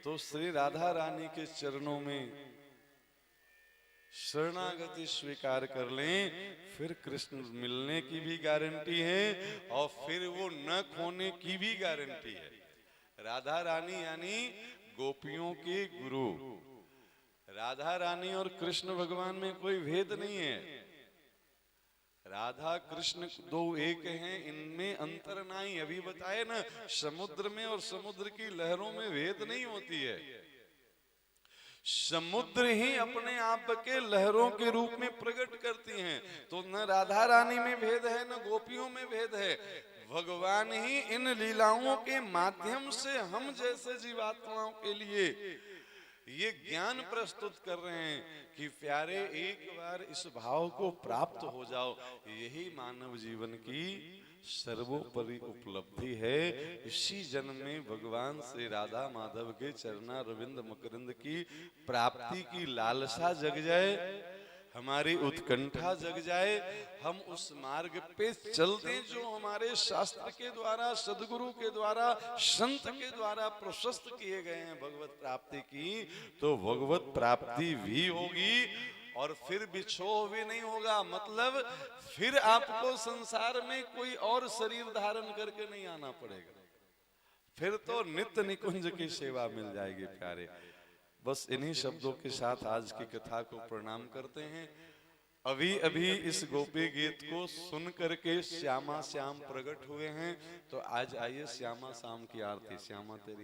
तो श्री राधा रानी के चरणों में शरणागति स्वीकार कर लें, फिर कृष्ण मिलने की भी गारंटी है और फिर वो न खोने की भी गारंटी है। राधा रानी यानी गोपियों के गुरु। राधा रानी और कृष्ण भगवान में कोई भेद नहीं है। राधा कृष्ण दो एक हैं, इनमें अंतर नहीं। अभी बताए ना, समुद्र में और समुद्र की लहरों में भेद नहीं होती है। समुद्र ही अपने आप के लहरों के रूप में प्रकट करती हैं। तो न राधा रानी में भेद है, न गोपियों में भेद है। भगवान ही इन लीलाओं के माध्यम से हम जैसे जीवात्माओं के लिए ये ज्ञान प्रस्तुत कर रहे हैं कि प्यारे एक बार इस भाव को प्राप्त हो जाओ। यही मानव जीवन की सर्वोपरि उपलब्धि है। इसी जन्म में भगवान श्री राधा माधव के चरना रविंद मकरंद की प्राप्ति की लालसा जग जाए, हमारी उत्कंठा जग जाए, हम उस मार्ग पे चलते जो हमारे शास्त्र के द्वारा, सदगुरु के द्वारा, संत के द्वारा प्रशस्त किए गए हैं भगवत प्राप्ति की, तो भगवत प्राप्ति भी होगी और फिर बिछोह भी नहीं होगा। मतलब फिर आपको संसार में कोई और शरीर धारण करके नहीं आना पड़ेगा, फिर तो नित्य निकुंज की सेवा मिल जाएगी प्यारे। बस इन्हीं शब्दों के साथ आज की कथा को प्रणाम करते हैं। अभी अभी इस गोपी गीत को सुन करके श्यामा श्याम प्रकट हुए हैं, तो आज आइए श्यामा श्याम की आरती। श्यामा तेरी